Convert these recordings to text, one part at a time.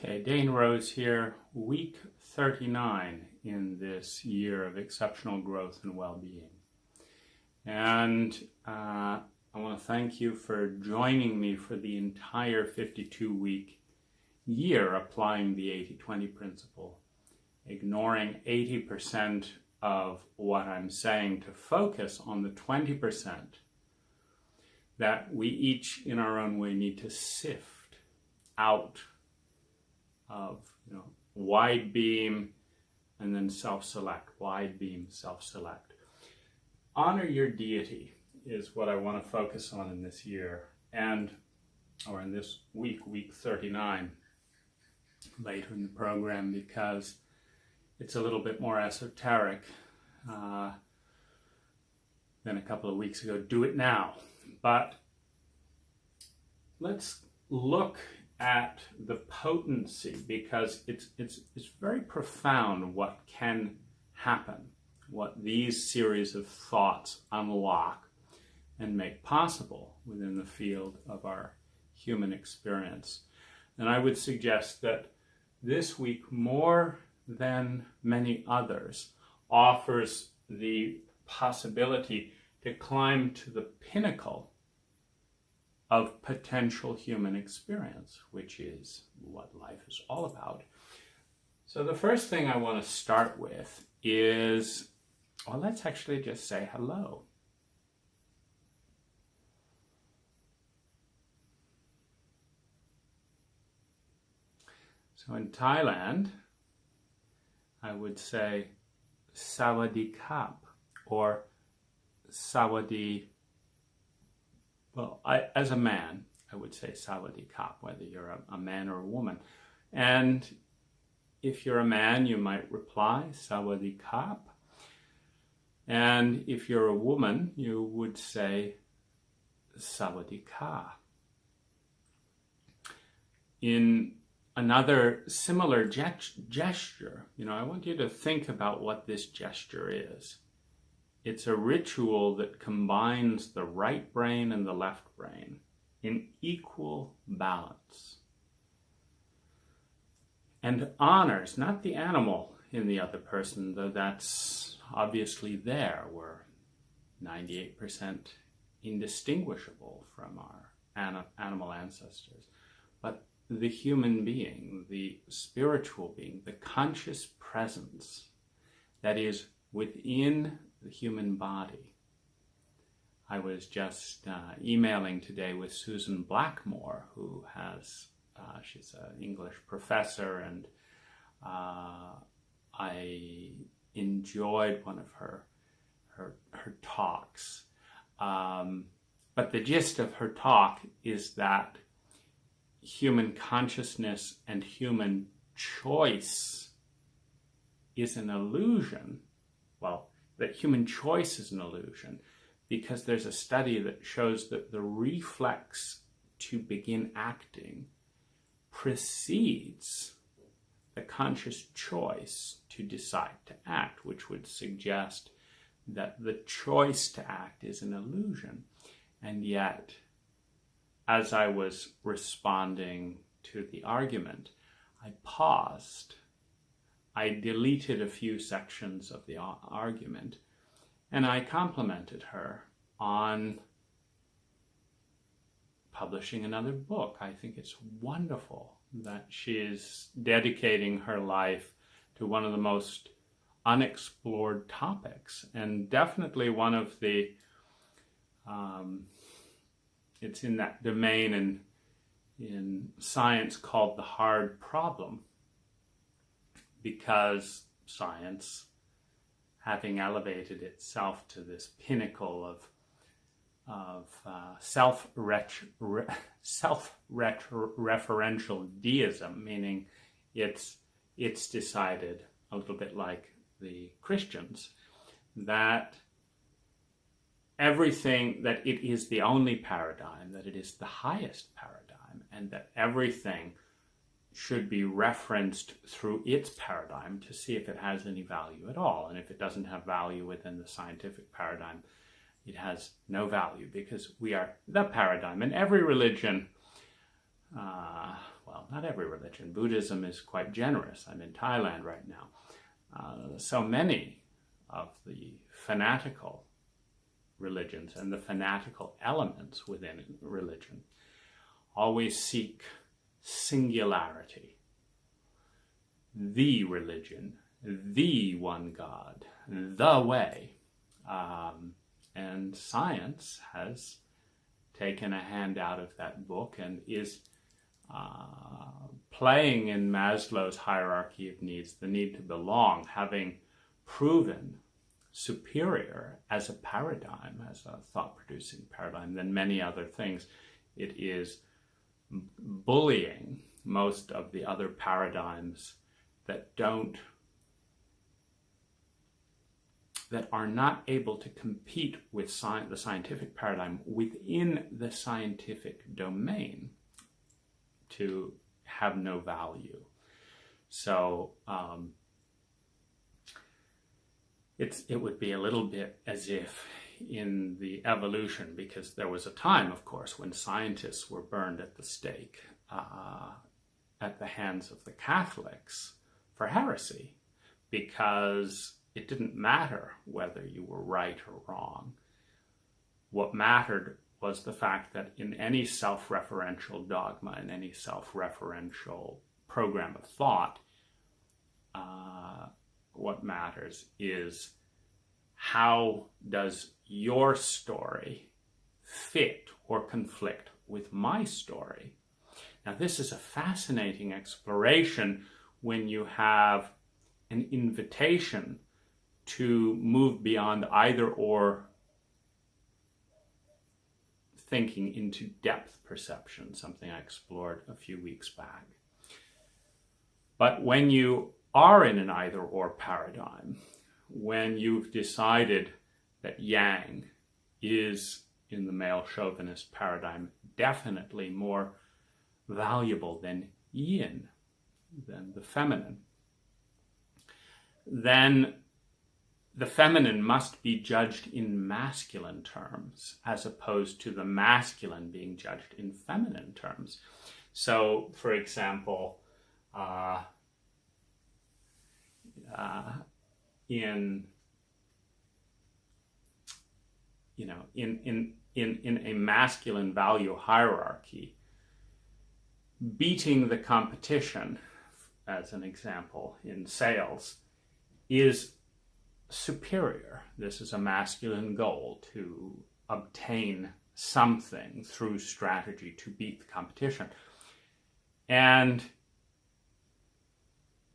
Okay, Dane Rose here, week 39 in this year of exceptional growth and well-being. And I want to thank you for joining me for the entire 52-week year applying the 80-20 principle, ignoring 80% of what I'm saying to focus on the 20% that we each in our own way need to sift out of, wide beam and then self-select, wide beam, self-select. Honor your deity is what I want to focus on in this year, or in this week 39, later in the program, because it's a little bit more esoteric than a couple of weeks ago. Do it now. But let's look at the potency, because it's very profound what can happen, what these series of thoughts unlock and make possible within the field of our human experience. And I would suggest that this week, more than many others, offers the possibility to climb to the pinnacle of potential human experience, which is what life is all about. So the first thing I want to start with is, let's actually just say hello. So in Thailand, I would say Sawadee Kap, or Sawadee. Well, as a man, I would say Sawadee Kap, whether you're a man or a woman. And if you're a man, you might reply Sawadee Kap. And if you're a woman, you would say Sawadee Ka. In another similar gesture, I want you to think about what this gesture is. It's a ritual that combines the right brain and the left brain in equal balance, and honors not the animal in the other person, though that's obviously there. We're 98% indistinguishable from our animal ancestors, but the human being, the spiritual being, the conscious presence that is within the human body. I was just emailing today with Susan Blackmore, who has, she's an English professor, and I enjoyed one of her talks. But the gist of her talk is that human consciousness and human choice is an illusion. Well, that human choice is an illusion, because there's a study that shows that the reflex to begin acting precedes the conscious choice to decide to act, which would suggest that the choice to act is an illusion. And yet, as I was responding to the argument, I paused. I deleted a few sections of the argument, and I complimented her on publishing another book. I think it's wonderful that she is dedicating her life to one of the most unexplored topics, and definitely one of the, it's in that domain in science called the hard problem, because science, having elevated itself to this pinnacle of self-referential deism, meaning it's decided, a little bit like the Christians, that everything, that it is the only paradigm, that it is the highest paradigm, and that everything should be referenced through its paradigm to see if it has any value at all. And if it doesn't have value within the scientific paradigm, it has no value, because we are the paradigm. And every religion well, not every religion. Buddhism is quite generous. I'm in Thailand right now. So many of the fanatical religions and the fanatical elements within religion always seek singularity, the religion, the one God, the way. And science has taken a hand out of that book and is playing in Maslow's hierarchy of needs, the need to belong, having proven superior as a paradigm, as a thought-producing paradigm than many other things. It is bullying most of the other paradigms that are not able to compete with the scientific paradigm within the scientific domain to have no value. So it would be a little bit as if in the evolution, because there was a time, of course, when scientists were burned at the stake at the hands of the Catholics for heresy, because it didn't matter whether you were right or wrong. What mattered was the fact that in any self-referential dogma, in any self-referential program of thought, what matters is how does your story fit or conflict with my story? Now, this is a fascinating exploration when you have an invitation to move beyond either or thinking into depth perception, something I explored a few weeks back. But when you are in an either or paradigm, when you've decided that yang is, in the male chauvinist paradigm, definitely more valuable than yin, than the feminine, then the feminine must be judged in masculine terms as opposed to the masculine being judged in feminine terms. So, for example, in a masculine value hierarchy, beating the competition, as an example, in sales, is superior. This is a masculine goal, to obtain something through strategy to beat the competition. And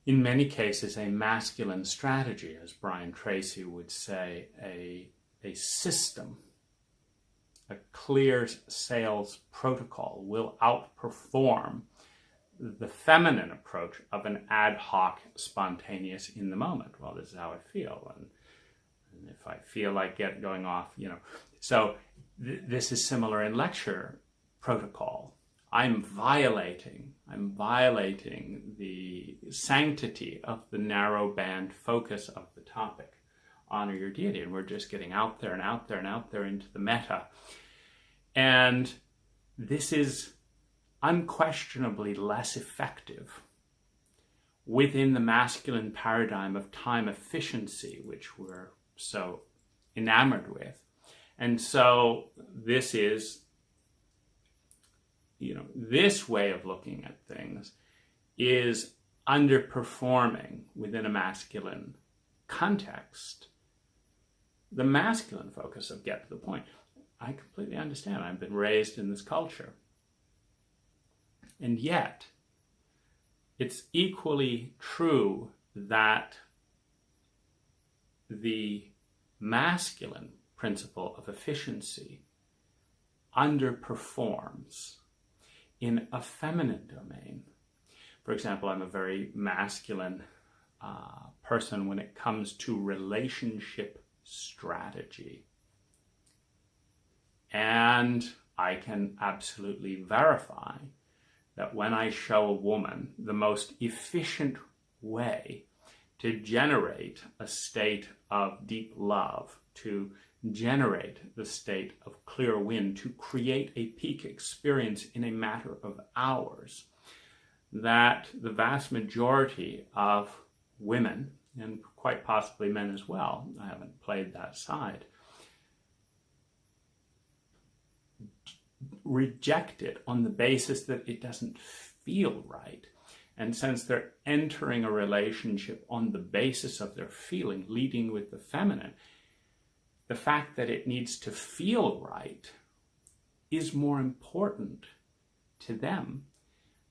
in many cases, a masculine strategy, as Brian Tracy would say, a system, a clear sales protocol will outperform the feminine approach of an ad hoc, spontaneous, in the moment. Well, this is how I feel, and if I feel like going off, So this is similar in lecture protocol. I'm violating the sanctity of the narrow band focus of the topic. Honor your deity, and we're just getting out there and out there and out there into the meta. And this is unquestionably less effective within the masculine paradigm of time efficiency, which we're so enamored with. And so this is, this way of looking at things is underperforming within a masculine context. The masculine focus of get to the point. I completely understand. I've been raised in this culture. And yet, it's equally true that the masculine principle of efficiency underperforms in a feminine domain. For example, I'm a very masculine person when it comes to relationship strategy. And I can absolutely verify that when I show a woman the most efficient way to generate a state of deep love, to generate the state of clear wind to create a peak experience in a matter of hours that the vast majority of women, and quite possibly men as well, I haven't played that side, reject it on the basis that it doesn't feel right. And since they're entering a relationship on the basis of their feeling, leading with the feminine, the fact that it needs to feel right is more important to them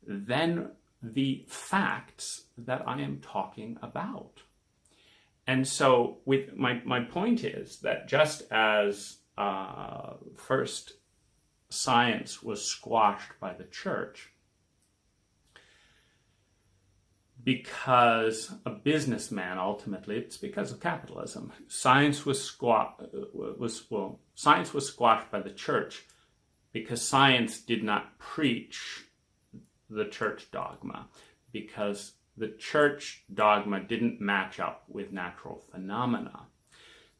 than the facts that I am talking about. And so with my point is that just as first science was squashed by the church because a businessman, ultimately, it's because of capitalism. Science was squashed by the church because science did not preach the church dogma, because the church dogma didn't match up with natural phenomena.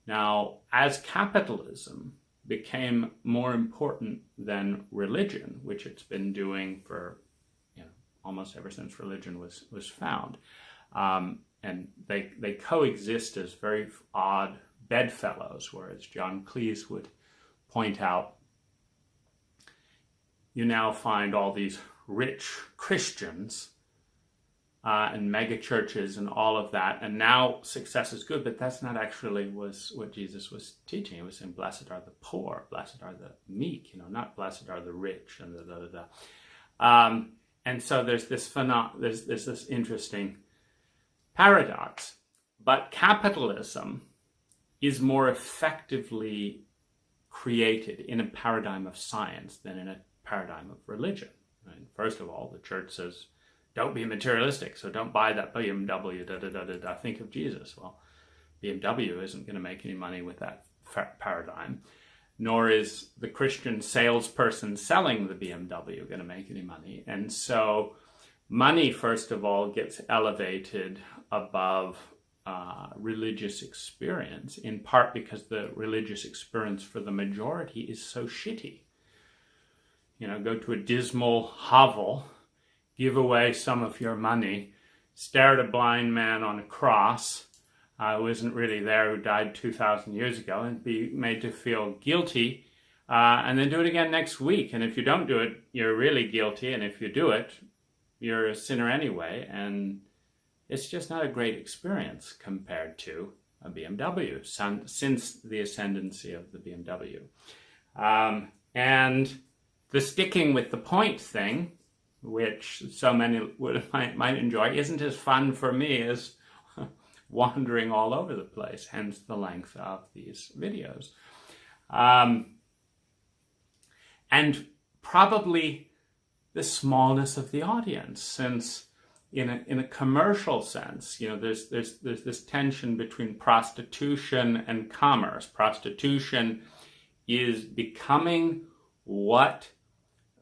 Now, as capitalism became more important than religion, which it's been doing for almost ever since religion was found. And they coexist as very odd bedfellows, whereas John Cleese would point out, you now find all these rich Christians and mega churches and all of that, and now success is good, but that's not actually was what Jesus was teaching. He was saying, blessed are the poor, blessed are the meek, not blessed are the rich and the. And so there's this there's this interesting paradox. But capitalism is more effectively created in a paradigm of science than in a paradigm of religion. Right? First of all, the church says, don't be materialistic, so don't buy that BMW, think of Jesus. Well, BMW isn't going to make any money with that paradigm. Nor is the Christian salesperson selling the BMW going to make any money. And so money, first of all, gets elevated above religious experience, in part because the religious experience for the majority is so shitty. Go to a dismal hovel, give away some of your money, stare at a blind man on a cross, who isn't really there, who died 2,000 years ago, and be made to feel guilty, and then do it again next week. And if you don't do it, you're really guilty, and if you do it, you're a sinner anyway, and it's just not a great experience compared to a BMW, since the ascendancy of the BMW. And the sticking with the point thing, which so many might enjoy, isn't as fun for me as wandering all over the place, hence the length of these videos. And probably the smallness of the audience, since in a commercial sense, there's this tension between prostitution and commerce. Prostitution is becoming what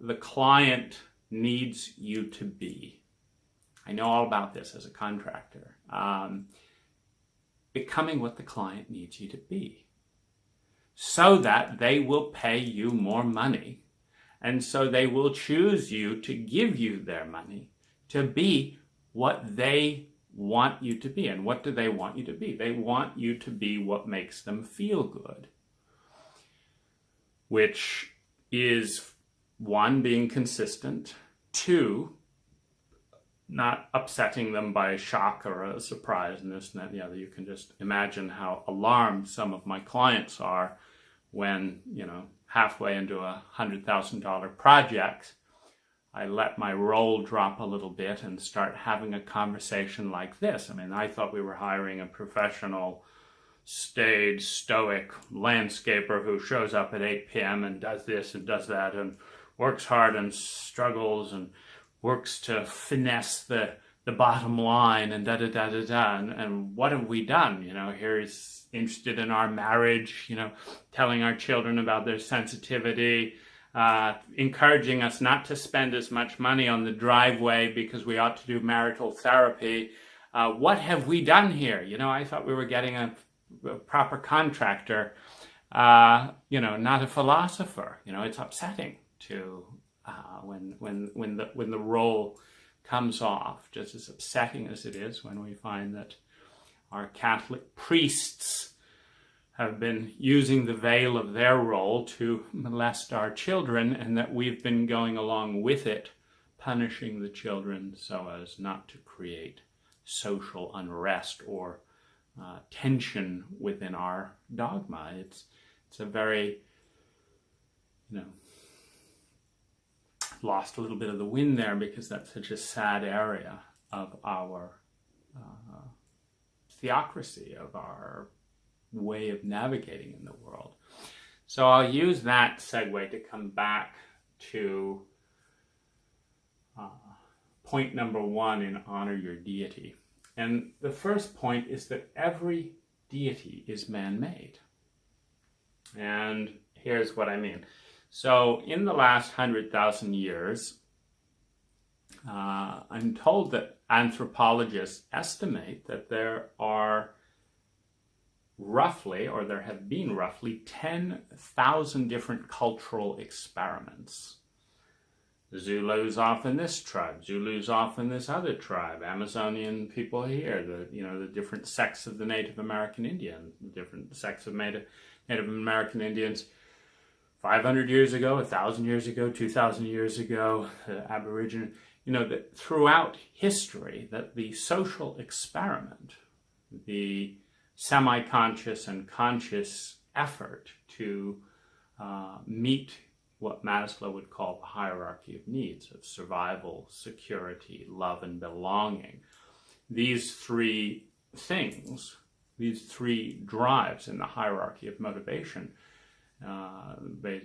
the client needs you to be. I know all about this as a contractor. Becoming what the client needs you to be, so that they will pay you more money, and so they will choose you to give you their money to be what they want you to be. And what do they want you to be? They want you to be what makes them feel good, which is, one, being consistent, two, not upsetting them by a shock or a surprise and this and that and the other. You can just imagine how alarmed some of my clients are when, halfway into a $100,000 project, I let my roll drop a little bit and start having a conversation like this. I mean, I thought we were hiring a professional, staid, stoic landscaper who shows up at 8 p.m. and does this and does that and works hard and struggles and works to finesse the bottom line and da-da-da-da-da. And what have we done? Here he's interested in our marriage, telling our children about their sensitivity, encouraging us not to spend as much money on the driveway because we ought to do marital therapy. What have we done here? I thought we were getting a proper contractor. not a philosopher. It's upsetting to when the role comes off, just as upsetting as it is when we find that our Catholic priests have been using the veil of their role to molest our children, and that we've been going along with it, punishing the children so as not to create social unrest or tension within our dogma. It's a very, lost a little bit of the wind there, because that's such a sad area of our theocracy, of our way of navigating in the world. So I'll use that segue to come back to point number 1 in Honor Your Deity. And the first point is that every deity is man-made. And here's what I mean. So in the last 100,000 years, I'm told that anthropologists estimate that there are roughly, or there have been roughly 10,000 different cultural experiments. Zulus off in this tribe, Zulus off in this other tribe, Amazonian people here, the different sects of the Native American Indian, the different sects of Native American Indians 500 years ago, 1,000 years ago, 2,000 years ago, Aboriginal, that throughout history, that the social experiment, the semi-conscious and conscious effort to meet what Maslow would call the hierarchy of needs of survival, security, love, and belonging. These three things, these three drives in the hierarchy of motivation,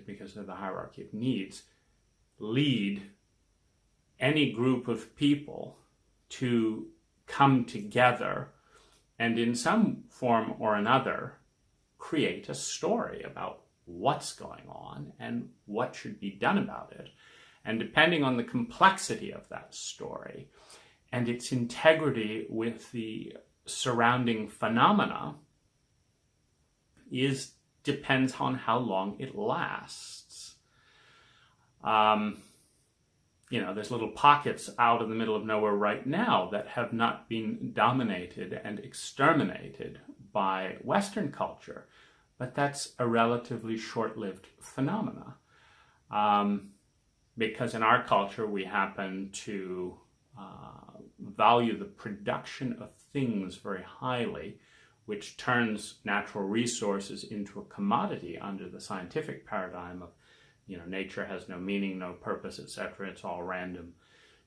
because of the hierarchy of needs, lead any group of people to come together and in some form or another create a story about what's going on and what should be done about it. And depending on the complexity of that story and its integrity with the surrounding phenomena depends on how long it lasts. There's little pockets out in the middle of nowhere right now that have not been dominated and exterminated by Western culture, but that's a relatively short-lived phenomena. Because in our culture, we happen to value the production of things very highly, which turns natural resources into a commodity under the scientific paradigm of, nature has no meaning, no purpose, etc. It's all random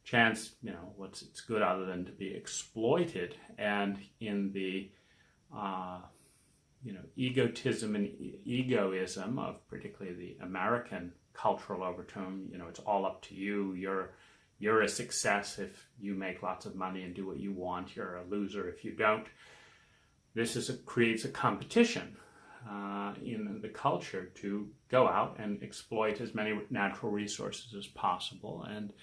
chance. What's its good other than to be exploited? And in the egotism and egoism of particularly the American cultural overtone, it's all up to you. You're a success if you make lots of money and do what you want. You're a loser if you don't. This creates a competition in the culture to go out and exploit as many natural resources as possible. And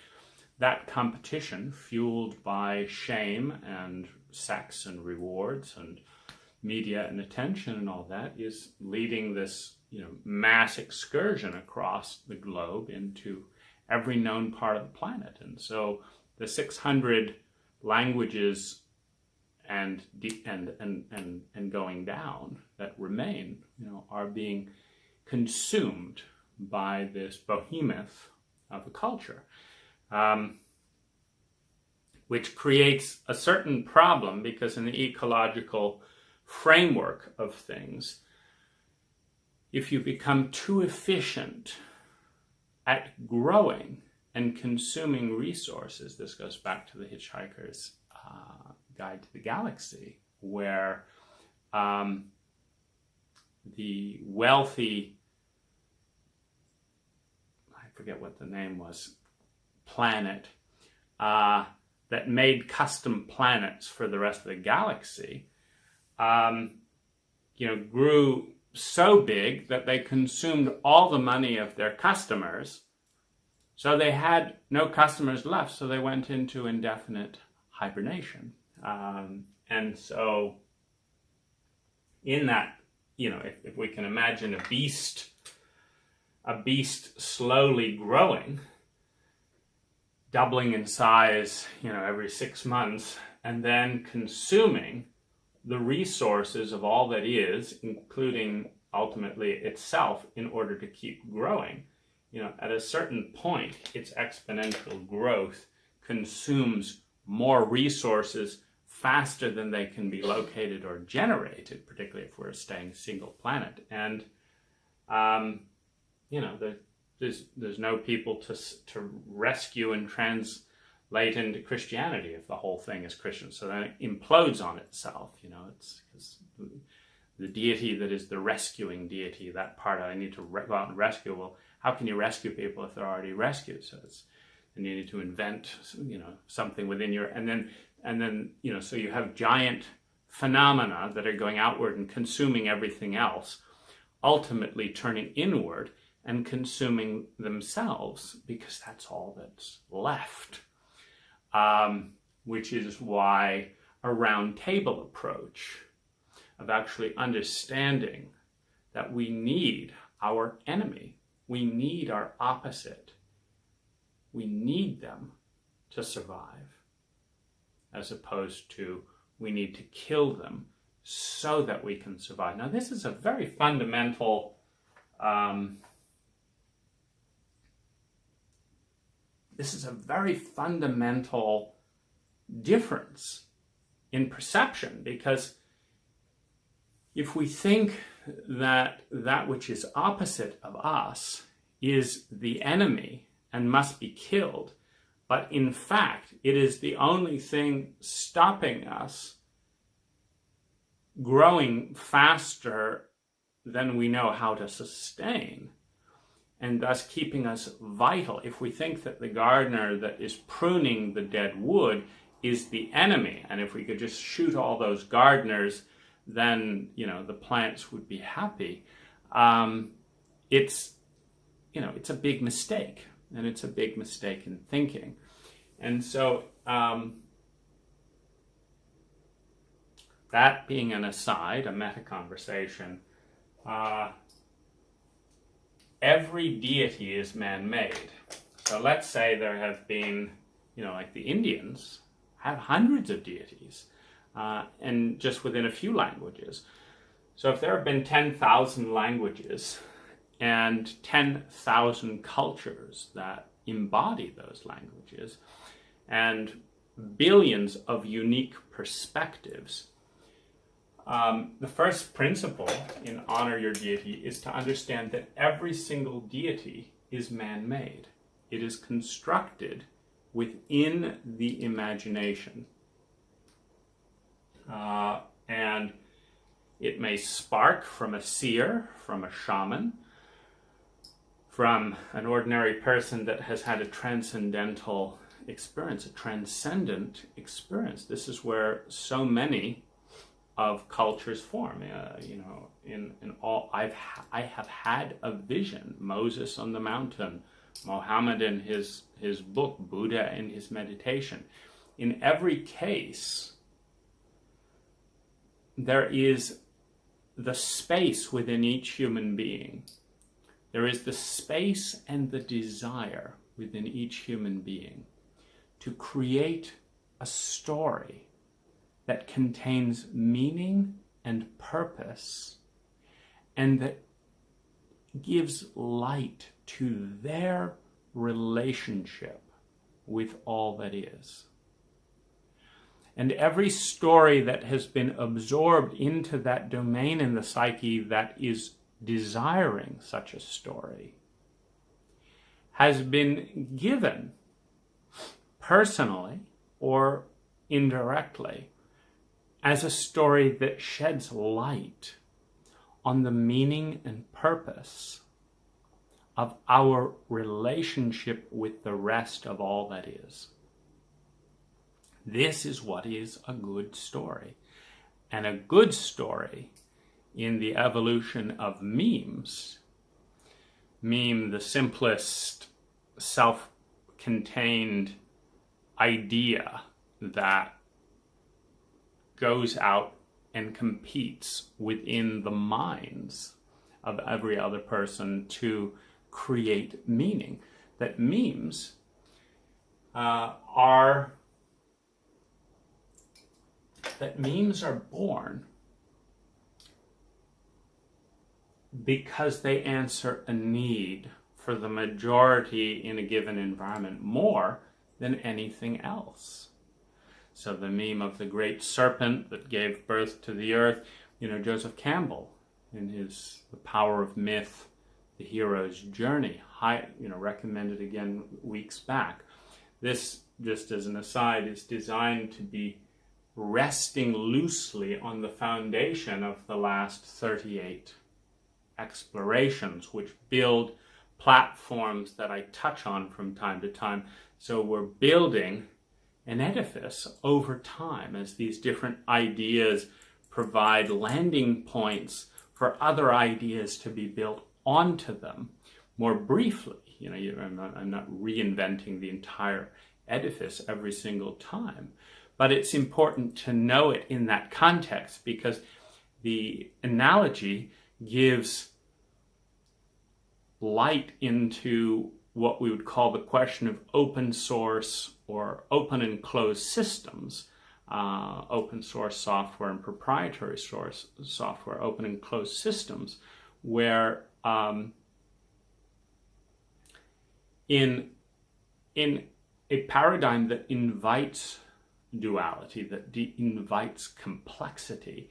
that competition, fueled by shame and sex and rewards and media and attention and all that, is leading this mass excursion across the globe into every known part of the planet. And so the 600 languages and going down that remain, are being consumed by this behemoth of a culture, which creates a certain problem, because in the ecological framework of things, if you become too efficient at growing and consuming resources, this goes back to the Hitchhiker's Guide to the Galaxy, where the wealthy, I forget what the name was, planet that made custom planets for the rest of the galaxy, grew so big that they consumed all the money of their customers. So they had no customers left, so they went into indefinite hibernation. And so in that if we can imagine a beast slowly growing, doubling in size, every 6 months, and then consuming the resources of all that is, including ultimately itself, in order to keep growing. At a certain point, its exponential growth consumes more resources faster than they can be located or generated, particularly if we're staying single planet. And, there's no people to rescue and translate into Christianity if the whole thing is Christian. So then it implodes on itself. It's because the deity that is the rescuing deity, that part I need to go out and rescue. Well, how can you rescue people if they're already rescued? So and you need to invent, something within your, and then, so you have giant phenomena that are going outward and consuming everything else, ultimately turning inward and consuming themselves, because that's all that's left. Which is why a round table approach of actually understanding that we need our enemy, we need our opposite, we need them to survive, as opposed to we need to kill them so that we can survive. Now, this is a very fundamental difference in perception, because if we think that that which is opposite of us is the enemy and must be killed, but in fact it is the only thing stopping us growing faster than we know how to sustain, and thus keeping us vital. If we think that the gardener that is pruning the dead wood is the enemy, and if we could just shoot all those gardeners, then the plants would be happy. It's a big mistake, and it's a big mistake in thinking. And so that being an aside, a meta conversation, every deity is man-made. So let's say there have been, like the Indians have hundreds of deities, and just within a few languages. So if there have been 10,000 languages and 10,000 cultures that embody those languages, and billions of unique perspectives, the first principle in Honor Your Deity is to understand that every single deity is man-made. It is constructed within the imagination. And it may spark from a seer, from a shaman, from an ordinary person that has had a transcendental experience, a transcendent experience. This is where so many of cultures form. In all, I have had a vision. Moses on the mountain, Mohammed in his book, Buddha in his meditation. In every case, there is the space within each human being. There is the space and the desire within each human being to create a story that contains meaning and purpose, and that gives light to their relationship with all that is. And every story that has been absorbed into that domain in the psyche that is desiring such a story has been given personally or indirectly as a story that sheds light on the meaning and purpose of our relationship with the rest of all that is. This is what is a good story. And a good story in the evolution of memes, meme, the simplest self-contained idea that goes out and competes within the minds of every other person to create meaning. That memes are born because they answer a need for the majority in a given environment more than anything else. So the meme of the great serpent that gave birth to the earth, Joseph Campbell in his The Power of Myth, The Hero's Journey, recommended again weeks back. This, just as an aside, is designed to be resting loosely on the foundation of the last 38 explorations, which build platforms that I touch on from time to time. So we're building an edifice over time as these different ideas provide landing points for other ideas to be built onto them. More briefly, I'm not reinventing the entire edifice every single time, but it's important to know it in that context, because the analogy gives light into what we would call the question of open source or open and closed systems, open source software and proprietary source software, open and closed systems, where in a paradigm that invites duality, that invites complexity,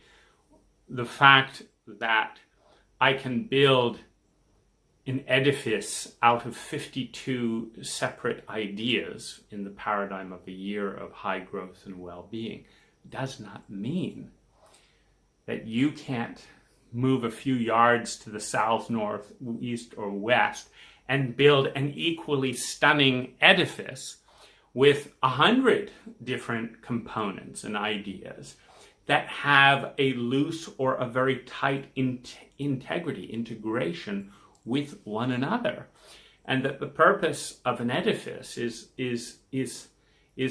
the fact that I can build an edifice out of 52 separate ideas in the paradigm of a year of high growth and well-being does not mean that you can't move a few yards to the south, north, east, or west and build an equally stunning edifice with 100 different components and ideas that have a loose or a very tight integration with one another. And that the purpose of an edifice is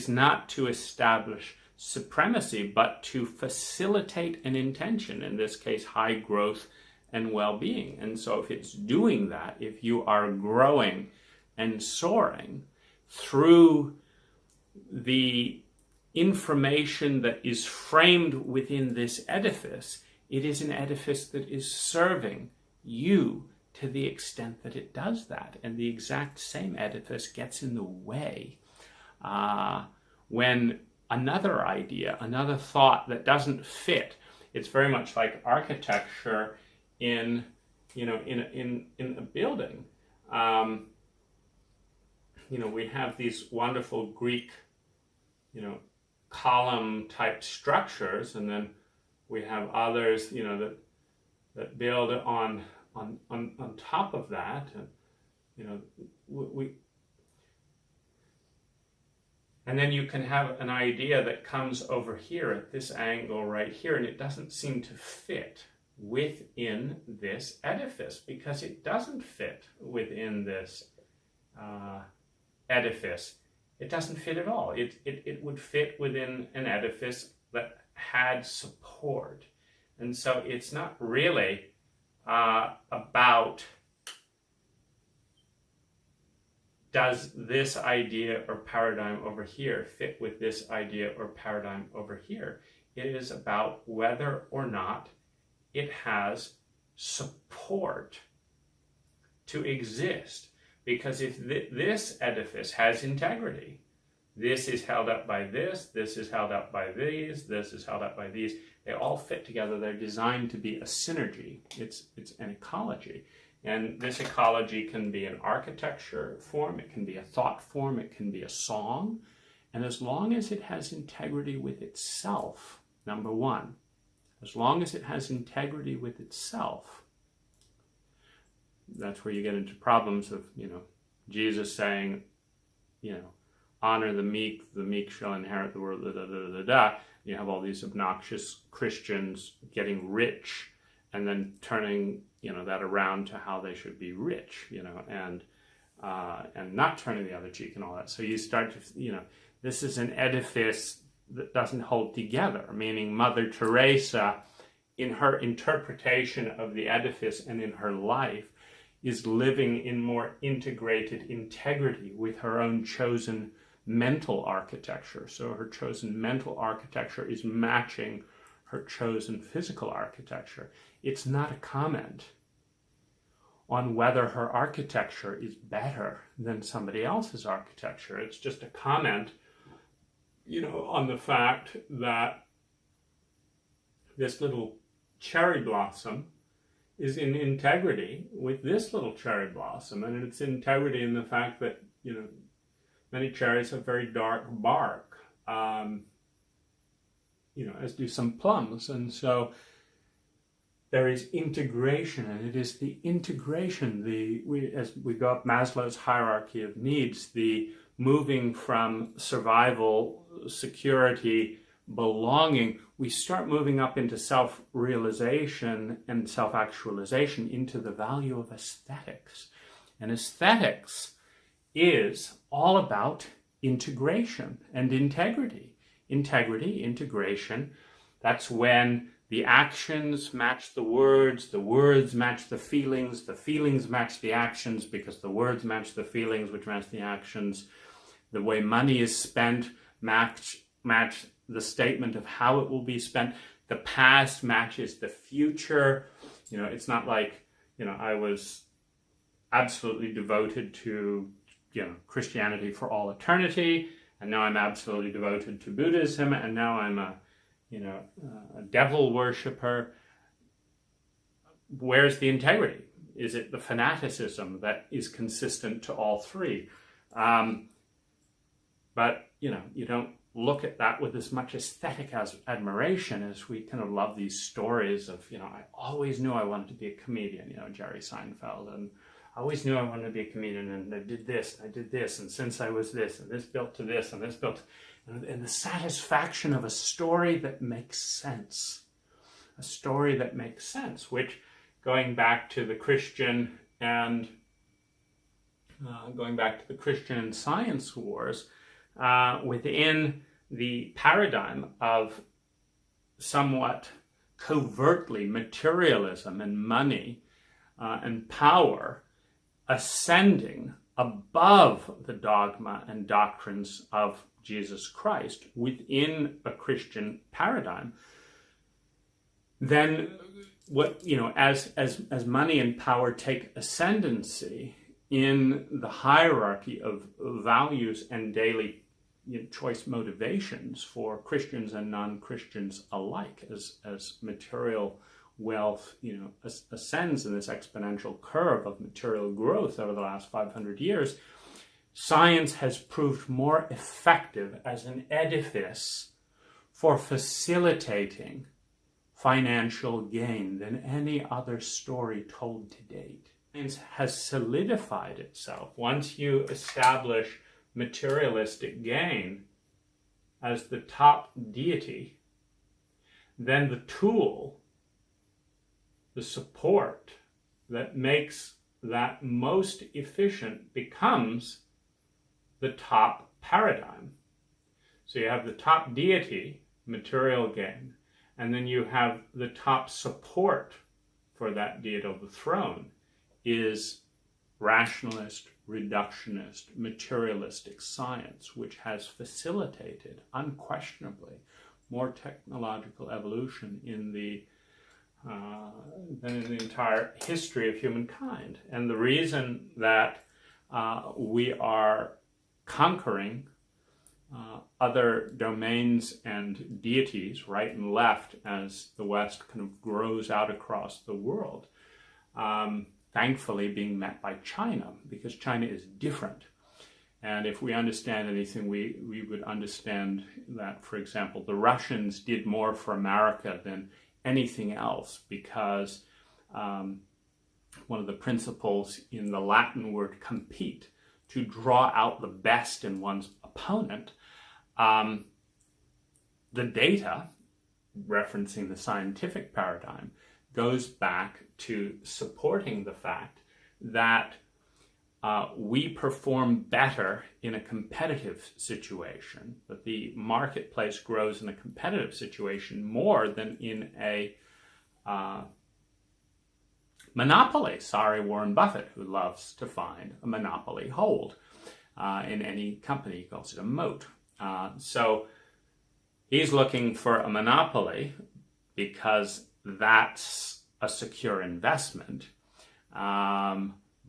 not to establish supremacy, but to facilitate an intention, in this case, high growth and well-being. And so if it's doing that, if you are growing and soaring through the information that is framed within this edifice, it is an edifice that is serving you to the extent that it does that. And the exact same edifice gets in the way when another idea, another thought that doesn't fit. It's very much like architecture in a building. We have these wonderful Greek, column type structures, and then we have others, that build on top of that. And then you can have an idea that comes over here at this angle right here, and it doesn't seem to fit within this edifice, because it doesn't fit within this edifice. It doesn't fit at all. It would fit within an edifice that had support. And so it's not really about does this idea or paradigm over here fit with this idea or paradigm over here. It is about whether or not it has support to exist. Because if this edifice has integrity, this is held up by this is held up by these, this is held up by these, they all fit together. They're designed to be a synergy. It's an ecology. And this ecology can be an architecture form, it can be a thought form, it can be a song. And as long as it has integrity with itself, number one, as long as it has integrity with itself, that's where you get into problems of, Jesus saying, honor the meek shall inherit the world, You have all these obnoxious Christians getting rich and then turning, that around to how they should be rich, and not turning the other cheek and all that. So you start to, this is an edifice that doesn't hold together, meaning Mother Teresa, in her interpretation of the edifice and in her life, is living in more integrated integrity with her own chosen mental architecture. So her chosen mental architecture is matching her chosen physical architecture. It's not a comment on whether her architecture is better than somebody else's architecture. It's just a comment, on the fact that this little cherry blossom is in integrity with this little cherry blossom, and it's integrity in the fact that, many cherries have very dark bark, as do some plums, and so there is integration, and it is the integration, as we go up Maslow's hierarchy of needs, the moving from survival, security, belonging, we start moving up into self-realization and self-actualization, into the value of aesthetics. And aesthetics is all about integration and integrity. Integrity, integration, that's when the actions match the words match the feelings match the actions, because the words match the feelings, which match the actions. The way money is spent match the statement of how it will be spent. The past matches the future. It's not like, I was absolutely devoted to, Christianity for all eternity, and now I'm absolutely devoted to Buddhism, and now I'm a devil worshiper. Where's the integrity? Is it the fanaticism that is consistent to all three? But, you don't look at that with as much aesthetic admiration as we kind of love these stories of, I always knew I wanted to be a comedian, Jerry Seinfeld, and I always knew I wanted to be a comedian, and I did this, and since I was this, and this built to this, and this built, and the satisfaction of a story that makes sense. A story that makes sense, which, going back to the Christian and science wars, within the paradigm of somewhat covertly materialism and money and power ascending above the dogma and doctrines of Jesus Christ within a Christian paradigm, then as money and power take ascendancy in the hierarchy of values and daily choice motivations for Christians and non-Christians alike, as material wealth ascends in this exponential curve of material growth over the last 500 years, science has proved more effective as an edifice for facilitating financial gain than any other story told to date. Science has solidified itself. Once you establish materialistic gain as the top deity, then the tool, the support that makes that most efficient becomes the top paradigm. So you have the top deity, material gain, and then you have the top support for that deity of the throne is rationalist, reductionist, materialistic science, which has facilitated, unquestionably, more technological evolution than in the entire history of humankind. And the reason that we are conquering other domains and deities, right and left, as the West kind of grows out across the world, thankfully being met by China, because China is different. And if we understand anything, we would understand that, for example, the Russians did more for America than anything else, because one of the principles in the Latin word compete, to draw out the best in one's opponent, the data, referencing the scientific paradigm, goes back to supporting the fact that we perform better in a competitive situation, but the marketplace grows in a competitive situation more than in a monopoly. Sorry, Warren Buffett, who loves to find a monopoly hold in any company. He calls it a moat. So he's looking for a monopoly because that's a secure investment.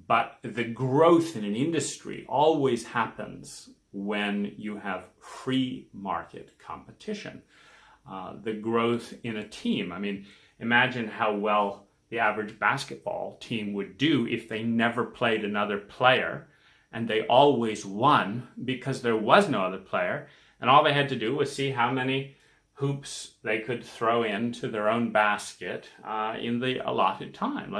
But the growth in an industry always happens when you have free market competition. The growth in a team. I mean, imagine how well the average basketball team would do if they never played another player and they always won because there was no other player, and all they had to do was see how many hoops they could throw into their own basket in the allotted time.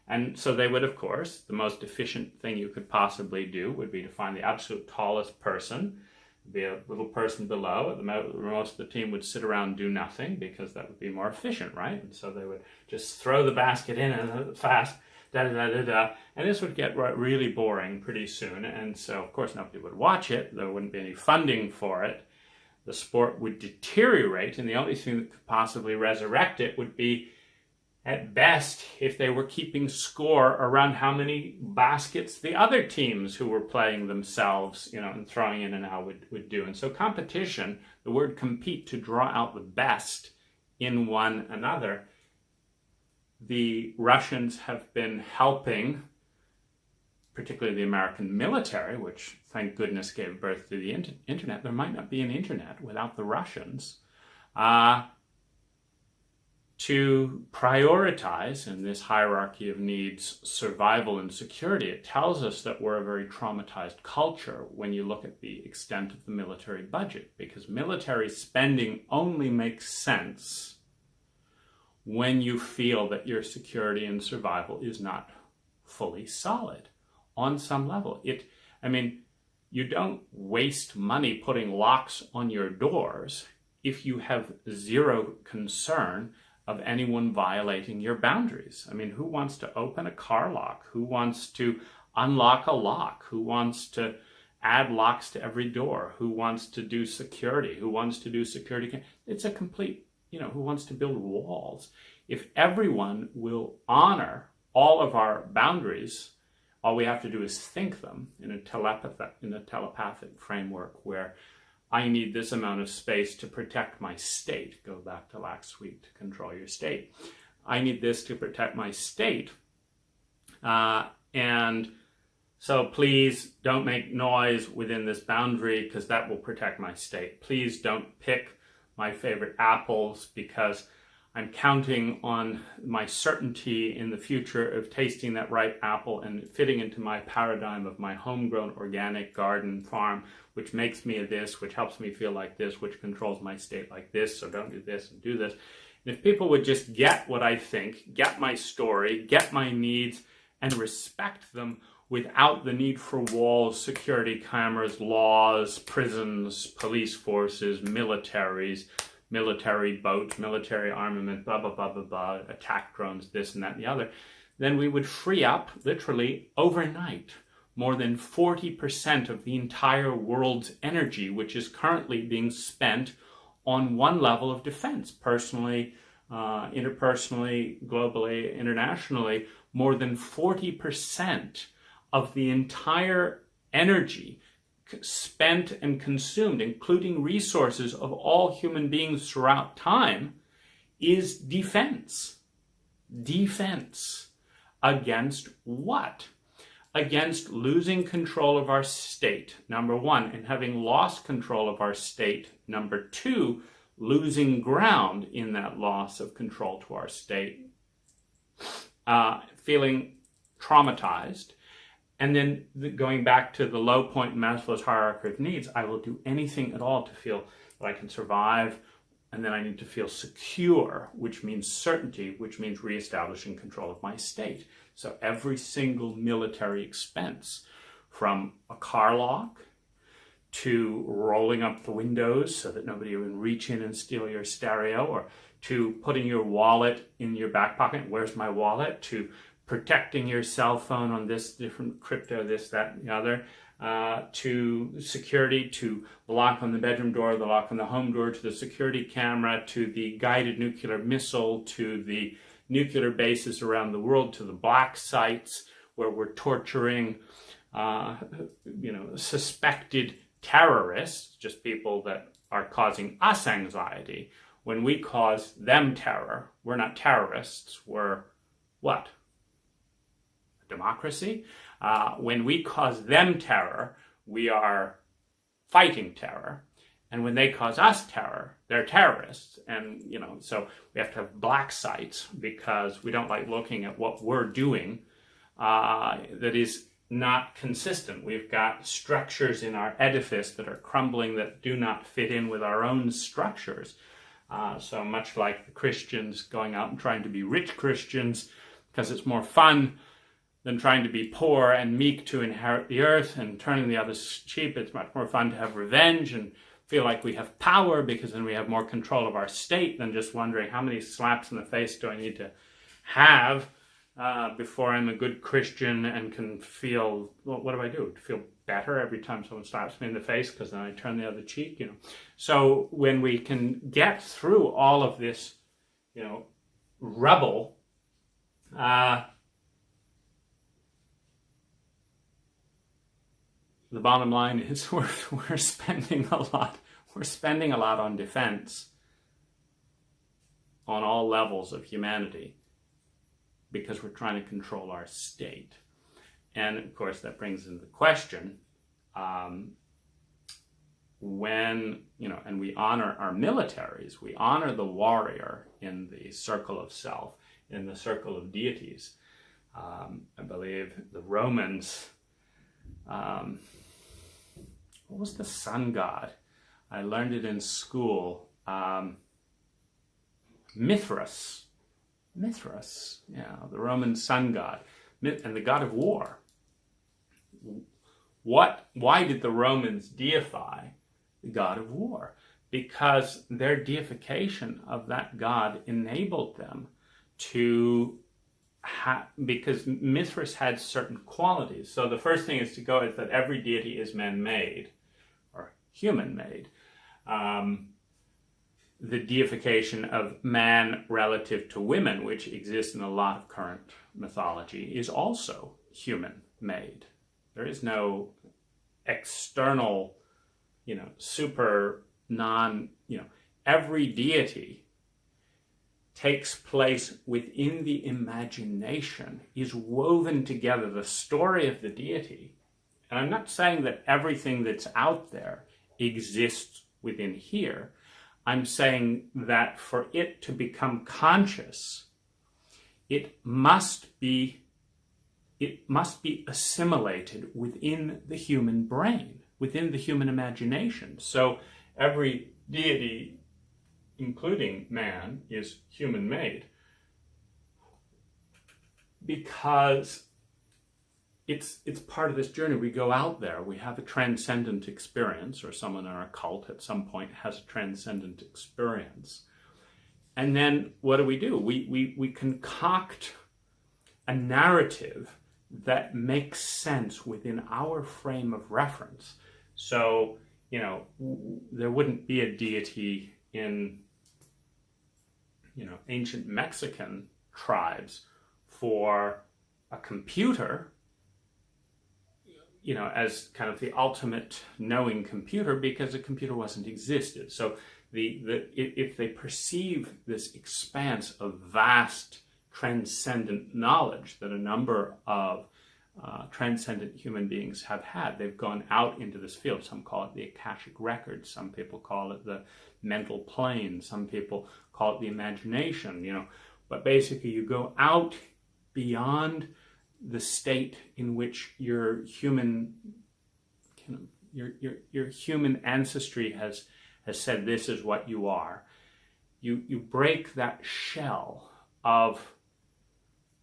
And so they would, of course, the most efficient thing you could possibly do would be to find the absolute tallest person, be a little person below. Most of the team would sit around and do nothing because that would be more efficient, right? And so they would just throw the basket in and fast, and this would get really boring pretty soon. And so, of course, nobody would watch it. There wouldn't be any funding for it. The sport would deteriorate, and the only thing that could possibly resurrect it would be, at best, if they were keeping score around how many baskets the other teams who were playing themselves, and throwing in and out would do. And so competition, the word compete, to draw out the best in one another. The Russians have been helping, particularly the American military, which, thank goodness, gave birth to the internet. There might not be an internet without the Russians. To prioritize in this hierarchy of needs survival and security. It tells us that we're a very traumatized culture when you look at the extent of the military budget, because military spending only makes sense when you feel that your security and survival is not fully solid on some level. You don't waste money putting locks on your doors if you have zero concern of anyone violating your boundaries. Who wants to open a car lock? Who wants to unlock a lock? Who wants to add locks to every door? Who wants to do security? Who wants to do security? It's a complete, who wants to build walls? If everyone will honor all of our boundaries, all we have to do is think them in a telepathic framework where I need this amount of space to protect my state. Go back to last week, to control your state. I need this to protect my state. And so please don't make noise within this boundary because that will protect my state. Please don't pick my favorite apples because I'm counting on my certainty in the future of tasting that ripe apple and fitting into my paradigm of my homegrown organic garden farm, which makes me a this, which helps me feel like this, which controls my state like this, so don't do this and do this. And if people would just get what I think, get my story, get my needs, and respect them without the need for walls, security cameras, laws, prisons, police forces, militaries, military boats, military armament, blah, blah, blah, blah, blah, attack drones, this and that and the other, then we would free up, literally overnight, more than 40% of the entire world's energy, which is currently being spent on one level of defense, personally, interpersonally, globally, internationally. More than 40% of the entire energy spent and consumed, including resources of all human beings throughout time, is defense. Defense. Against what? Against losing control of our state, number one, and having lost control of our state, number two, losing ground in that loss of control to our state, feeling traumatized. And then going back to the low point in Maslow's hierarchy of needs, I will do anything at all to feel that I can survive, and then I need to feel secure, which means certainty, which means reestablishing control of my state. So every single military expense, from a car lock to rolling up the windows so that nobody can reach in and steal your stereo, or to putting your wallet in your back pocket, where's my wallet, to protecting your cell phone on this different crypto, this, that, and the other, to security, to the lock on the bedroom door, the lock on the home door, to the security camera, to the guided nuclear missile, to the nuclear bases around the world, to the black sites where we're torturing, suspected terrorists, just people that are causing us anxiety. When we cause them terror, we're not terrorists, we're what? A democracy? When we cause them terror, we are fighting terror. And when they cause us terror, they're terrorists. And, so we have to have black sites because we don't like looking at what we're doing that is not consistent. We've got structures in our edifice that are crumbling that do not fit in with our own structures. So much like the Christians going out and trying to be rich Christians because it's more fun than trying to be poor and meek to inherit the earth and turning the other cheek. It's much more fun to have revenge and feel like we have power because then we have more control of our state than just wondering how many slaps in the face do I need to have before I'm a good Christian and can feel, well, what do I do? Feel better every time someone slaps me in the face because then I turn the other cheek, So when we can get through all of this, rubble, the bottom line is we're spending a lot. We're spending a lot on defense on all levels of humanity because we're trying to control our state. And of course, that brings into the question, when, and we honor our militaries, we honor the warrior in the circle of self, in the circle of deities. I believe the Romans, what was the sun god? I learned it in school. Mithras, the Roman sun god, and the god of war. Why did the Romans deify the god of war? Because their deification of that god enabled them to because Mithras had certain qualities. So the first thing is that every deity is man-made or human-made. The deification of man relative to women, which exists in a lot of current mythology, is also human-made. There is no external, super every deity takes place within the imagination, is woven together. The story of the deity, and I'm not saying that everything that's out there exists within here. I'm saying that for it to become conscious, it must be assimilated within the human brain, within the human imagination. So every deity, including man, is human-made because it's part of this journey. We go out there, we have a transcendent experience, or someone in our cult at some point has a transcendent experience. And then what do? We concoct a narrative that makes sense within our frame of reference. So, there wouldn't be a deity in, ancient Mexican tribes for a computer, as kind of the ultimate knowing computer, because a computer wasn't existed. So if they perceive this expanse of vast transcendent knowledge that a number of transcendent human beings have had, they've gone out into this field. Some call it the Akashic Record, some people call it the mental plane, some people call it the imagination, but basically you go out beyond the state in which your human your human ancestry has said this is what you are. You break that shell of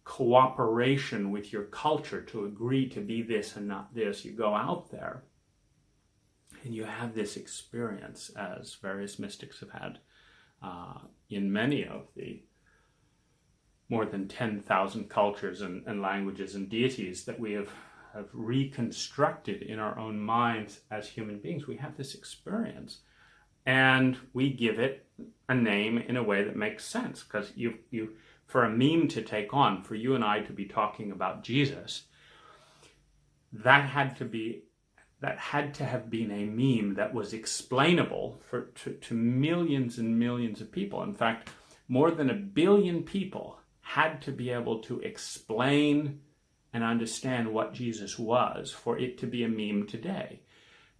cooperation with your culture to agree to be this and not this. You go out there and you have this experience, as various mystics have had in many of the more than 10,000 cultures and languages and deities that we have reconstructed in our own minds as human beings. We have this experience, and we give it a name in a way that makes sense, because you for a meme to take on, for you and I to be talking about Jesus, that had to have been a meme that was explainable to millions and millions of people. In fact, more than 1 billion people had to be able to explain and understand what Jesus was for it to be a meme today.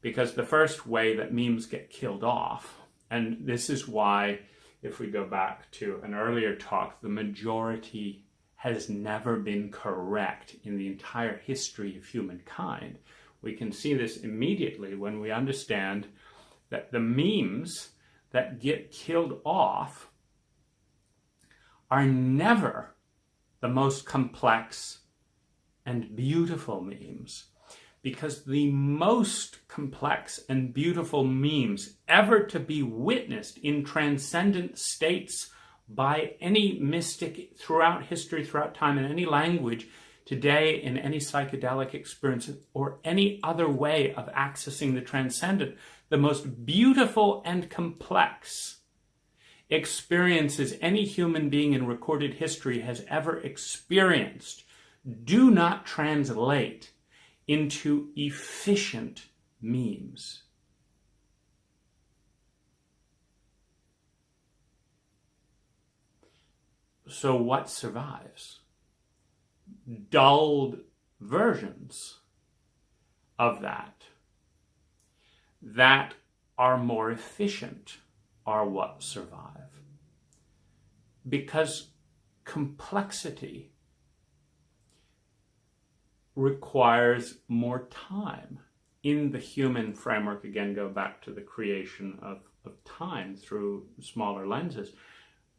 Because the first way that memes get killed off, and this is why, if we go back to an earlier talk, the majority has never been correct in the entire history of humankind. We can see this immediately when we understand that the memes that get killed off are never the most complex and beautiful memes, because the most complex and beautiful memes ever to be witnessed in transcendent states by any mystic throughout history, throughout time, in any language, today, in any psychedelic experience, or any other way of accessing the transcendent, the most beautiful and complex experiences any human being in recorded history has ever experienced do not translate into efficient memes. So what survives? Dulled versions of that are more efficient are what survive. Because complexity requires more time in the human framework. Again, go back to the creation of time through smaller lenses.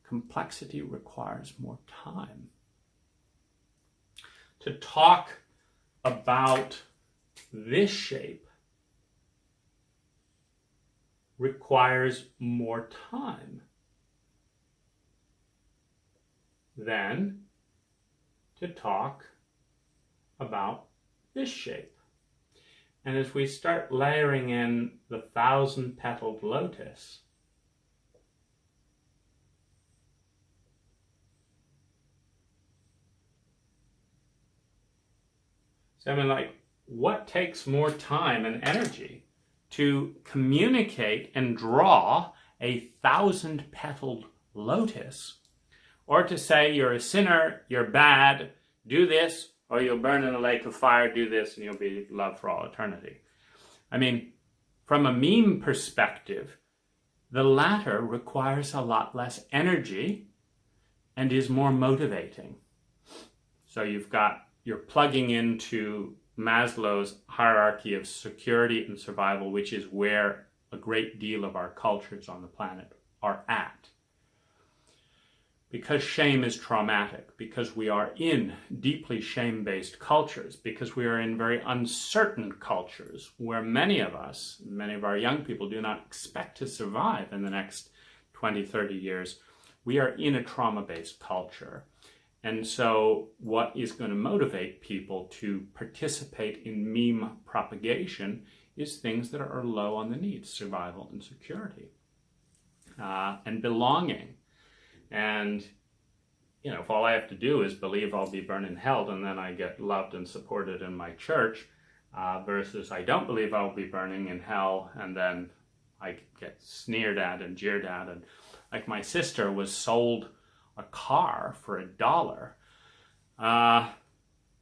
Complexity requires more time. To talk about this shape requires more time than to talk about this shape. And as we start layering in the 1,000-petaled lotus, so I mean, like, what takes more time and energy to communicate and draw a 1,000-petaled lotus, or to say you're a sinner, you're bad, do this, or you'll burn in a lake of fire, do this, and you'll be loved for all eternity? I mean, from a meme perspective, the latter requires a lot less energy and is more motivating. So you're plugging into Maslow's hierarchy of security and survival, which is where a great deal of our cultures on the planet are at. Because shame is traumatic, because we are in deeply shame-based cultures, because we are in very uncertain cultures where many of our young people do not expect to survive in the next 20, 30 years, we are in a trauma-based culture. And so what is going to motivate people to participate in meme propagation is things that are low on the needs: survival and security, and belonging. And, if all I have to do is believe I'll be burned in hell, and then I get loved and supported in my church, versus I don't believe I'll be burning in hell, and then I get sneered at and jeered at. And like, my sister was sold a car for $1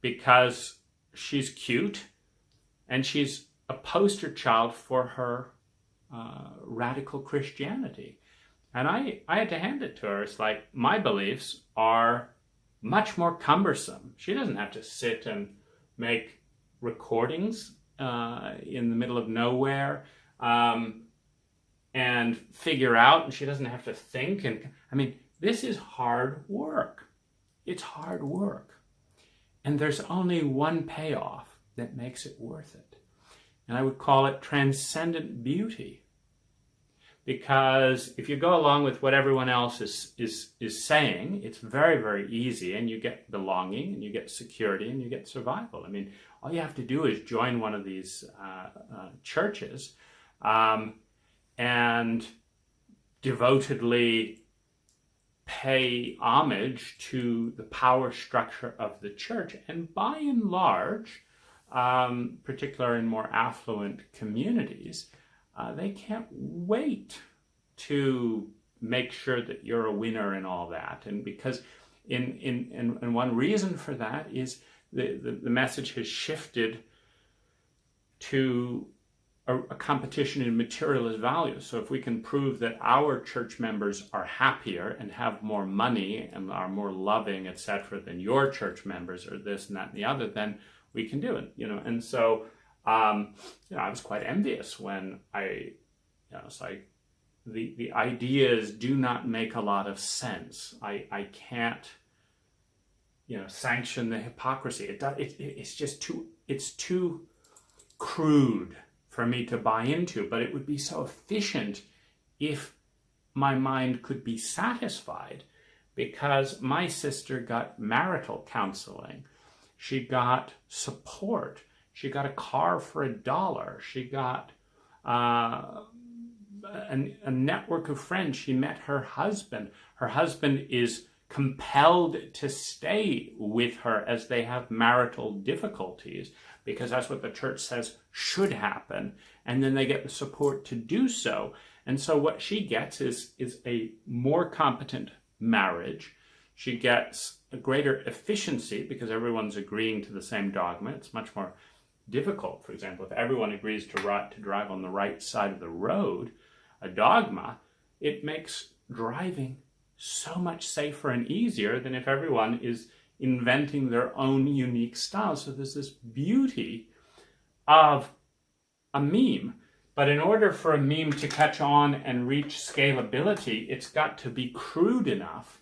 because she's cute and she's a poster child for her radical Christianity. And I had to hand it to her. It's like, my beliefs are much more cumbersome. She doesn't have to sit and make recordings in the middle of nowhere and figure out, and she doesn't have to think. And I mean, this is hard work. It's hard work. And there's only one payoff that makes it worth it. And I would call it transcendent beauty. Because if you go along with what everyone else is saying, it's very, very easy, and you get belonging, and you get security, and you get survival. I mean, all you have to do is join one of these churches and devotedly pay homage to the power structure of the church. And by and large, particularly in more affluent communities, they can't wait to make sure that you're a winner and all that. And because and one reason for that is the message has shifted to a competition in materialist values. So if we can prove that our church members are happier and have more money and are more loving, etc., than your church members or this and that and the other, then we can do it, And so, I was quite envious when it's like the ideas do not make a lot of sense. I can't, sanction the hypocrisy. It's just too crude for me to buy into, but it would be so efficient if my mind could be satisfied, because my sister got marital counseling. She got support. She got a car for $1. She got a network of friends. She met her husband. Her husband is compelled to stay with her as they have marital difficulties, because that's what the church says should happen. And then they get the support to do so. And so what she gets is a more competent marriage. She gets a greater efficiency because everyone's agreeing to the same dogma. It's much more difficult, for example, if everyone agrees to drive on the right side of the road, a dogma, it makes driving so much safer and easier than if everyone is inventing their own unique style. So there's this beauty of a meme. But in order for a meme to catch on and reach scalability, it's got to be crude enough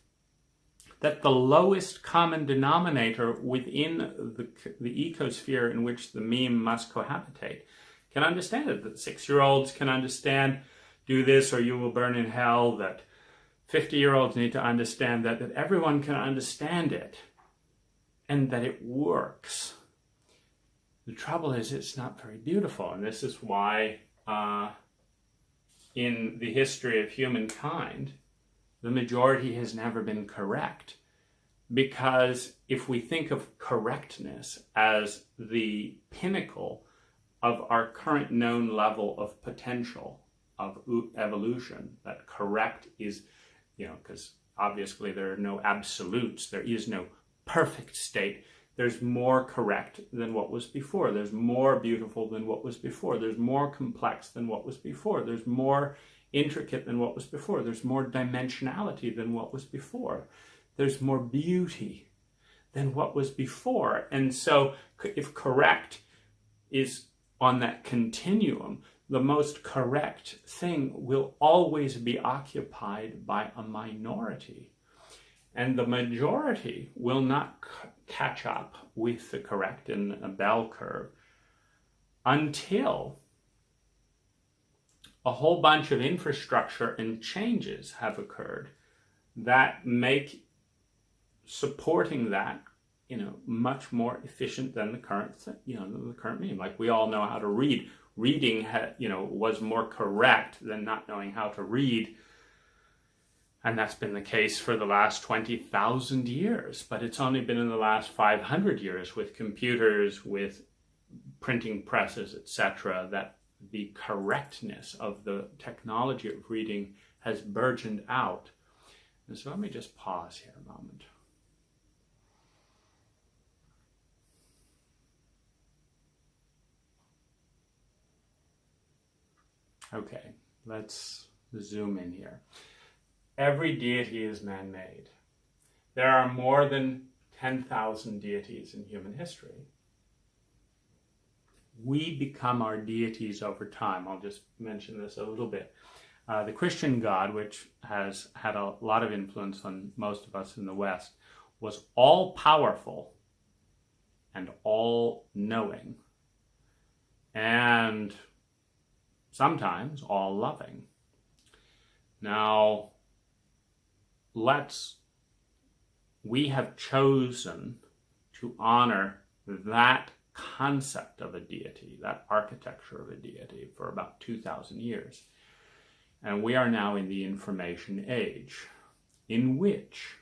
that the lowest common denominator within the ecosphere in which the meme must cohabitate can understand it. That 6-year-olds can understand, do this or you will burn in hell. That 50-year-olds need to understand that everyone can understand it and that it works. The trouble is it's not very beautiful, and this is why in the history of humankind, the majority has never been correct. Because if we think of correctness as the pinnacle of our current known level of potential of evolution, that correct is, because obviously there are no absolutes, there is no perfect state. There's more correct than what was before. There's more beautiful than what was before. There's more complex than what was before. There's more intricate than what was before. There's more dimensionality than what was before. There's more beauty than what was before. And so if correct is on that continuum, the most correct thing will always be occupied by a minority. And the majority will not catch up with the correct in a bell curve until a whole bunch of infrastructure and changes have occurred that make supporting that, much more efficient than the current, the current meme. Like, we all know how to read. Reading, was more correct than not knowing how to read. And that's been the case for the last 20,000 years. But it's only been in the last 500 years with computers, with printing presses, etc., that the correctness of the technology of reading has burgeoned out. And so let me just pause here a moment. Okay, let's zoom in here. Every deity is man-made. There are more than 10,000 deities in human history. We become our deities over time. I'll just mention this a little bit. The Christian God, which has had a lot of influence on most of us in the West, was all-powerful and all-knowing, and sometimes all-loving. Now, we have chosen to honor that concept of a deity, that architecture of a deity, for about 2,000 years. And we are now in the information age, in which,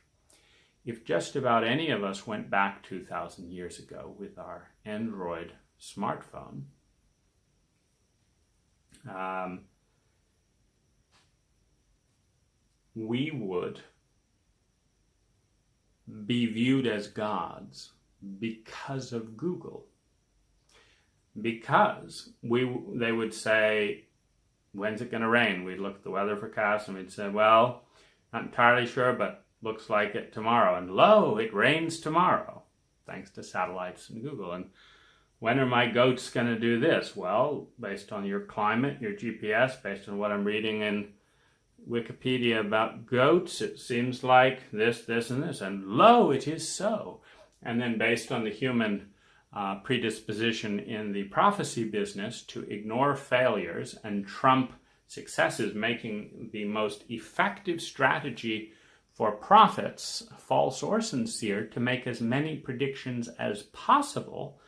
if just about any of us went back 2,000 years ago with our Android smartphone, we would be viewed as gods because of Google. Because they would say, when's it going to rain? We'd look at the weather forecast and we'd say, well, not entirely sure, but looks like it tomorrow. And lo, it rains tomorrow, thanks to satellites and Google. And when are my goats going to do this? Well, based on your climate, your GPS, based on what I'm reading in Wikipedia about goats, it seems like this, and this. And lo, it is so. And then based on the human predisposition in the prophecy business to ignore failures and trump successes, making the most effective strategy for prophets, false or sincere, to make as many predictions as possible.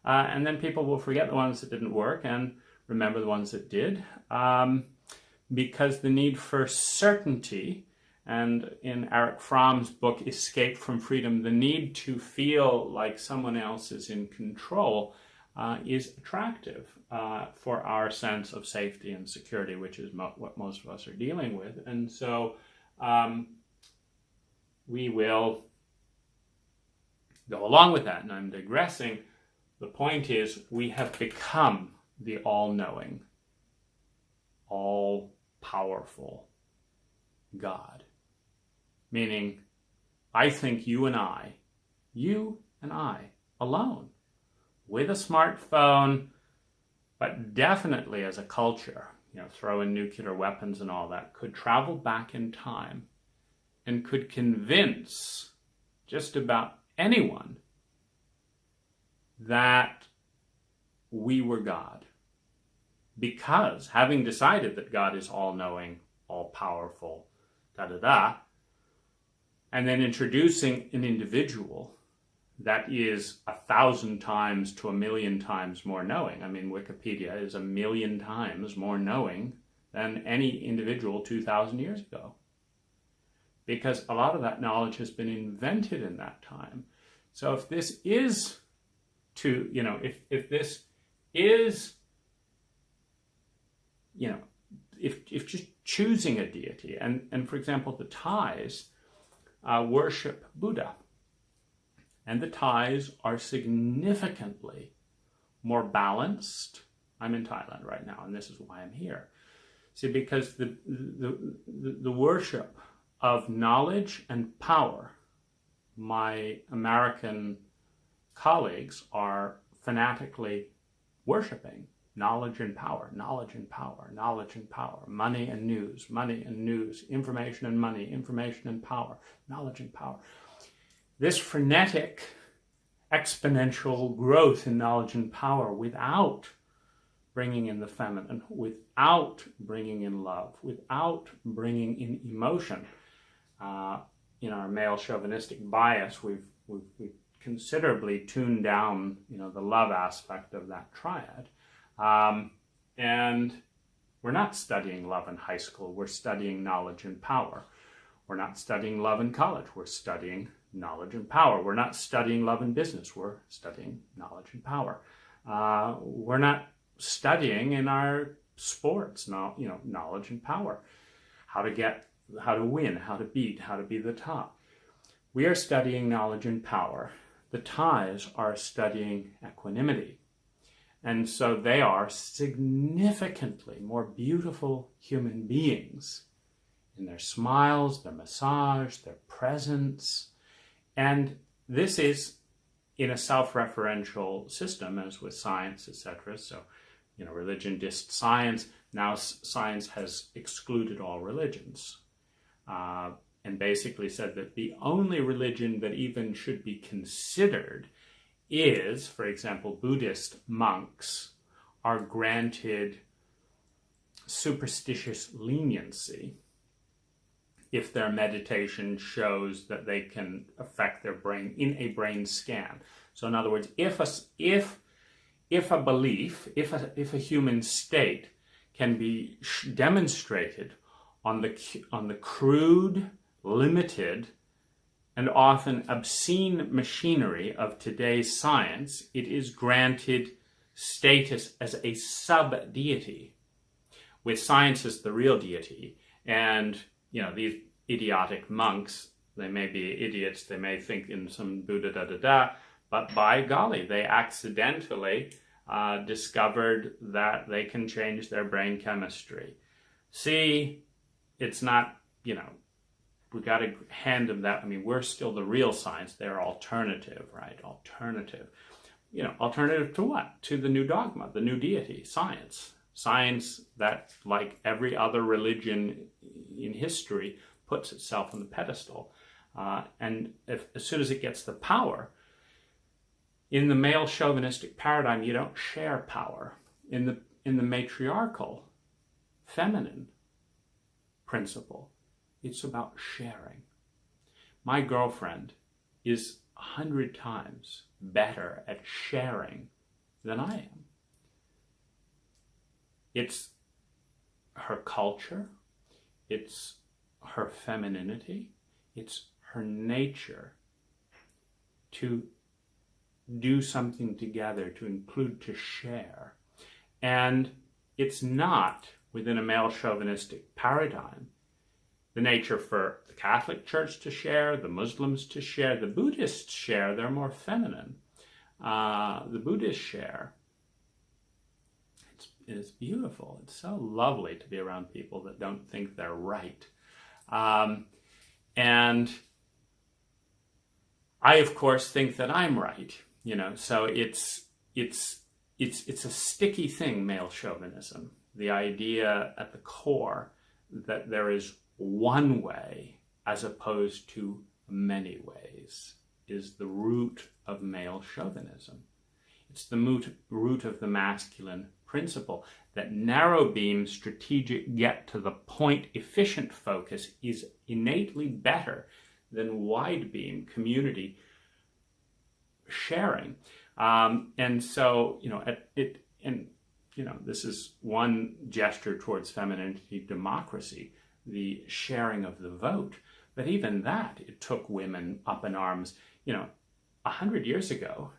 And then people will forget the ones that didn't work and remember the ones that did. Because the need for certainty, and in Erich Fromm's book, Escape from Freedom, the need to feel like someone else is in control is attractive for our sense of safety and security, which is what most of us are dealing with. And so we will go along with that. And I'm digressing. The point is, we have become the all-knowing, all-powerful God. Meaning, I think you and I alone, with a smartphone, but definitely as a culture, throw in nuclear weapons and all that, could travel back in time and could convince just about anyone that we were God. Because having decided that God is all-knowing, all-powerful, and then introducing an individual that is 1,000 times to 1,000,000 times more knowing. I mean, Wikipedia is 1,000,000 times more knowing than any individual 2,000 years ago. Because a lot of that knowledge has been invented in that time. So if this is if this is, if just choosing a deity, and for example, the Thais worship Buddha, and the Thais are significantly more balanced. I'm in Thailand right now, and this is why I'm here. See, because the worship of knowledge and power, my American colleagues are fanatically worshiping knowledge and power, knowledge and power, knowledge and power, money and news, information and money, information and power, knowledge and power. This frenetic, exponential growth in knowledge and power without bringing in the feminine, without bringing in love, without bringing in emotion. In our male chauvinistic bias, we've considerably tuned down, the love aspect of that triad. And we're not studying love in high school. We're studying knowledge and power. We're not studying love in college. We're studying knowledge and power. We're not studying love in business. We're studying knowledge and power. We're not studying in our sports, knowledge and power. How to win, how to beat, how to be the top. We are studying knowledge and power. The Thais are studying equanimity. And so they are significantly more beautiful human beings in their smiles, their massage, their presence. And this is in a self-referential system, as with science, etc. So, religion dissed science. Now science has excluded all religions. And basically said that the only religion that even should be considered is, for example, Buddhist monks are granted superstitious leniency if their meditation shows that they can affect their brain in a brain scan. So in other words, if a belief, if a human state can be demonstrated on the crude, limited, and often obscene machinery of today's science, it is granted status as a sub-deity, with science as the real deity. And, these idiotic monks, they may be idiots, they may think in some Buddha da-da-da, but by golly, they accidentally discovered that they can change their brain chemistry. See, it's not, we got to hand them that. I mean, we're still the real science. They're alternative, right? Alternative. Alternative to what? To the new dogma, the new deity, science. Science that, like every other religion in history, puts itself on the pedestal. And as soon as it gets the power, in the male chauvinistic paradigm, you don't share power. In the matriarchal, feminine principle, it's about sharing. My girlfriend is 100 times better at sharing than I am. It's her culture, it's her femininity, it's her nature to do something together, to include, to share. And it's not, within a male chauvinistic paradigm, the nature for the Catholic Church to share, the Muslims to share, the Buddhists share, they're more feminine. The Buddhists share. It's beautiful. It's so lovely to be around people that don't think they're right. And I, of course, think that I'm right. So it's a sticky thing, male chauvinism. The idea at the core that there is one way as opposed to many ways is the root of male chauvinism. It's the root of the masculine principle that narrow beam, strategic, get to the point, efficient focus is innately better than wide beam, community sharing. And so, this is one gesture towards femininity, democracy, the sharing of the vote. But even that, it took women up in arms. 100 years ago,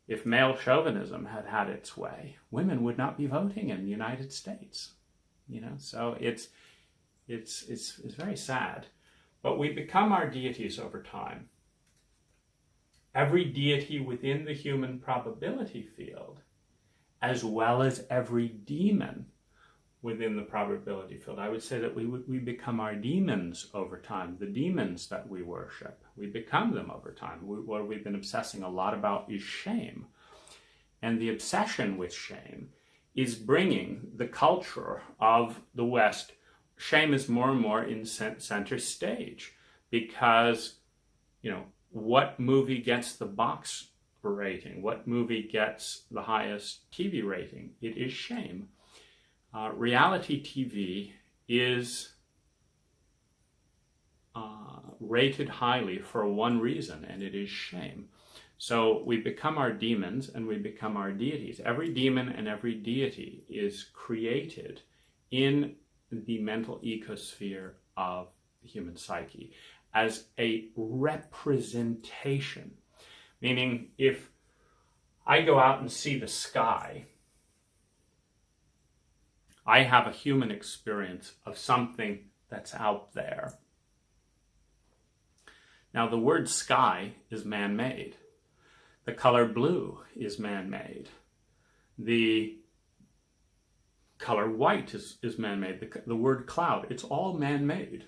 if male chauvinism had had its way, women would not be voting in the United States. So it's very sad. But we become our deities over time. Every deity within the human probability field, as well as every demon within the probability field. I would say that we become our demons over time. The demons that we worship, we become them over time. What we've been obsessing a lot about is shame. And the obsession with shame is bringing the culture of the West. Shame is more and more in center stage because, what movie gets the box rating? What movie gets the highest TV rating? It is shame. Reality TV is rated highly for one reason, and it is shame. So we become our demons and we become our deities. Every demon and every deity is created in the mental ecosphere of the human psyche as a representation. Meaning, if I go out and see the sky, I have a human experience of something that's out there. Now, the word sky is man-made. The color blue is man-made. The color white is man-made. The word cloud, it's all man-made.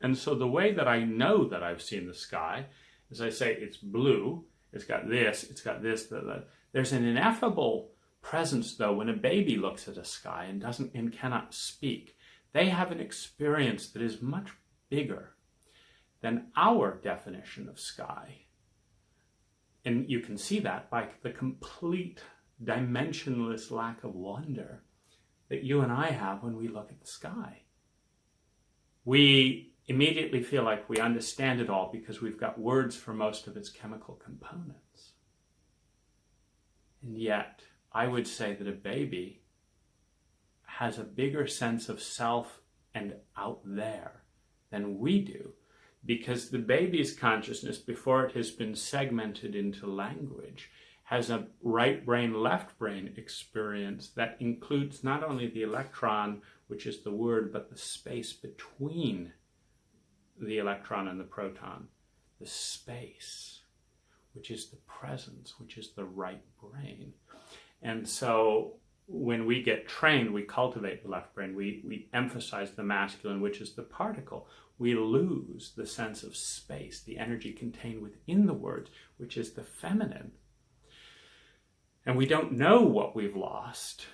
And so the way that I know that I've seen the sky is I say it's blue, it's got this, that. There's an ineffable presence, though, when a baby looks at a sky and cannot speak. They have an experience that is much bigger than our definition of sky. And you can see that by the complete dimensionless lack of wonder that you and I have when we look at the sky. we immediately feel like we understand it all because we've got words for most of its chemical components. And yet, I would say that a baby has a bigger sense of self and out there than we do, because the baby's consciousness, before it has been segmented into language, has a right brain, left brain experience that includes not only the electron, which is the word, but the space between the electron and the proton, the space, which is the presence, which is the right brain. And so when we get trained, we cultivate the left brain, we emphasize the masculine, which is the particle. We lose the sense of space, the energy contained within the words, which is the feminine. And we don't know what we've lost,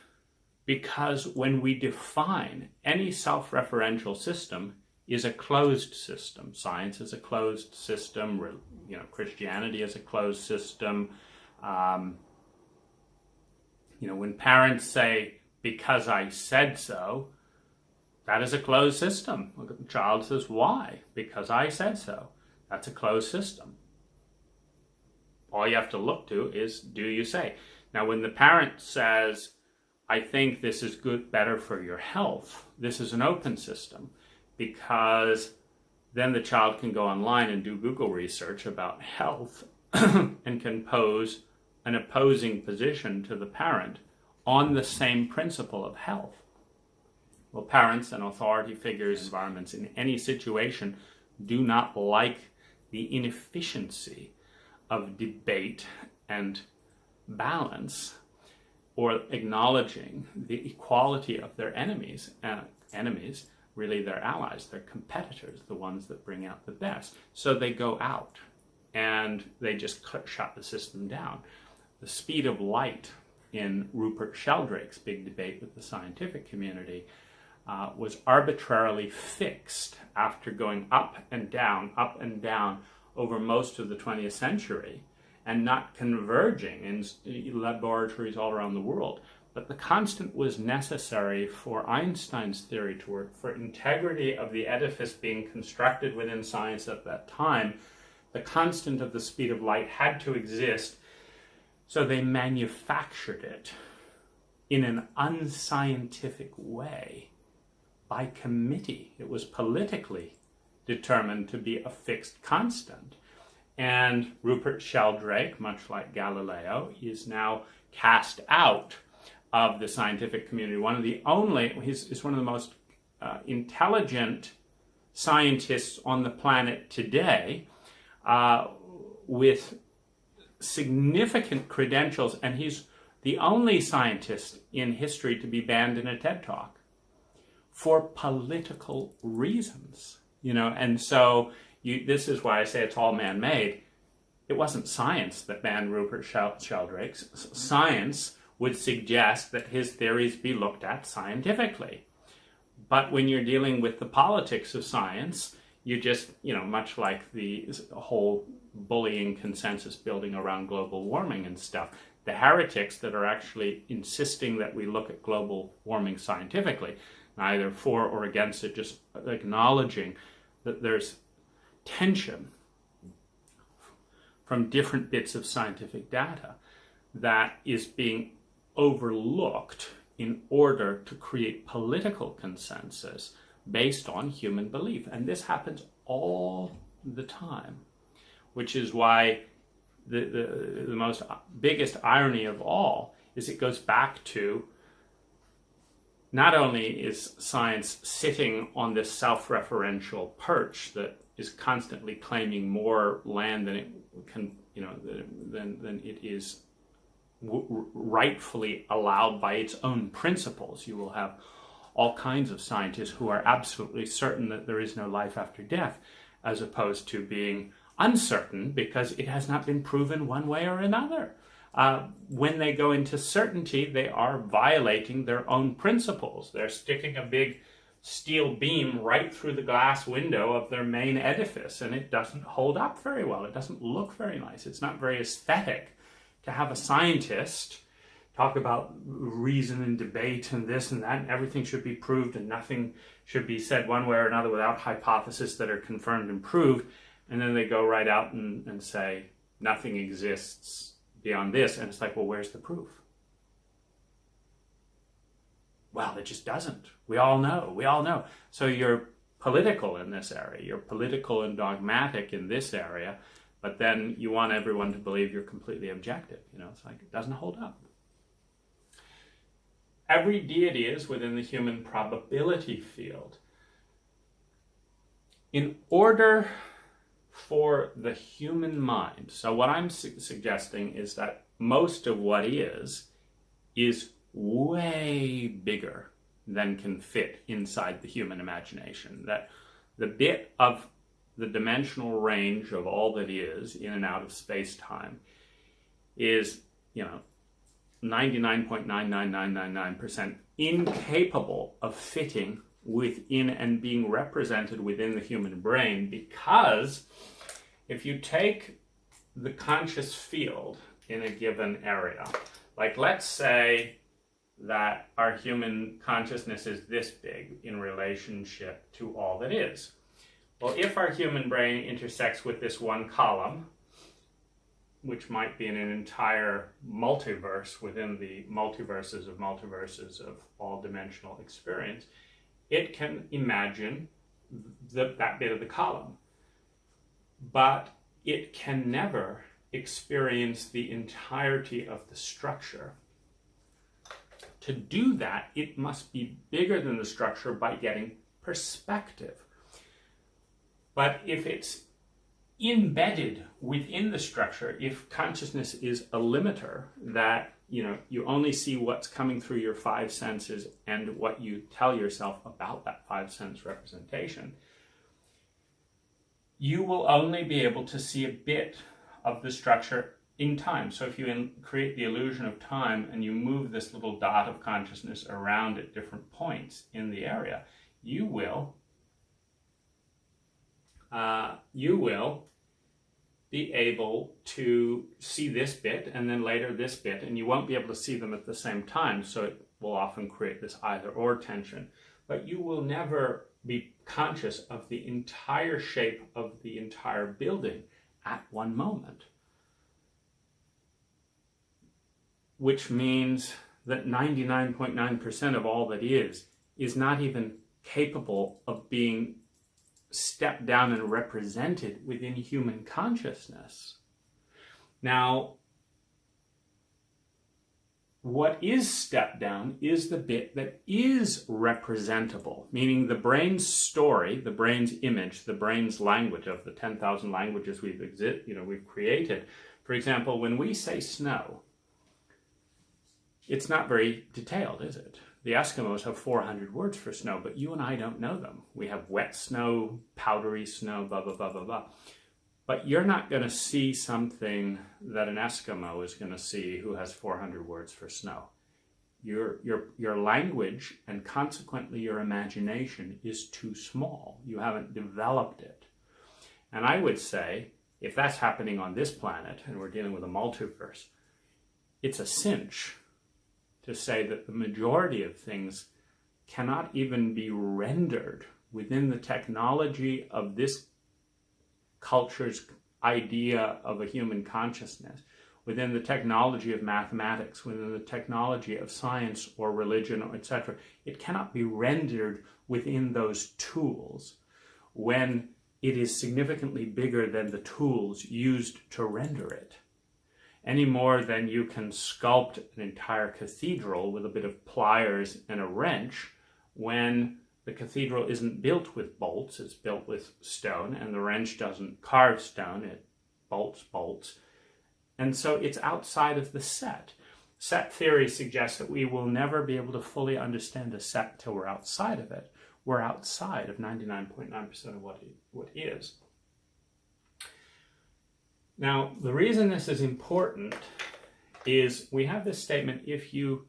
because when we define any self-referential system is a closed system. Science is a closed system, Christianity is a closed system. When parents say, because I said so, that is a closed system. The child says, why? Because I said so. That's a closed system. All you have to look to is, do you say? Now, when the parent says, I think this is better for your health, this is an open system, because then the child can go online and do Google research about health and can pose an opposing position to the parent on the same principle of health. Well, parents and authority figures, environments in any situation do not like the inefficiency of debate and balance, or acknowledging the equality of their enemies. Enemies, really their allies, their competitors, the ones that bring out the best. So they go out and they just shut the system down. The speed of light in Rupert Sheldrake's big debate with the scientific community was arbitrarily fixed after going up and down over most of the 20th century and not converging in laboratories all around the world. But the constant was necessary for Einstein's theory to work, for integrity of the edifice being constructed within science at that time. The constant of the speed of light had to exist, so they manufactured it in an unscientific way by committee. It was politically determined to be a fixed constant. And Rupert Sheldrake, much like Galileo, is now cast out of the scientific community. He's one of the most intelligent scientists on the planet today, with significant credentials, and he's the only scientist in history to be banned in a TED Talk for political reasons. And so this is why I say it's all man-made. It wasn't science that banned Rupert Sheldrake. Science would suggest that his theories be looked at scientifically. But when you're dealing with the politics of science, you just, much like the whole bullying consensus building around global warming and stuff, the heretics that are actually insisting that we look at global warming scientifically, neither for or against it, just acknowledging that there's tension from different bits of scientific data that is being overlooked in order to create political consensus based on human belief. And this happens all the time, which is why the most biggest irony of all is it goes back to, not only is science sitting on this self-referential perch that is constantly claiming more land than it can, than it is rightfully allowed by its own principles. You will have all kinds of scientists who are absolutely certain that there is no life after death, as opposed to being uncertain because it has not been proven one way or another. When they go into certainty, they are violating their own principles. They're sticking a big steel beam right through the glass window of their main edifice, and it doesn't hold up very well. It doesn't look very nice. It's not very aesthetic to have a scientist talk about reason and debate and this and that, and everything should be proved and nothing should be said one way or another without hypotheses that are confirmed and proved. And then they go right out and say nothing exists beyond this. And it's like, well, where's the proof? Well, it just doesn't. We all know. So you're political in this area. You're political and dogmatic in this area, but then you want everyone to believe you're completely objective. It's like, it doesn't hold up. Every deity is within the human probability field. In order for the human mind, so what I'm suggesting is that most of what is way bigger than can fit inside the human imagination. That the bit of the dimensional range of all that is in and out of space-time is, 99.99999% incapable of fitting within and being represented within the human brain, because if you take the conscious field in a given area, like let's say that our human consciousness is this big in relationship to all that is. Well, if our human brain intersects with this one column, which might be in an entire multiverse within the multiverses of all dimensional experience, it can imagine that bit of the column. But it can never experience the entirety of the structure. To do that, it must be bigger than the structure by getting perspective. But if it's embedded within the structure, if consciousness is a limiter, that you only see what's coming through your five senses and what you tell yourself about that five sense representation, you will only be able to see a bit of the structure in time. So if you create the illusion of time and you move this little dot of consciousness around at different points in the area, you will be able to see this bit and then later this bit, and you won't be able to see them at the same time, so it will often create this either-or tension. But you will never be conscious of the entire shape of the entire building at one moment. Which means that 99.9% of all that is not even capable of being stepped down and represented within human consciousness. Now, what is stepped down is the bit that is representable, meaning the brain's story, the brain's image, the brain's language of the 10,000 languages we've created. For example, when we say snow, it's not very detailed, is it? The Eskimos have 400 words for snow, but you and I don't know them. We have wet snow, powdery snow, blah, blah, blah, blah, blah. But you're not going to see something that an Eskimo is going to see who has 400 words for snow. Your language and consequently your imagination is too small. You haven't developed it. And I would say, if that's happening on this planet and we're dealing with a multiverse, it's a cinch to say that the majority of things cannot even be rendered within the technology of this culture's idea of a human consciousness, within the technology of mathematics, within the technology of science or religion, or etc. It cannot be rendered within those tools when it is significantly bigger than the tools used to render it. Any more than you can sculpt an entire cathedral with a bit of pliers and a wrench when the cathedral isn't built with bolts, it's built with stone, and the wrench doesn't carve stone, it bolts. And so it's outside of the set. Set theory suggests that we will never be able to fully understand a set till we're outside of it. We're outside of 99.9% of what is. Now, the reason this is important is we have this statement, if you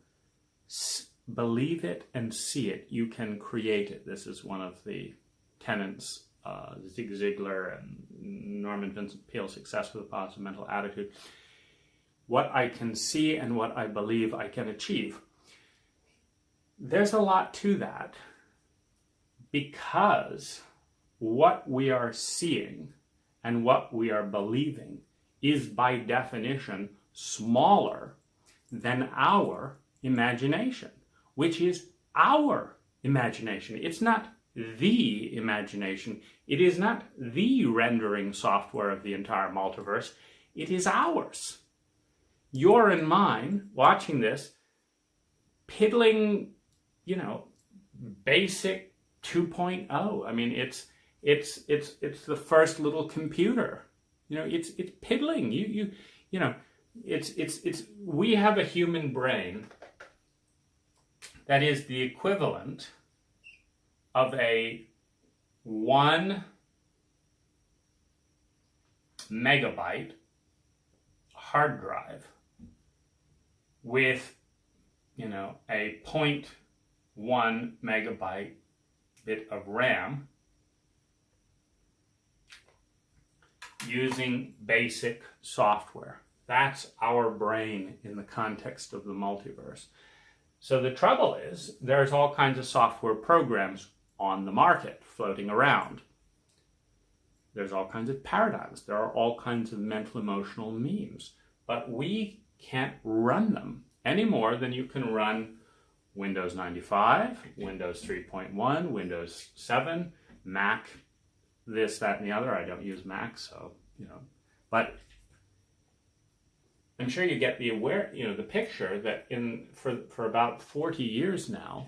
believe it and see it, you can create it. This is one of the tenets, Zig Ziglar and Norman Vincent Peale's Success with a Positive Mental Attitude. what I can see and what I believe I can achieve. There's a lot to that, because what we are seeing and what we are believing is by definition smaller than our imagination, which is our imagination. It's not the imagination. It is not the rendering software of the entire multiverse. It is ours. Your and mine, watching this, piddling, basic 2.0. I mean, it's the first little computer. It's piddling. We have a human brain that is the equivalent of a 1 megabyte hard drive with, a 0.1 megabyte bit of RAM using basic software. That's our brain in the context of the multiverse. So the trouble is, there's all kinds of software programs on the market floating around. There's all kinds of paradigms. There are all kinds of mental emotional memes. But we can't run them any more than you can run Windows 95, Windows 3.1, Windows 7, Mac, this, that, and the other. I don't use Mac, so, But I'm sure you get the picture that for about 40 years now,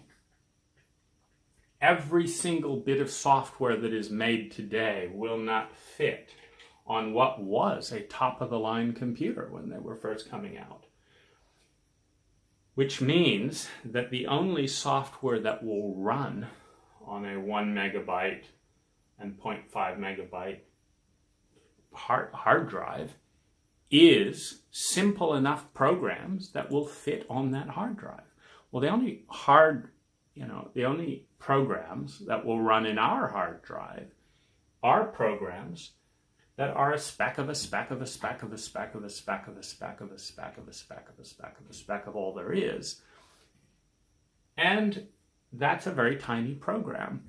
every single bit of software that is made today will not fit on what was a top-of-the-line computer when they were first coming out. Which means that the only software that will run on a 1 megabyte and 0.5 megabyte hard drive is simple enough programs that will fit on that hard drive. Well, the only programs that will run in our hard drive are programs that are a speck of a speck of a speck of a speck of a speck of a speck of a speck of a speck of a speck of a speck of all there is. And that's a very tiny program.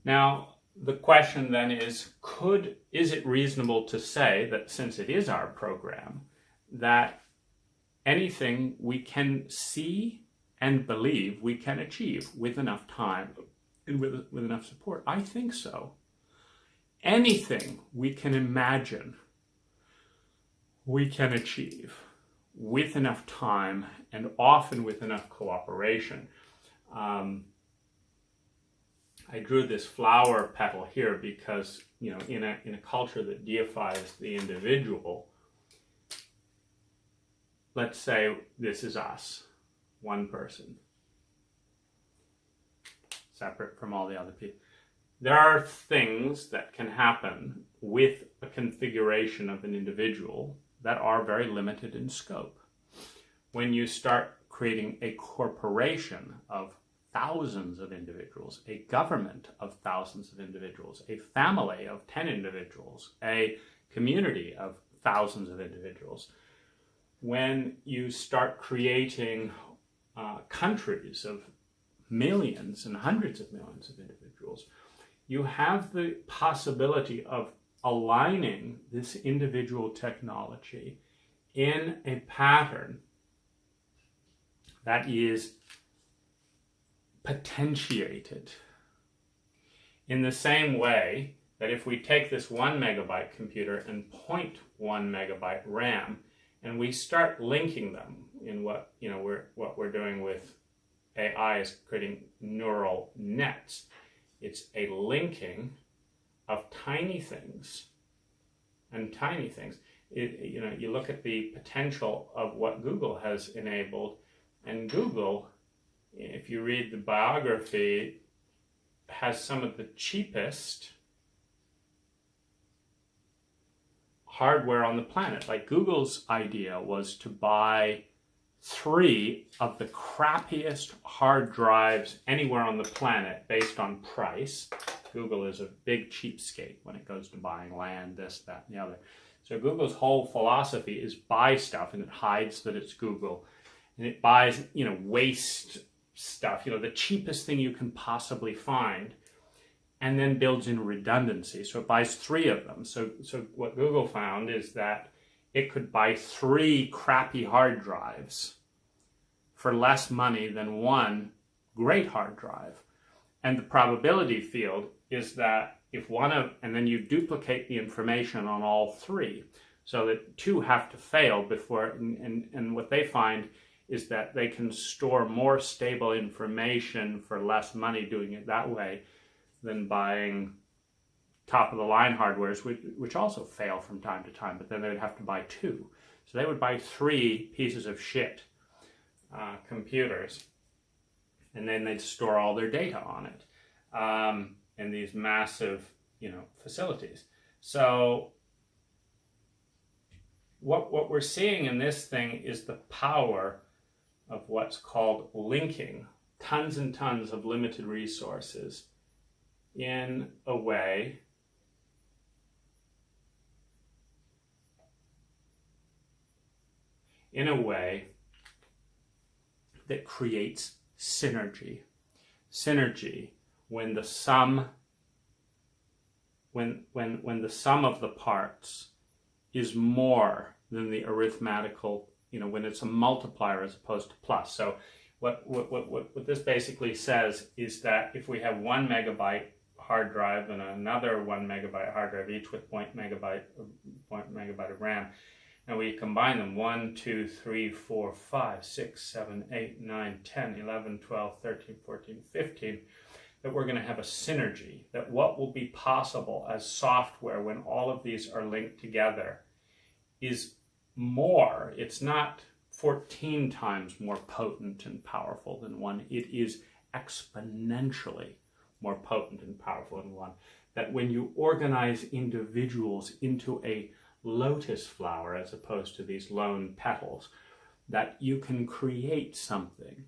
Now, the question then is it reasonable to say that since it is our program, that anything we can see and believe we can achieve with enough time and with enough support? I think so. Anything we can imagine we can achieve with enough time and often with enough cooperation. I drew this flower petal here because, in a culture that deifies the individual, let's say this is us, one person, separate from all the other people. There are things that can happen with a configuration of an individual that are very limited in scope. When you start creating a corporation of thousands of individuals, a government of thousands of individuals, a family of 10 individuals, a community of thousands of individuals, when you start creating countries of millions and hundreds of millions of individuals, you have the possibility of aligning this individual technology in a pattern that is potentiated. In the same way that if we take this 1 megabyte computer and 0.1 megabyte RAM, and we start linking them in what we're doing with AI is creating neural nets. It's a linking of tiny things and tiny things. You look at the potential of what Google has enabled, and Google, if you read the biography, has some of the cheapest hardware on the planet. Like, Google's idea was to buy 3 of the crappiest hard drives anywhere on the planet based on price. Google is a big cheapskate when it goes to buying land, this, that, and the other. So Google's whole philosophy is buy stuff, and it hides that it's Google. And it buys, waste stuff, the cheapest thing you can possibly find, and then builds in redundancy. So it buys 3 of them. So what Google found is that it could buy 3 crappy hard drives for less money than 1 great hard drive. And the probability field is that if and then you duplicate the information on all 3, so that 2 have to fail before, and what they find is that they can store more stable information for less money doing it that way than buying top-of-the-line hardwares, which also fail from time to time, but then they would have to buy 2. So they would buy 3 pieces of shit computers, and then they'd store all their data on it in these massive, facilities. So what we're seeing in this thing is the power of what's called linking tons and tons of limited resources in a way that creates synergy. Synergy, when the sum of the parts is more than the arithmetical, when it's a multiplier as opposed to plus. So what this basically says is that if we have 1 megabyte hard drive and another 1 megabyte hard drive, each with 0.1 megabyte of RAM, and we combine them, 1, 2, 3, 4, 5, 6, 7, 8, 9, 10, 11, 12, 13, 14, 15, that we're going to have a synergy, that what will be possible as software when all of these are linked together is more. It's not 14 times more potent and powerful than 1. It is exponentially more potent and powerful than 1. That when you organize individuals into a lotus flower as opposed to these lone petals, that you can create something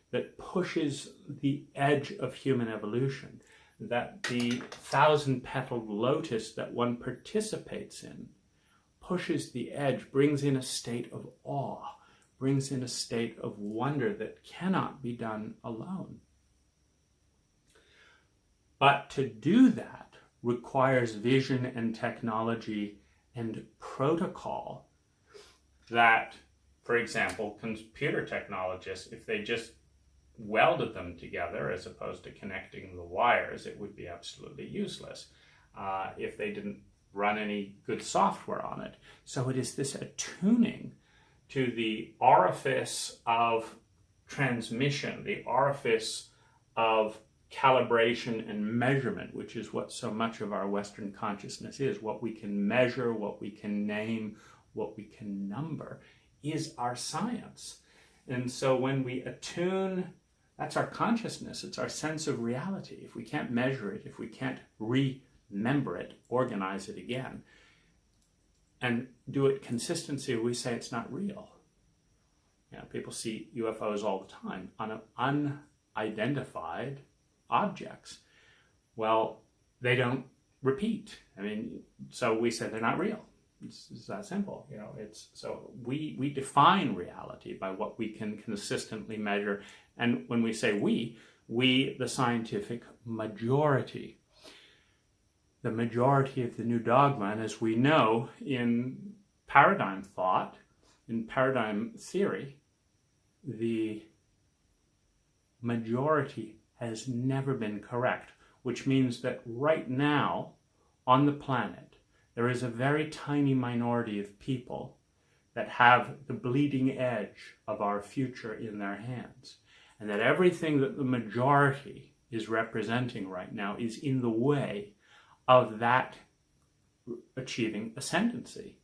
that pushes the edge of human evolution, that the 1,000-petaled lotus that one participates in pushes the edge, brings in a state of awe, brings in a state of wonder that cannot be done alone. But to do that requires vision and technology and protocol that, for example, computer technologists, if they just welded them together as opposed to connecting the wires, it would be absolutely useless if they didn't run any good software on it. So it is this attuning to the orifice of transmission, the orifice of calibration and measurement, which is what so much of our Western consciousness is. What we can measure, what we can name, what we can number is our science. And so when we attune, that's our consciousness, it's our sense of reality. If we can't measure it, if we can't remember it, organize it again, and do it consistency, we say it's not real. People see UFOs all the time on unidentified objects. Well, they don't repeat. So we say they're not real. It's that simple. So we define reality by what we can consistently measure. And when we say we, the scientific majority. The majority of the new dogma, and as we know in paradigm thought, in paradigm theory, the majority has never been correct, which means that right now on the planet, there is a very tiny minority of people that have the bleeding edge of our future in their hands, and that everything that the majority is representing right now is in the way of that achieving ascendancy.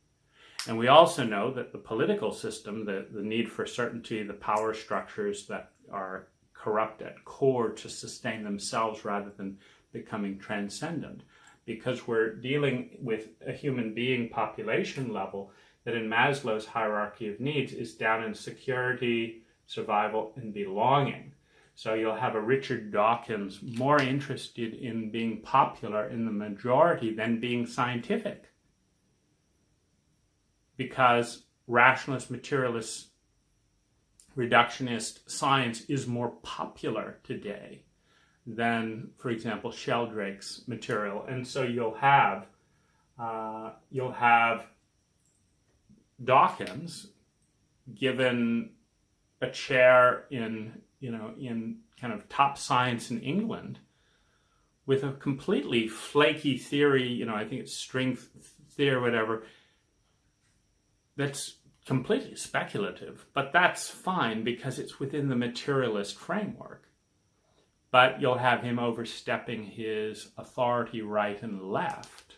And we also know that the political system, the need for certainty, the power structures that are corrupt at core to sustain themselves rather than becoming transcendent, because we're dealing with a human being population level that in Maslow's hierarchy of needs is down in security, survival, and belonging. So you'll have a Richard Dawkins more interested in being popular in the majority than being scientific. because rationalist, materialist, reductionist science is more popular today than, for example, Sheldrake's material. And so you'll have Dawkins given a chair in kind of top science in England with a completely flaky theory, I think it's string theory or whatever, that's completely speculative, but that's fine because it's within the materialist framework. But you'll have him overstepping his authority right and left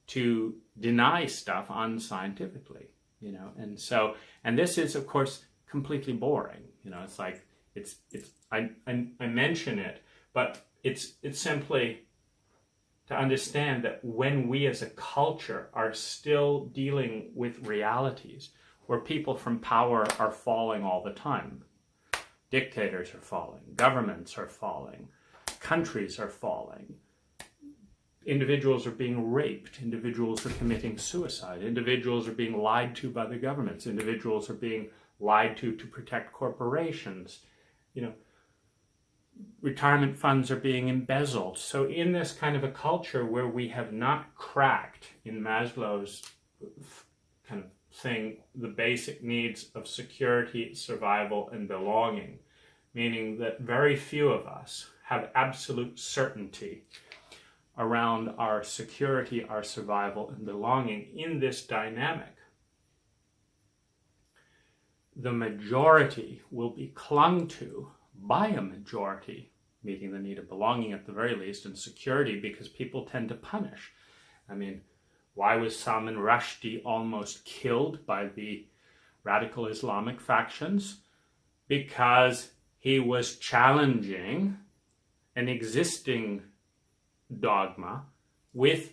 to deny stuff unscientifically, and this is, of course, completely boring. It's like, I mention it, but it's simply to understand that when we as a culture are still dealing with realities where people from power are falling all the time, dictators are falling, governments are falling, countries are falling, individuals are being raped, individuals are committing suicide, individuals are being lied to by the governments, individuals are being lied to protect corporations, retirement funds are being embezzled. So in this kind of a culture where we have not cracked, in Maslow's kind of thing, the basic needs of security, survival, and belonging, meaning that very few of us have absolute certainty around our security, our survival, and belonging in this dynamic, the majority will be clung to by a majority, meeting the need of belonging at the very least, and security, because people tend to punish. Why was Salman Rushdie almost killed by the radical Islamic factions? Because he was challenging an existing dogma with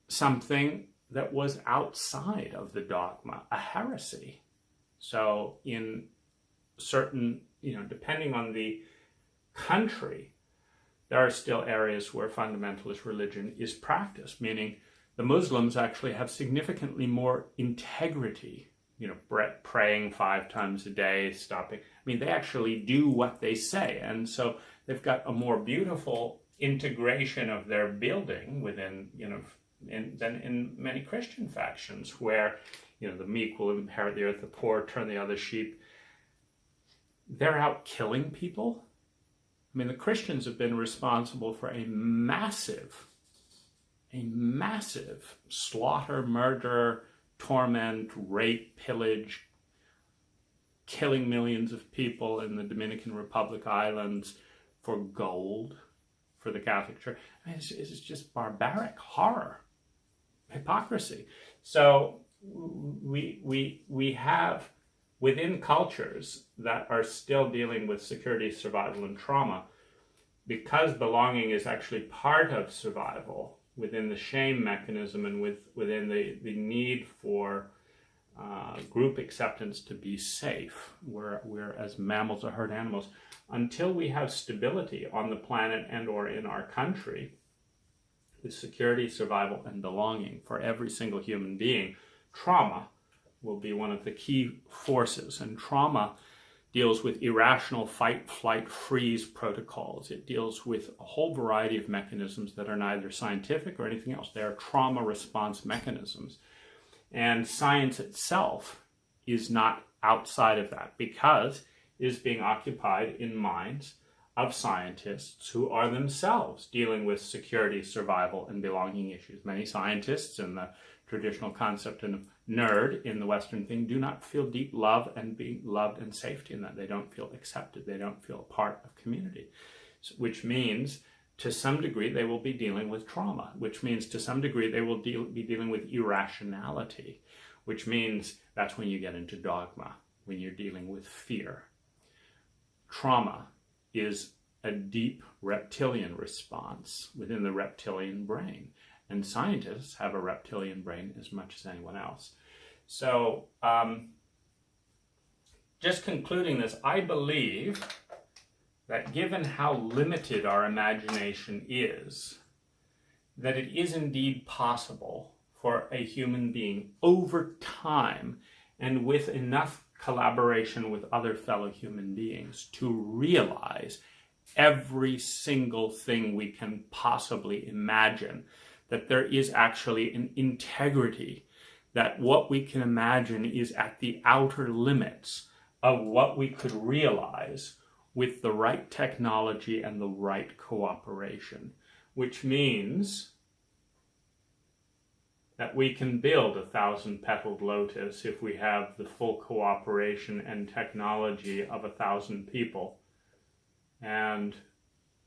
something that was outside of the dogma, a heresy. So in certain, depending on the country, there are still areas where fundamentalist religion is practiced, meaning the Muslims actually have significantly more integrity, praying 5 times a day, stopping. They actually do what they say. And so they've got a more beautiful integration of their building within, than in many Christian factions where, the meek will inherit the earth, the poor turn the other sheep. They're out killing people. The Christians have been responsible for a massive slaughter, murder, torment, rape, pillage, killing millions of people in the Dominican Republic Islands for gold, for the Catholic Church. It's just barbaric horror, hypocrisy. So we have within cultures that are still dealing with security, survival, and trauma, because belonging is actually part of survival within the shame mechanism and within the need for group acceptance to be safe, we're as mammals are herd animals. Until we have stability on the planet and or in our country, with security, survival, and belonging for every single human being, trauma will be one of the key forces. And trauma deals with irrational fight, flight, freeze protocols. It deals with a whole variety of mechanisms that are neither scientific or anything else. They are trauma response mechanisms. And science itself is not outside of that, because it is being occupied in minds of scientists who are themselves dealing with security, survival, and belonging issues. Many scientists in the traditional concept of nerd in the Western thing do not feel deep love and being loved and safety in that. They don't feel accepted. They don't feel a part of community, which means to some degree they will be dealing with trauma, which means to some degree they will be dealing with irrationality, which means that's when you get into dogma, when you're dealing with fear. Trauma is a deep reptilian response within the reptilian brain. And scientists have a reptilian brain as much as anyone else. So just concluding this, I believe that given how limited our imagination is, that it is indeed possible for a human being over time, and with enough collaboration with other fellow human beings, to realize every single thing we can possibly imagine, that there is actually an integrity, that what we can imagine is at the outer limits of what we could realize with the right technology and the right cooperation, which means that we can build 1,000-petaled lotus if we have the full cooperation and technology of 1,000 people and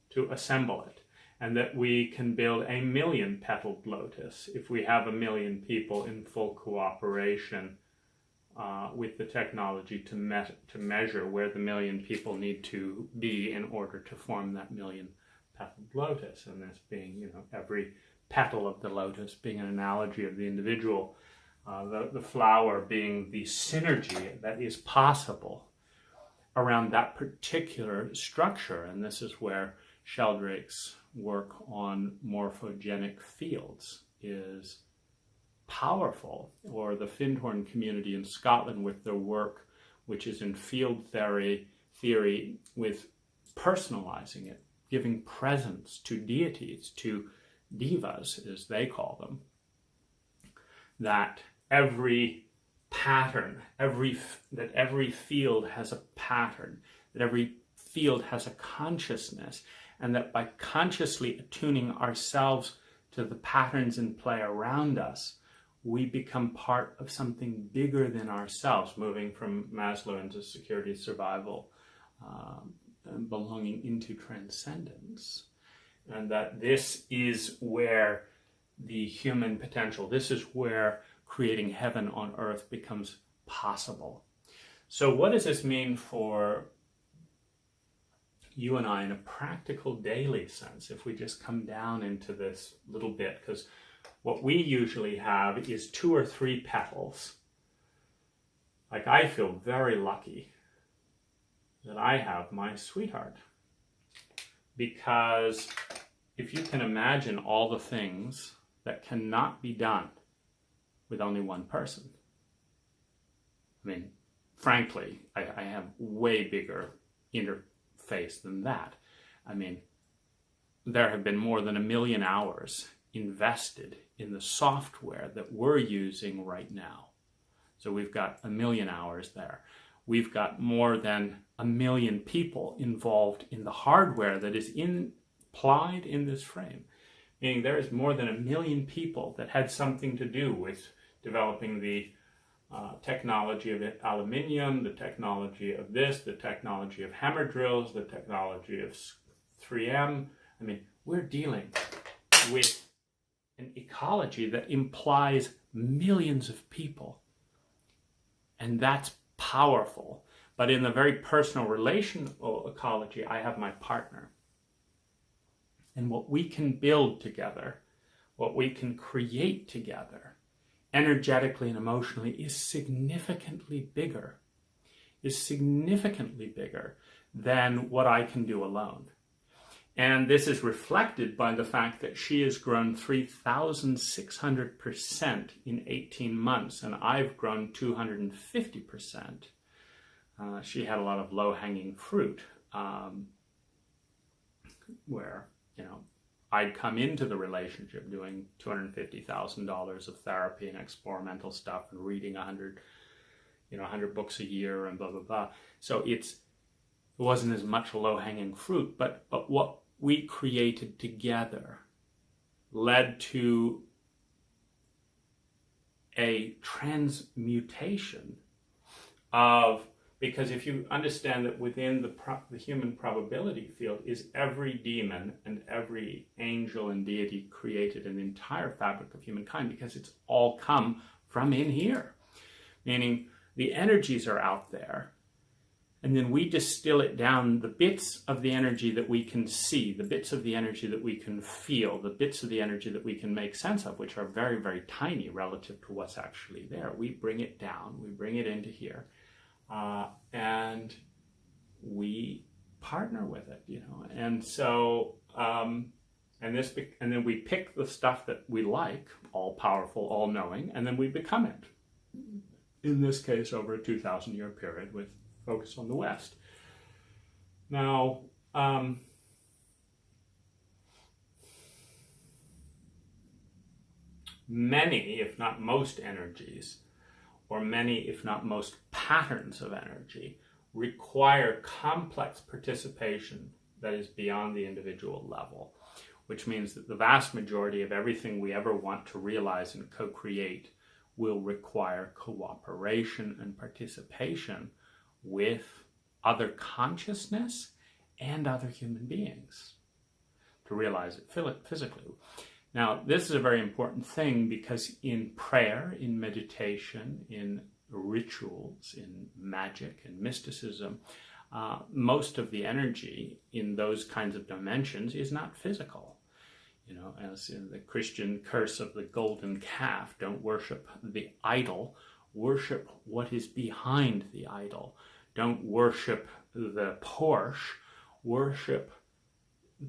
to assemble it. And that we can build 1,000,000-petaled lotus if we have 1,000,000 people in full cooperation with the technology to measure where the 1,000,000 people need to be in order to form that 1,000,000-petaled lotus. And this being, every petal of the lotus being an analogy of the individual, the flower being the synergy that is possible around that particular structure. And this is where Sheldrake's work on morphogenic fields is powerful, or the Findhorn community in Scotland with their work, which is in field theory with personalizing it, giving presence to deities, to divas, as they call them, that every pattern, that every field has a pattern, that every field has a consciousness, and that by consciously attuning ourselves to the patterns in play around us, we become part of something bigger than ourselves, moving from Maslow into security, survival, and belonging into transcendence. And that this is where the human potential, this is where creating heaven on earth becomes possible. So what does this mean for you and I in a practical daily sense, if we just come down into this little bit? Because what we usually have is 2 or 3 petals. Like, I feel very lucky that I have my sweetheart. Because if you can imagine all the things that cannot be done with only one person. I mean, frankly, I have way bigger interface than that. I mean, there have been more than 1 million hours invested in the software that we're using right now. So we've got 1 million hours there. We've got more than 1 million people involved in the hardware that is implied in this frame. Meaning there is more than 1 million people that had something to do with developing the technology of aluminium, the technology of this, the technology of hammer drills, the technology of 3M. I mean, we're dealing with an ecology that implies millions of people. And that's powerful. But in the very personal relational ecology, I have my partner. And what we can build together, what we can create together, energetically and emotionally, is significantly bigger than what I can do alone. And this is reflected by the fact that she has grown 3,600% in 18 months, and I've grown 250%. She had a lot of low-hanging fruit, where, I'd come into the relationship doing $250,000 of therapy and experimental stuff and reading 100 books a year and blah, blah, blah. So it wasn't as much low-hanging fruit, but what we created together led to a transmutation of, because if you understand that within the human probability field is every demon and every angel and deity created an entire fabric of humankind, because it's all come from in here. Meaning the energies are out there, and then we distill it down, the bits of the energy that we can see, the bits of the energy that we can feel, the bits of the energy that we can make sense of, which are very, very tiny relative to what's actually there. We bring it down, we bring it into here. And we partner with it, And so And then we pick the stuff that we like, all-powerful, all-knowing, and then we become it. In this case, over a 2,000-year period with focus on the West. Now, many, if not most energies, or many, if not most patterns of energy, require complex participation that is beyond the individual level, which means that the vast majority of everything we ever want to realize and co-create will require cooperation and participation with other consciousness and other human beings to realize it physically. Now, this is a very important thing because in prayer, in meditation, in rituals, in magic and mysticism, most of the energy in those kinds of dimensions is not physical. You know, as in the Christian curse of the golden calf, don't worship the idol, worship what is behind the idol. Don't worship the Porsche, worship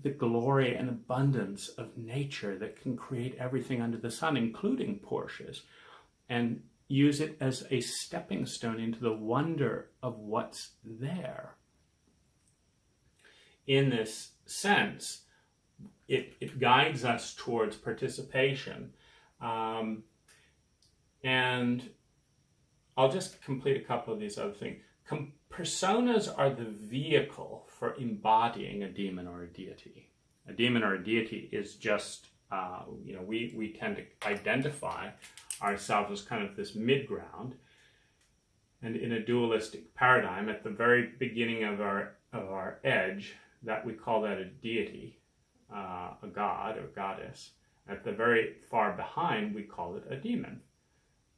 the glory and abundance of nature that can create everything under the sun, including Porsches, and use it as a stepping stone into the wonder of what's there. In this sense, it guides us towards participation. And I'll just complete a couple of these other things. Personas are the vehicle for embodying a demon or a deity. A demon or a deity is just, we tend to identify ourselves as kind of this mid-ground. And in a dualistic paradigm, at the very beginning of our edge, that we call that a deity, a god or goddess. At the very far behind, we call it a demon.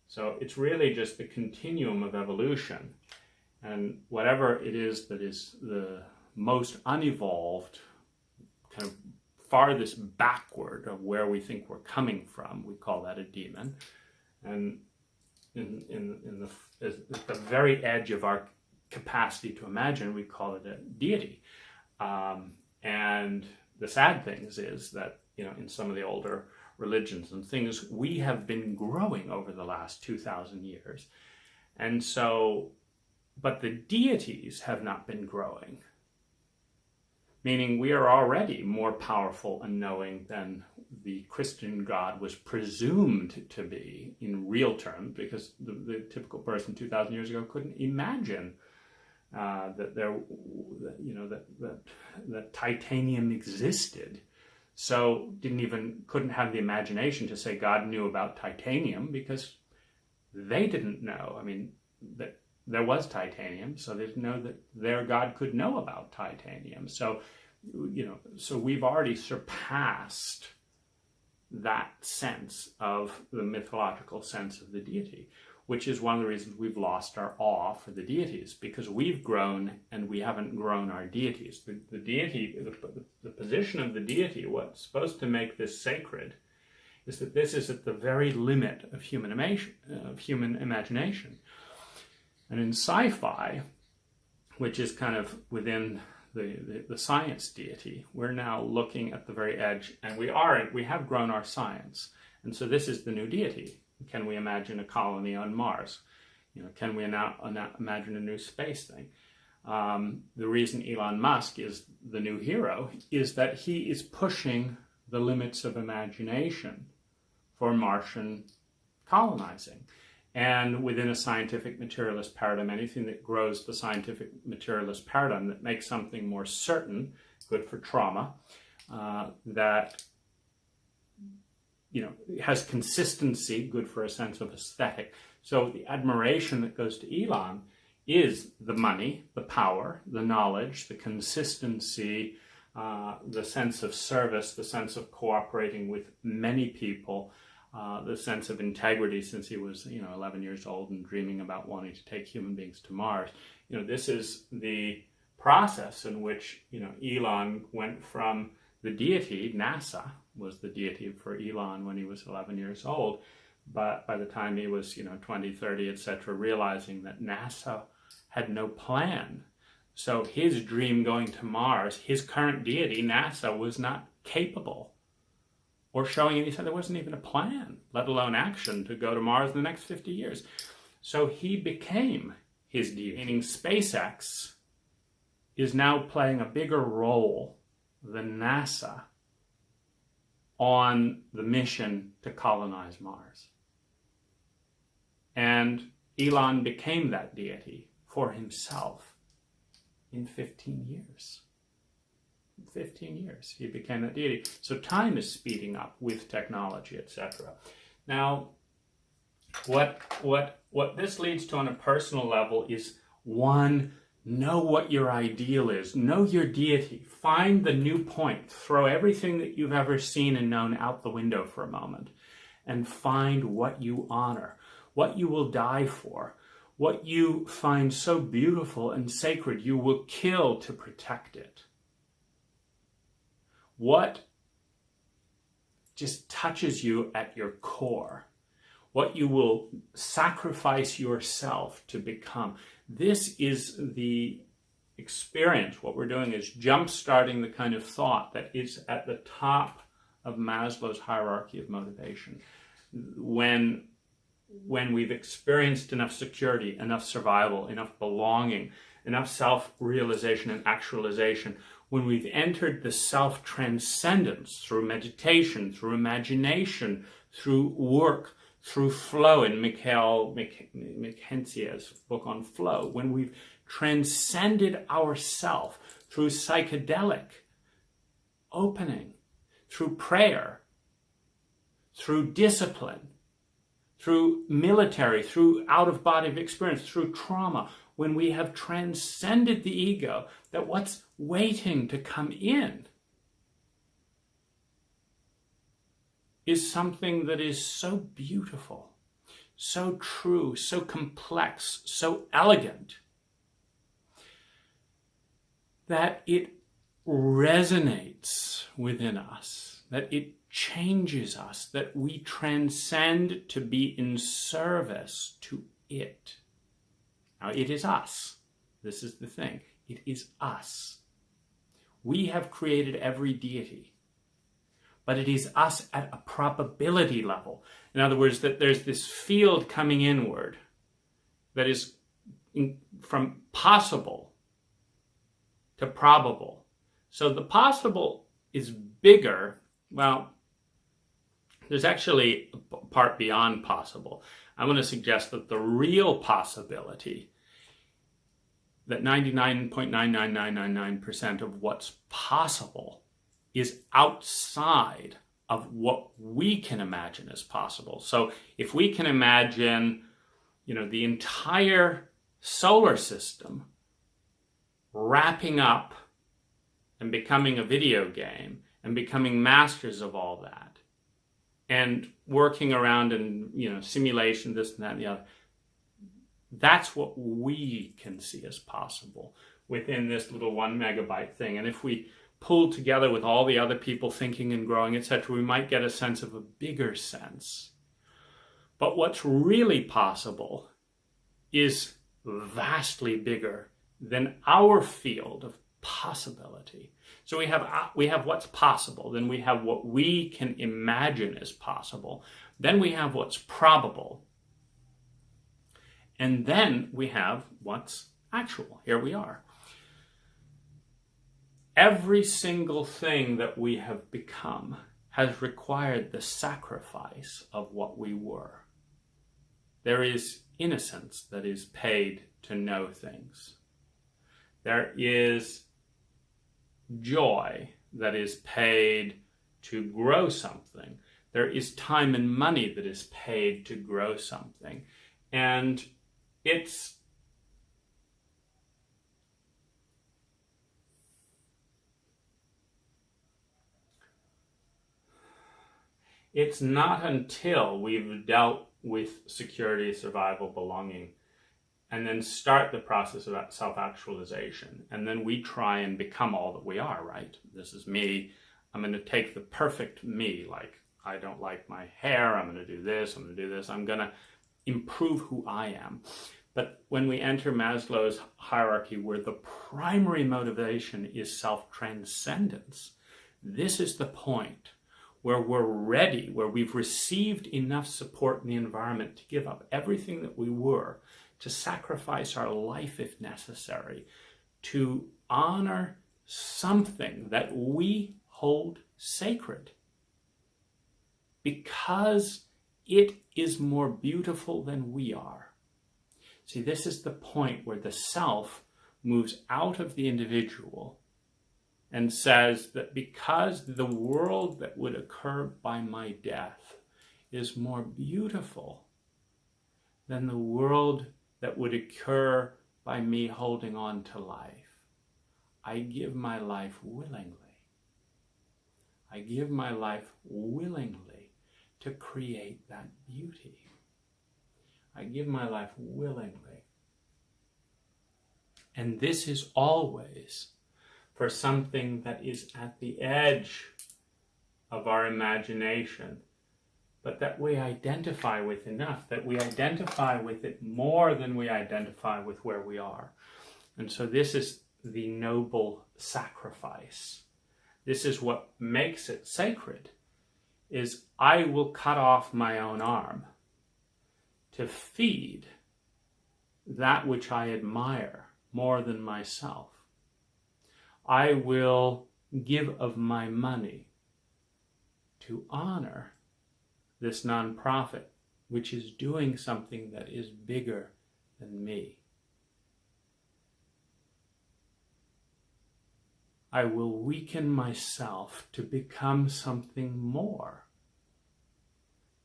So it's really just the continuum of evolution. And whatever it is that is the most unevolved, kind of farthest backward of where we think we're coming from, we call that a demon. And at the very edge of our capacity to imagine, we call it a deity. And the sad thing is that, in some of the older religions and things, we have been growing over the last 2,000 years. And so, but the deities have not been growing, meaning we are already more powerful and knowing than the Christian God was presumed to be in real terms, because the typical person 2,000 years ago couldn't imagine that titanium existed. So couldn't have the imagination to say God knew about titanium, because they didn't know. I mean, that there was titanium, so they didn't know that their God could know about titanium. So, so we've already surpassed that sense of the mythological sense of the deity, which is one of the reasons we've lost our awe for the deities, because we've grown and we haven't grown our deities. The deity, the position of the deity, what's supposed to make this sacred, is that this is at the very limit of human imagination. And in sci-fi, which is kind of within the science deity, we're now looking at the very edge, and we have grown our science. And so this is the new deity. Can we imagine a colony on Mars? Can we now imagine a new space thing? The reason Elon Musk is the new hero is that he is pushing the limits of imagination for Martian colonizing. And within a scientific materialist paradigm, anything that grows the scientific materialist paradigm, that makes something more certain, good for trauma, that has consistency, good for a sense of aesthetic. So the admiration that goes to Elon is the money, the power, the knowledge, the consistency, the sense of service, the sense of cooperating with many people, the sense of integrity, since he was 11 years old and dreaming about wanting to take human beings to Mars. This is the process in which Elon went from the deity. NASA was the deity for Elon when he was 11 years old, but by the time he was 20, 30, etc., realizing that NASA had no plan. So his dream going to Mars, his current deity, NASA, was not capable or showing any sign. There wasn't even a plan, let alone action, to go to Mars in the next 50 years. So he became his deity. Meaning SpaceX is now playing a bigger role than NASA on the mission to colonize Mars. And Elon became that deity for himself in 15 years. 15 years he became that deity. So time is speeding up with technology, etc. Now, what this leads to on a personal level is, one, know what your ideal is. Know your deity. Find the new point. Throw everything that you've ever seen and known out the window for a moment and find what you honor, what you will die for, what you find so beautiful and sacred you will kill to protect it. What just touches you at your core, what you will sacrifice yourself to become. This is the experience. What we're doing is jump-starting the kind of thought that is at the top of Maslow's hierarchy of motivation. When we've experienced enough security, enough survival, enough belonging, enough self-realization and actualization, when we've entered the self-transcendence through meditation, through imagination, through work, through flow in Mikhail Csikszentmihalyi's book on flow, when we've transcended ourself through psychedelic opening, through prayer, through discipline, through military, through out-of-body experience, through trauma, when we have transcended the ego, that what's waiting to come in is something that is so beautiful, so true, so complex, so elegant, that it resonates within us, that it changes us, that we transcend to be in service to it. Now, it is us. This is the thing. It is us. We have created every deity, but it is us at a probability level. In other words, that there's this field coming inward that is from possible to probable. So the possible is bigger. Well, there's actually a part beyond possible. I want to suggest that the real possibility, that 99.99999% of what's possible is outside of what we can imagine as possible. So if we can imagine, the entire solar system wrapping up and becoming a video game and becoming masters of all that, and working around in, simulation, this and that and the other. That's what we can see as possible within this little 1 megabyte thing. And if we pull together with all the other people thinking and growing, etc., we might get a sense of a bigger sense. But what's really possible is vastly bigger than our field of possibility. So we have what's possible, then we have what we can imagine as possible, then we have what's probable, and then we have what's actual. Here we are. Every single thing that we have become has required the sacrifice of what we were. There is innocence that is paid to know things. There is joy that is paid to grow something. There is time and money that is paid to grow something. And it's not until we've dealt with security, survival, belonging, and then start the process of self-actualization. And then we try and become all that we are, right? This is me. I'm going to take the perfect me. Like, I don't like my hair. I'm going to do this. I'm going to do this. I'm going to improve who I am. But when we enter Maslow's hierarchy, where the primary motivation is self-transcendence, this is the point where we're ready, where we've received enough support in the environment to give up everything that we were, to sacrifice our life if necessary, to honor something that we hold sacred, because it is more beautiful than we are. See, this is the point where the self moves out of the individual and says that because the world that would occur by my death is more beautiful than the world that would occur by me holding on to life, I give my life willingly. I give my life willingly to create that beauty. I give my life willingly. And this is always for something that is at the edge of our imagination, but that we identify with enough, that we identify with it more than we identify with where we are. And so this is the noble sacrifice. This is what makes it sacred, is I will cut off my own arm to feed that which I admire more than myself. I will give of my money to honor this nonprofit, which is doing something that is bigger than me. I will weaken myself to become something more.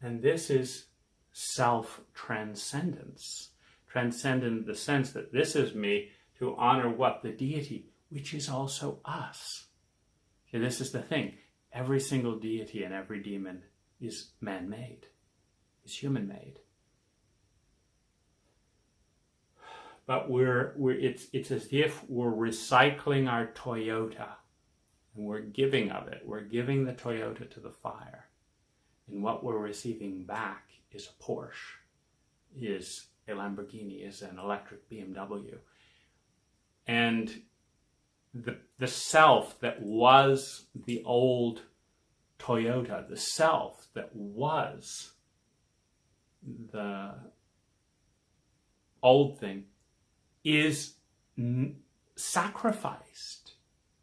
And this is self-transcendence. Transcendent in the sense that this is me to honor what? The deity, which is also us. See, this is the thing. Every single deity and every demon is man-made, is human-made. But it's as if we're recycling our Toyota and we're giving of it. We're giving the Toyota to the fire. And what we're receiving back is a Porsche, is a Lamborghini, is an electric BMW. And the self that was the old Toyota, the self that was the old thing, is sacrificed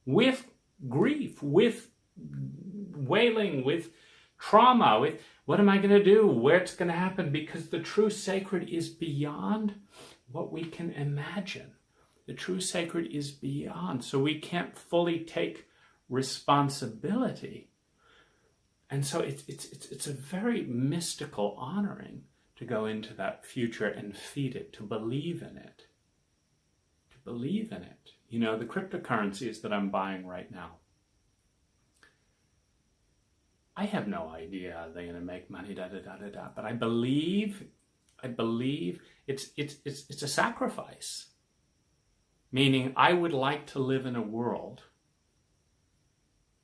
with grief, with wailing, with trauma, with what am I going to do, where it's going to happen, because the true sacred is beyond what we can imagine. The true sacred is beyond, so we can't fully take responsibility. And so it's a very mystical honoring to go into that future and feed it, to believe in it. To believe in it. You know, the cryptocurrencies that I'm buying right now, I have no idea how they're going to make money, but I believe it's a sacrifice. Meaning, I would like to live in a world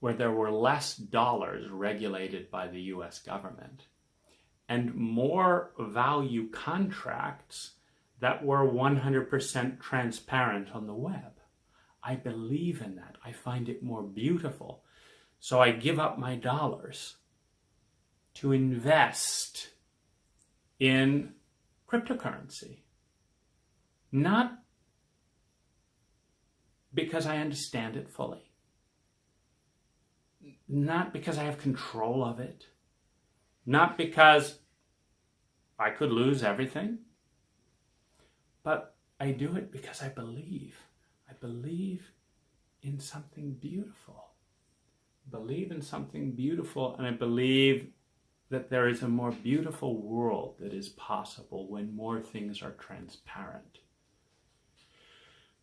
where there were less dollars regulated by the US government and more value contracts that were 100% transparent on the web. I believe in that. I find it more beautiful. So I give up my dollars to invest in cryptocurrency. Not because I understand it fully. Not because I have control of it. Not because I could lose everything. But I do it because I believe. I believe in something beautiful. I believe in something beautiful, and I believe that there is a more beautiful world that is possible when more things are transparent.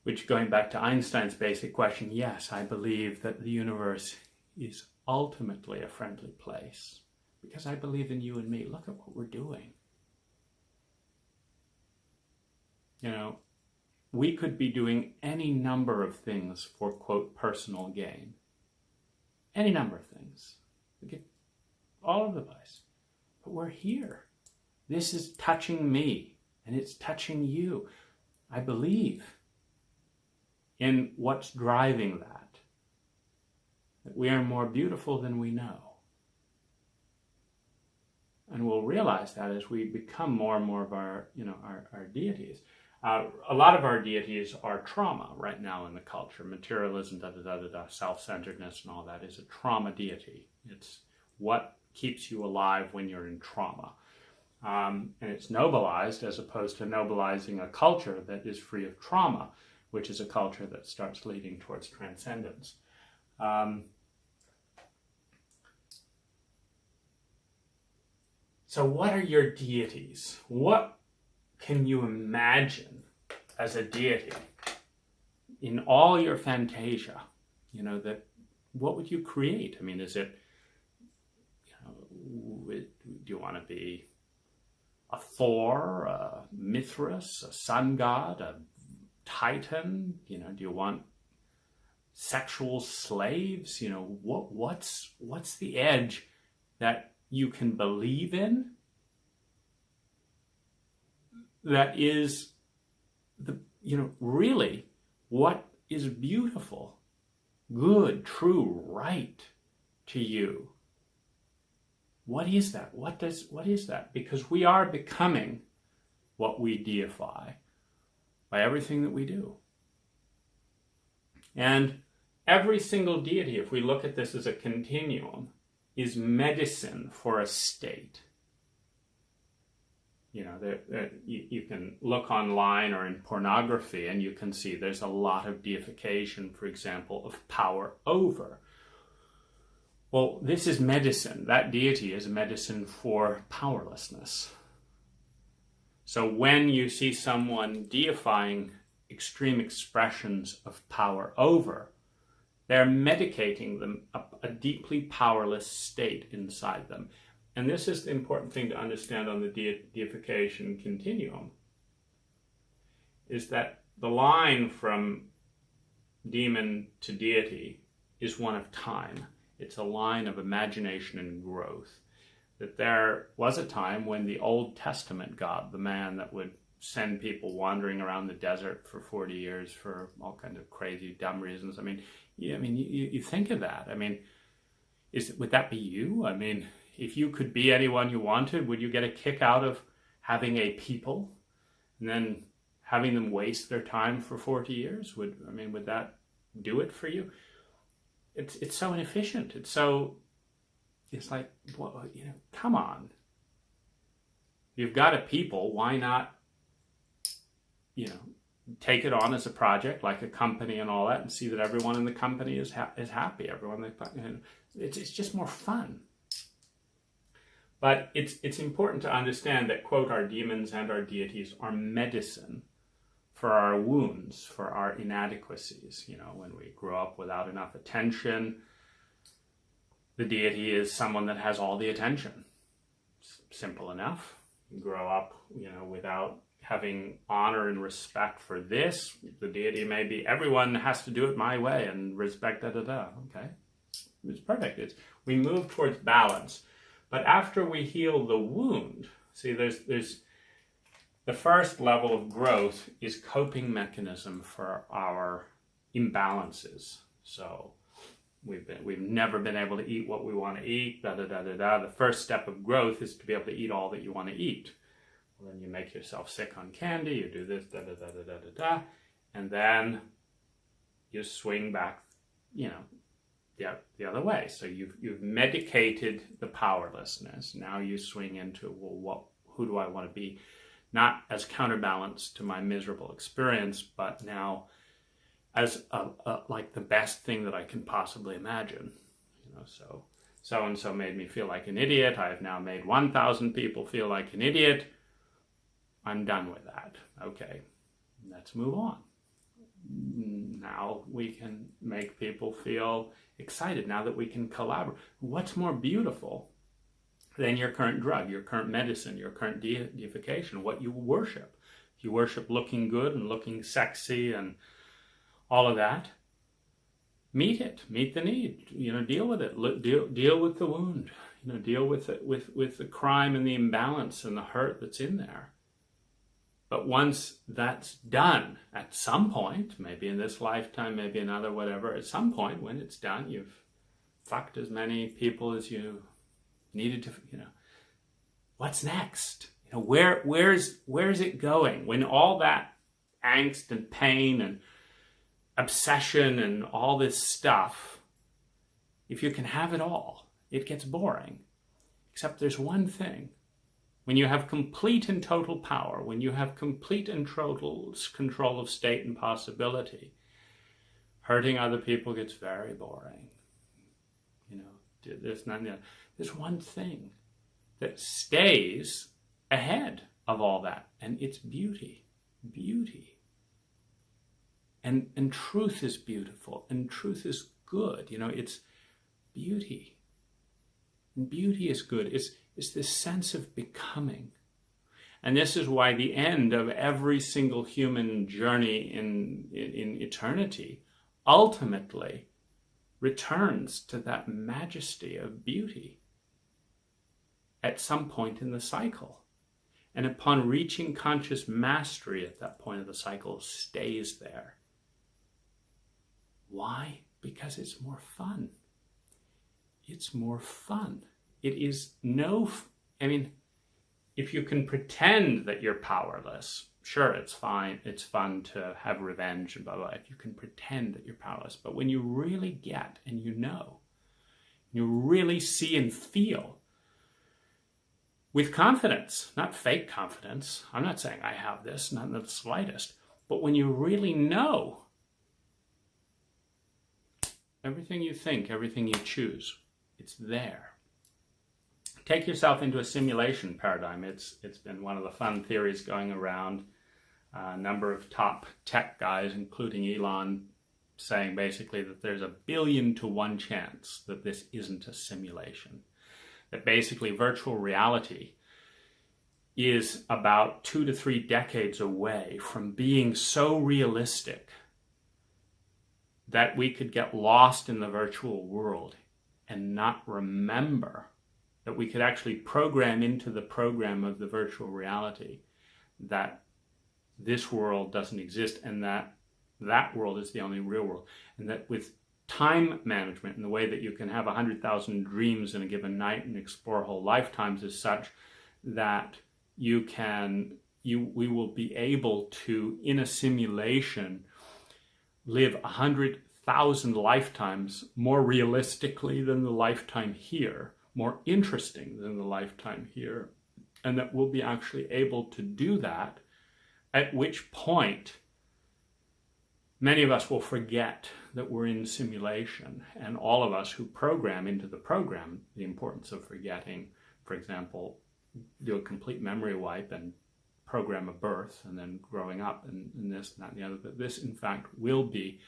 Which, going back to Einstein's basic question, yes, I believe that the universe is ultimately a friendly place. Because I believe in you and me. Look at what we're doing. You know, we could be doing any number of things for, quote, personal gain. Any number of things. We get all over the place. But we're here. This is touching me, and it's touching you. I believe in what's driving that we are more beautiful than we know. And we'll realize that as we become more and more of our deities. A lot of our deities are trauma right now in the culture. Materialism, self-centeredness and all that is a trauma deity. It's what keeps you alive when you're in trauma. And it's nobilized as opposed to nobilizing a culture that is free of trauma, which is a culture that starts leading towards transcendence. So what are your deities? What can you imagine as a deity in all your fantasia? What would you create? I mean, is it, do you want to be a Thor, a Mithras, a sun god, a Titan? Do you want sexual slaves? What's the edge that you can believe in that is really what is beautiful, good, true, right to you? What is that? What is that? Because we are becoming what we deify by everything that we do. And every single deity, if we look at this as a continuum, is medicine for a state. You can look online or in pornography and you can see there's a lot of deification, for example, of power over. Well, this is medicine. That deity is medicine for powerlessness. So when you see someone deifying extreme expressions of power over, they're medicating them a deeply powerless state inside them. And this is the important thing to understand on the deification continuum, is that the line from demon to deity is one of time. It's a line of imagination and growth. That there was a time when the Old Testament God, the man that would send people wandering around the desert for 40 years for all kinds of crazy, dumb reasons. You think of that. Would that be you? If you could be anyone you wanted, would you get a kick out of having a people and then having them waste their time for 40 years? Would that do it for you? It's so inefficient. It's like, come on. You've got a people, why not, take it on as a project, like a company and all that, and see that everyone in the company is happy. It's just more fun. But it's important to understand that, quote, our demons and our deities are medicine for our wounds, for our inadequacies. When we grow up without enough attention, the deity is someone that has all the attention. Simple enough. You grow up, without having honor and respect for this, the deity may be, everyone has to do it my way and respect, Okay, it's perfect. We move towards balance. But after we heal the wound, see, there's the first level of growth is coping mechanism for our imbalances. So we've never been able to eat what we want to eat. The first step of growth is to be able to eat all that you want to eat. Well, then you make yourself sick on candy. You do this, and then you swing back, the other way. So you've medicated the powerlessness. Now you swing into, who do I want to be? Not as counterbalance to my miserable experience, but now as like the best thing that I can possibly imagine. So-and-so made me feel like an idiot. I have now made 1,000 people feel like an idiot. I'm done with that. Okay, let's move on. Now we can make people feel excited, now that we can collaborate. What's more beautiful than your current drug, your current medicine, your current deification, what you worship? If you worship looking good and looking sexy and all of that, meet the need, deal with it, deal with the wound, deal with it, with the crime and the imbalance and the hurt that's in there. But once that's done, at some point, maybe in this lifetime, maybe another, whatever, at some point when it's done, you've fucked as many people as you needed to, what's next? Where's it going? When all that angst and pain and obsession and all this stuff, if you can have it all, it gets boring. Except there's one thing. When you have complete and total power, when you have complete and total control of state and possibility, hurting other people gets very boring. There's one thing that stays ahead of all that, and it's beauty. Beauty. And truth is beautiful, and truth is good. It's beauty. And beauty is good. It's this sense of becoming. And this is why the end of every single human journey in eternity ultimately returns to that majesty of beauty at some point in the cycle. And upon reaching conscious mastery at that point of the cycle, stays there. Why? Because it's more fun. It's more fun. It is if you can pretend that you're powerless, sure, it's fine. It's fun to have revenge and blah, blah, blah. If you can pretend that you're powerless. But when you really get and you really see and feel with confidence, not fake confidence. I'm not saying I have this, not in the slightest. But when you really know, everything you think, everything you choose, it's there. Take yourself into a simulation paradigm. It's been one of the fun theories going around. A number of top tech guys, including Elon, saying basically that there's 1 billion to 1 chance that this isn't a simulation. That basically virtual reality is about 2 to 3 decades away from being so realistic that we could get lost in the virtual world and not remember that we could actually program into the program of the virtual reality that this world doesn't exist and that world is the only real world. And that with time management and the way that you can have 100,000 dreams in a given night and explore whole lifetimes is such that we will be able to, in a simulation, live 100,000 lifetimes more realistically than the lifetime here, more interesting than the lifetime here, and that we'll be actually able to do that, at which point many of us will forget that we're in simulation, and all of us who program into the program the importance of forgetting, for example, do a complete memory wipe and program a birth and then growing up and this and that and the other, that this in fact will be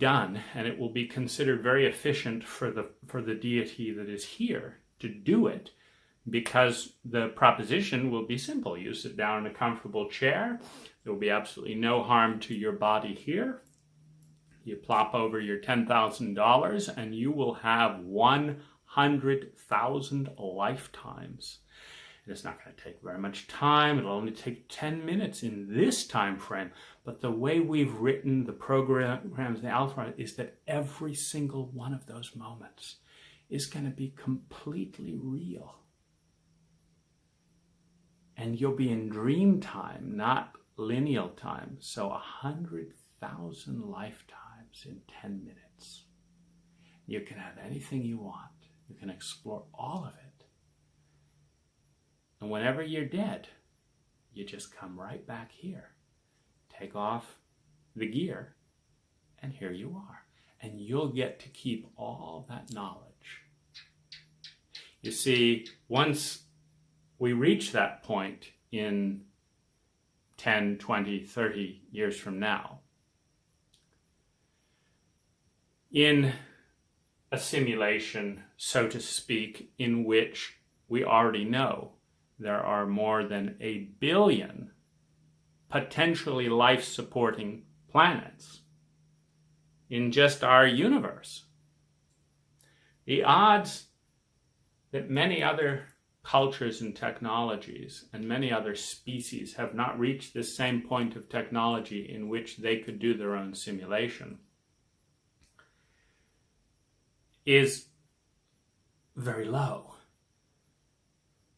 done, and it will be considered very efficient for the deity that is here to do it, because the proposition will be simple. You sit down in a comfortable chair, there will be absolutely no harm to your body here. You plop over your $10,000 and you will have 100,000 lifetimes. It's not going to take very much time. It'll only take 10 minutes in this time frame. But the way we've written the programs, the alpha, is that every single one of those moments is going to be completely real. And you'll be in dream time, not lineal time. So 100,000 lifetimes in 10 minutes. You can have anything you want. You can explore all of it. And whenever you're dead, you just come right back here. Take off the gear, and here you are. And you'll get to keep all that knowledge. You see, once we reach that point in 10, 20, 30 years from now, in a simulation, so to speak, in which we already know there are more than 1 billion potentially life-supporting planets in just our universe. The odds that many other cultures and technologies and many other species have not reached this same point of technology in which they could do their own simulation is very low.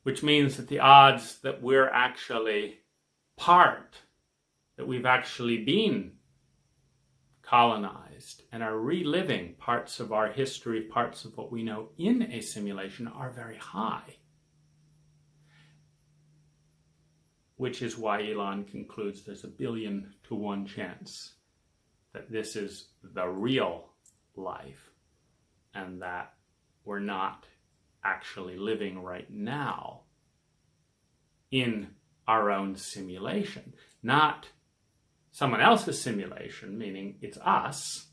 which means that the odds that we're actually that we've actually been colonized and are reliving parts of our history, parts of what we know in a simulation are very high. Which is why Elon concludes there's a 1 billion to 1 chance that this is the real life and that we're not actually living right now in our own simulation. Not someone else's simulation, meaning it's us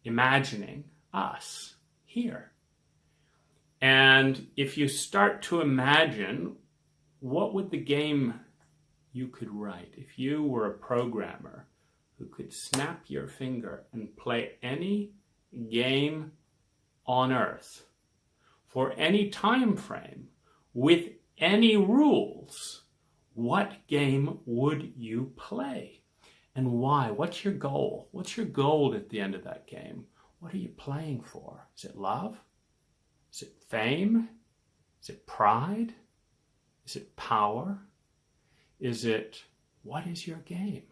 imagining us here. And if you start to imagine, what would the game you could write if you were a programmer who could snap your finger and play any game on Earth for any time frame with any rules? What game would you play? And why? What's your goal? What's your goal at the end of that game? What are you playing for? Is it love? Is it fame? Is it pride? Is it power? Is it, what is your game?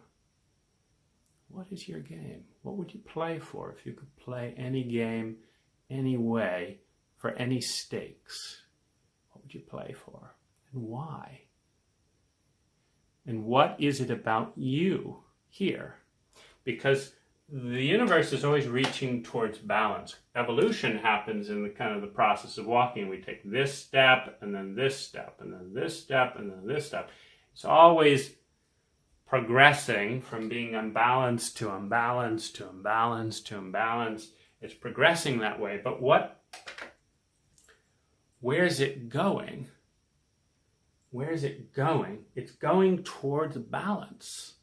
What is your game? What would you play for if you could play any game, any way, for any stakes? What would you play for? And why? And what is it about you here? Because the universe is always reaching towards balance. Evolution happens in the kind of the process of walking. We take this step, and then this step, and then this step, and then this step. It's always progressing from being unbalanced to unbalanced to unbalanced to unbalanced. It's progressing that way. But where's it going? Where is it going? It's going towards balance.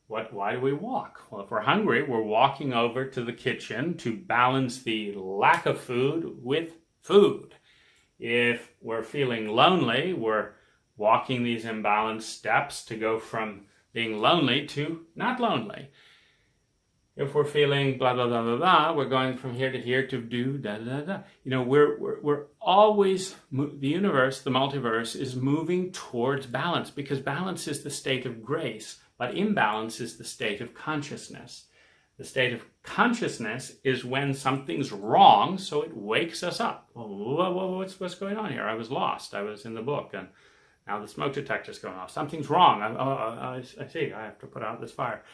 Why do we walk? Well, if we're hungry, we're walking over to the kitchen to balance the lack of food with food. If we're feeling lonely, we're walking these imbalanced steps to go from being lonely to not lonely. If we're feeling blah, blah, blah, blah, blah, we're going from here to here to do da, da, da, da. You know, we're always, the universe, the multiverse is moving towards balance because balance is the state of grace, but imbalance is the state of consciousness. The state of consciousness is when something's wrong, so it wakes us up. Well, what's going on here? I was lost. I was in the book, and now the smoke detector's going off. Something's wrong. I see. I have to put out this fire.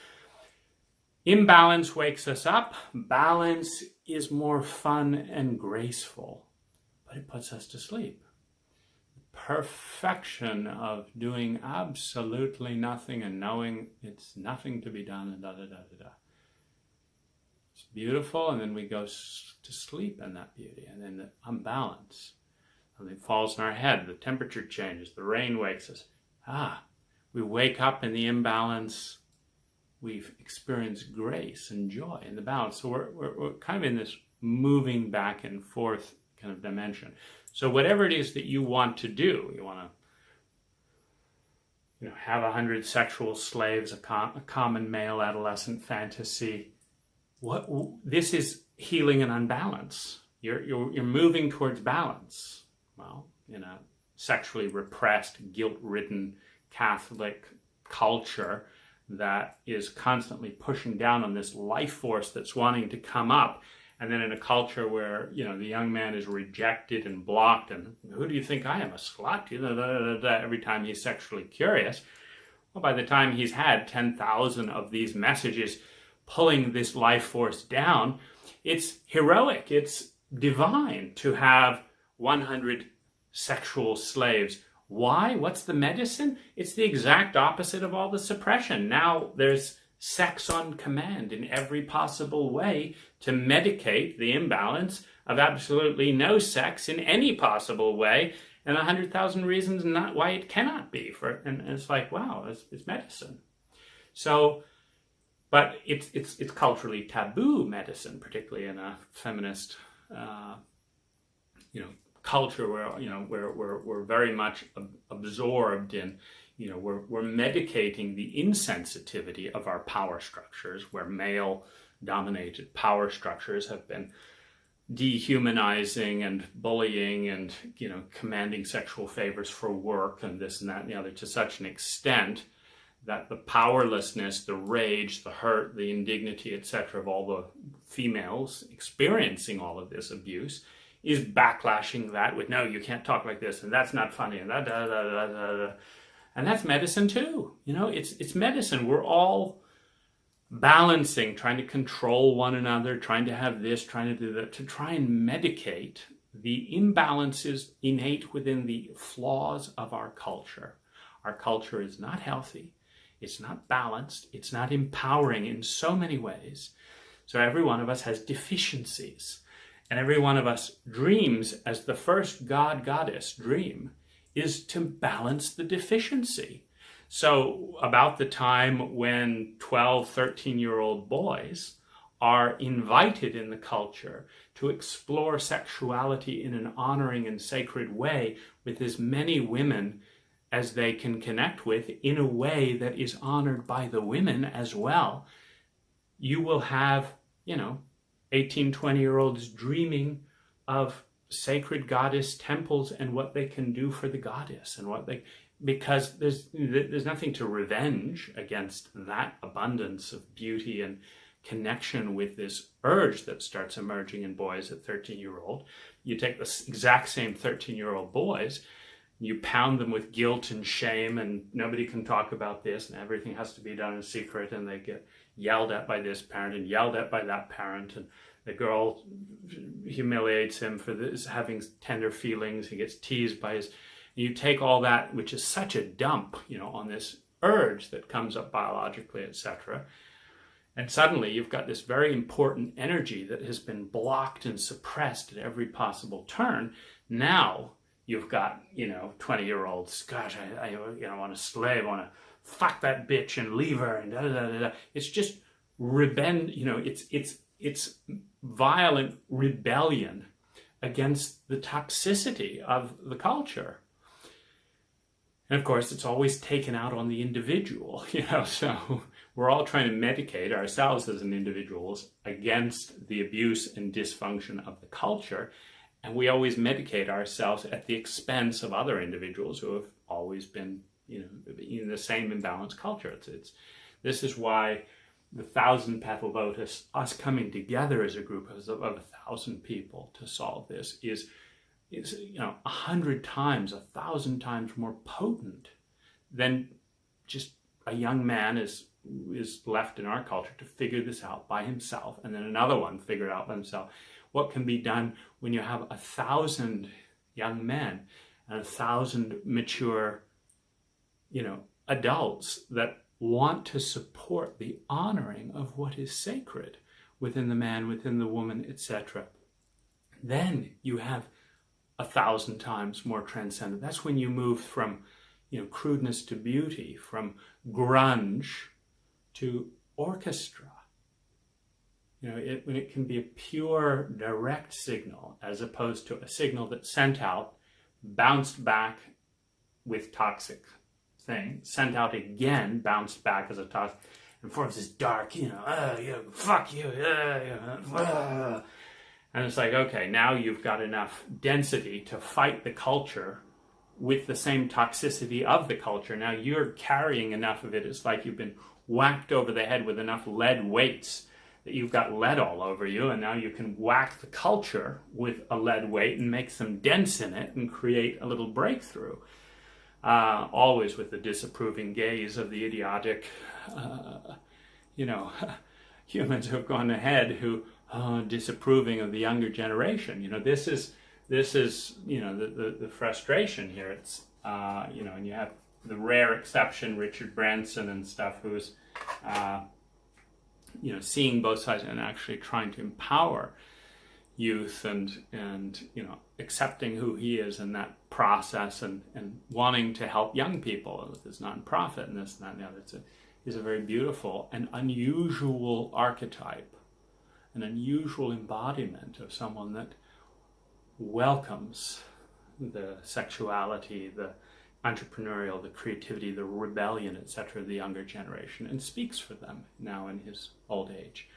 Imbalance wakes us up. Balance is more fun and graceful, but it puts us to sleep. Perfection of doing absolutely nothing and knowing it's nothing to be done and da da da da da. It's beautiful, and then we go to sleep in that beauty, and then the unbalance. Something falls in our head, the temperature changes, the rain wakes us. We wake up in the imbalance. We've experienced grace and joy in the balance. So we're kind of in this moving back and forth kind of dimension. So whatever it is that you want to do, you want to have 100 sexual slaves, a common male adolescent fantasy. This is healing an unbalance. You're moving towards balance. Well, in a sexually repressed, guilt-ridden Catholic culture that is constantly pushing down on this life force that's wanting to come up, and then in a culture where the young man is rejected and blocked, and who do you think I am, a slut? Every time he's sexually curious. Well, by the time he's had 10,000 of these messages pulling this life force down, it's heroic, it's divine to have 100 sexual slaves. Why? What's the medicine? It's the exact opposite of all the suppression. Now there's sex on command in every possible way to medicate the imbalance of absolutely no sex in any possible way, and 100,000 reasons not why it cannot be. And it's like, wow, it's medicine. So, but it's culturally taboo medicine, particularly in a feminist, culture where we're very much absorbed in, we're medicating the insensitivity of our power structures, where male-dominated power structures have been dehumanizing and bullying and, commanding sexual favors for work and this and that and the other to such an extent that the powerlessness, the rage, the hurt, the indignity, etc. of all the females experiencing all of this abuse is backlashing that with, no, you can't talk like this, and that's not funny, and and that's medicine too. It's medicine. We're all balancing, trying to control one another, trying to have this, trying to do that, to try and medicate the imbalances innate within the flaws of our culture. Our culture is not healthy. It's not balanced. It's not empowering in so many ways. So every one of us has deficiencies. And every one of us dreams, as the first goddess dream, is to balance the deficiency. So about the time when 12, 13-year-old boys are invited in the culture to explore sexuality in an honoring and sacred way with as many women as they can connect with in a way that is honored by the women as well, you will have, 18, 20-year-olds dreaming of sacred goddess temples and what they can do for the goddess and because there's nothing to revenge against that abundance of beauty and connection with this urge that starts emerging in boys at 13-year-old. You take the exact same 13-year-old boys, you pound them with guilt and shame, and nobody can talk about this, and everything has to be done in secret, and they get yelled at by this parent and yelled at by that parent, and the girl humiliates him for this, having tender feelings. He gets teased by his... You take all that, which is such a dump, on this urge that comes up biologically, etc., and suddenly you've got this very important energy that has been blocked and suppressed at every possible turn. Now you've got, 20-year-olds, gosh, I want to slave, I want to fuck that bitch and leave her, and da-da-da-da. It's just it's violent rebellion against the toxicity of the culture. And of course, it's always taken out on the individual, so we're all trying to medicate ourselves as individuals against the abuse and dysfunction of the culture. And we always medicate ourselves at the expense of other individuals who have always been, in the same imbalanced culture. This is why the 1,000 Petal Lotus, us coming together as a group of 1,000 people to solve this, is 100 times, 1,000 times more potent than just a young man is left in our culture to figure this out by himself, and then another one figure it out by himself. What can be done when you have 1,000 young men and 1,000 mature, adults that want to support the honoring of what is sacred within the man, within the woman, etc. Then you have 1,000 times more transcendent. That's when you move from, crudeness to beauty, from grunge to orchestra. When it can be a pure, direct signal, as opposed to a signal that's sent out, bounced back with toxic thing, sent out again, bounced back as a toxic, and forms this dark, fuck you, and it's like, okay, now you've got enough density to fight the culture with the same toxicity of the culture. Now you're carrying enough of it. It's like you've been whacked over the head with enough lead weights that you've got lead all over you, and now you can whack the culture with a lead weight and make some dents in it and create a little breakthrough. Always with the disapproving gaze of the idiotic, humans who have gone ahead who disapproving of the younger generation. This is the frustration here. It's and you have the rare exception, Richard Branson and stuff, who's seeing both sides and actually trying to empower youth and accepting who he is in that process and wanting to help young people with his nonprofit and this and that and the other. He's a very beautiful and unusual archetype, an unusual embodiment of someone that welcomes the sexuality, the entrepreneurial, the creativity, the rebellion, etc. of the younger generation, and speaks for them now in his old age.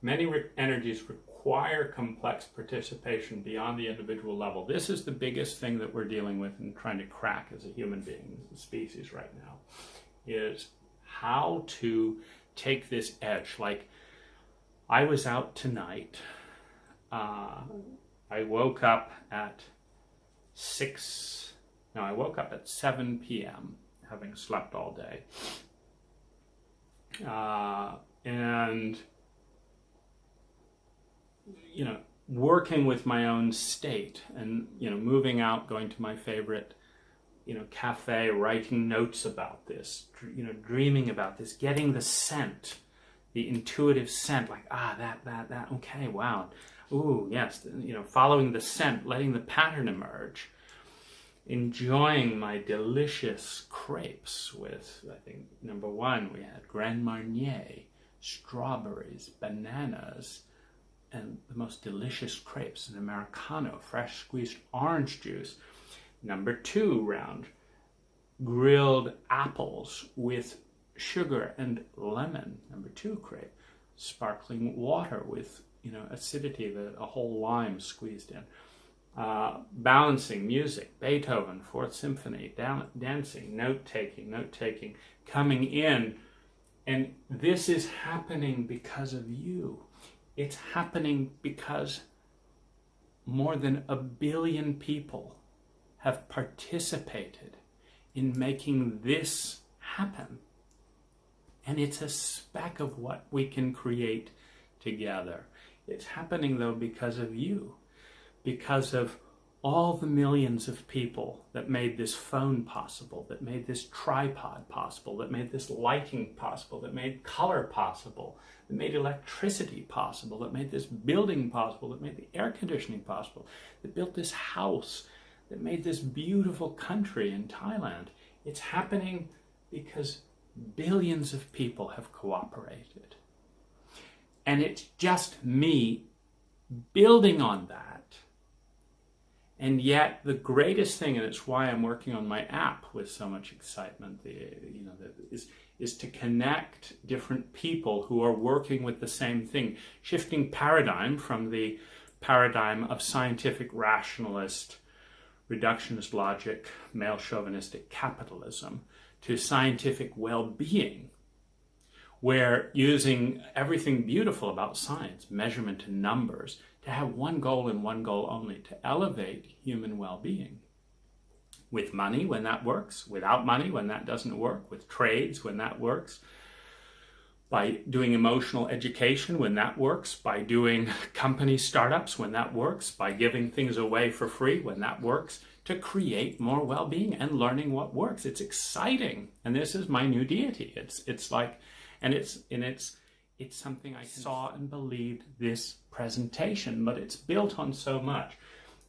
Many energies require complex participation beyond the individual level. This is the biggest thing that we're dealing with and trying to crack as a human being, as a species right now, is how to take this edge. Like, I was out tonight. I woke up at 7 p.m. having slept all day. And working with my own state and, moving out, going to my favorite, cafe, writing notes about this, dreaming about this, getting the scent, the intuitive scent, like, that, okay, wow. Ooh, yes, following the scent, letting the pattern emerge, enjoying my delicious crepes with, I think, number one, we had Grand Marnier, strawberries, bananas, and the most delicious crepes, an Americano, fresh squeezed orange juice. Number two round, grilled apples with sugar and lemon. Number two crepe, sparkling water with, acidity, a whole lime squeezed in. Balancing music, Beethoven, Fourth Symphony, dancing, note-taking, coming in. And this is happening because of you. It's happening because more than 1 billion people have participated in making this happen. And it's a speck of what we can create together. It's happening, though, because of you, because of all the millions of people that made this phone possible, that made this tripod possible, that made this lighting possible, that made color possible, that made electricity possible, that made this building possible, that made the air conditioning possible, that built this house, that made this beautiful country in Thailand. It's happening because billions of people have cooperated. And it's just me building on that. And yet the greatest thing, and it's why I'm working on my app with so much excitement, is to connect different people who are working with the same thing, shifting paradigm from the paradigm of scientific rationalist, reductionist logic, male chauvinistic capitalism to scientific well-being, where using everything beautiful about science, measurement and numbers, to have one goal and one goal only, to elevate human well-being. With money when that works, without money when that doesn't work, with trades when that works, by doing emotional education when that works, by doing company startups when that works, by giving things away for free when that works, to create more well-being and learning what works. It's exciting. And this is my new deity. It's like, and it's something I saw and believed this presentation, but it's built on so much.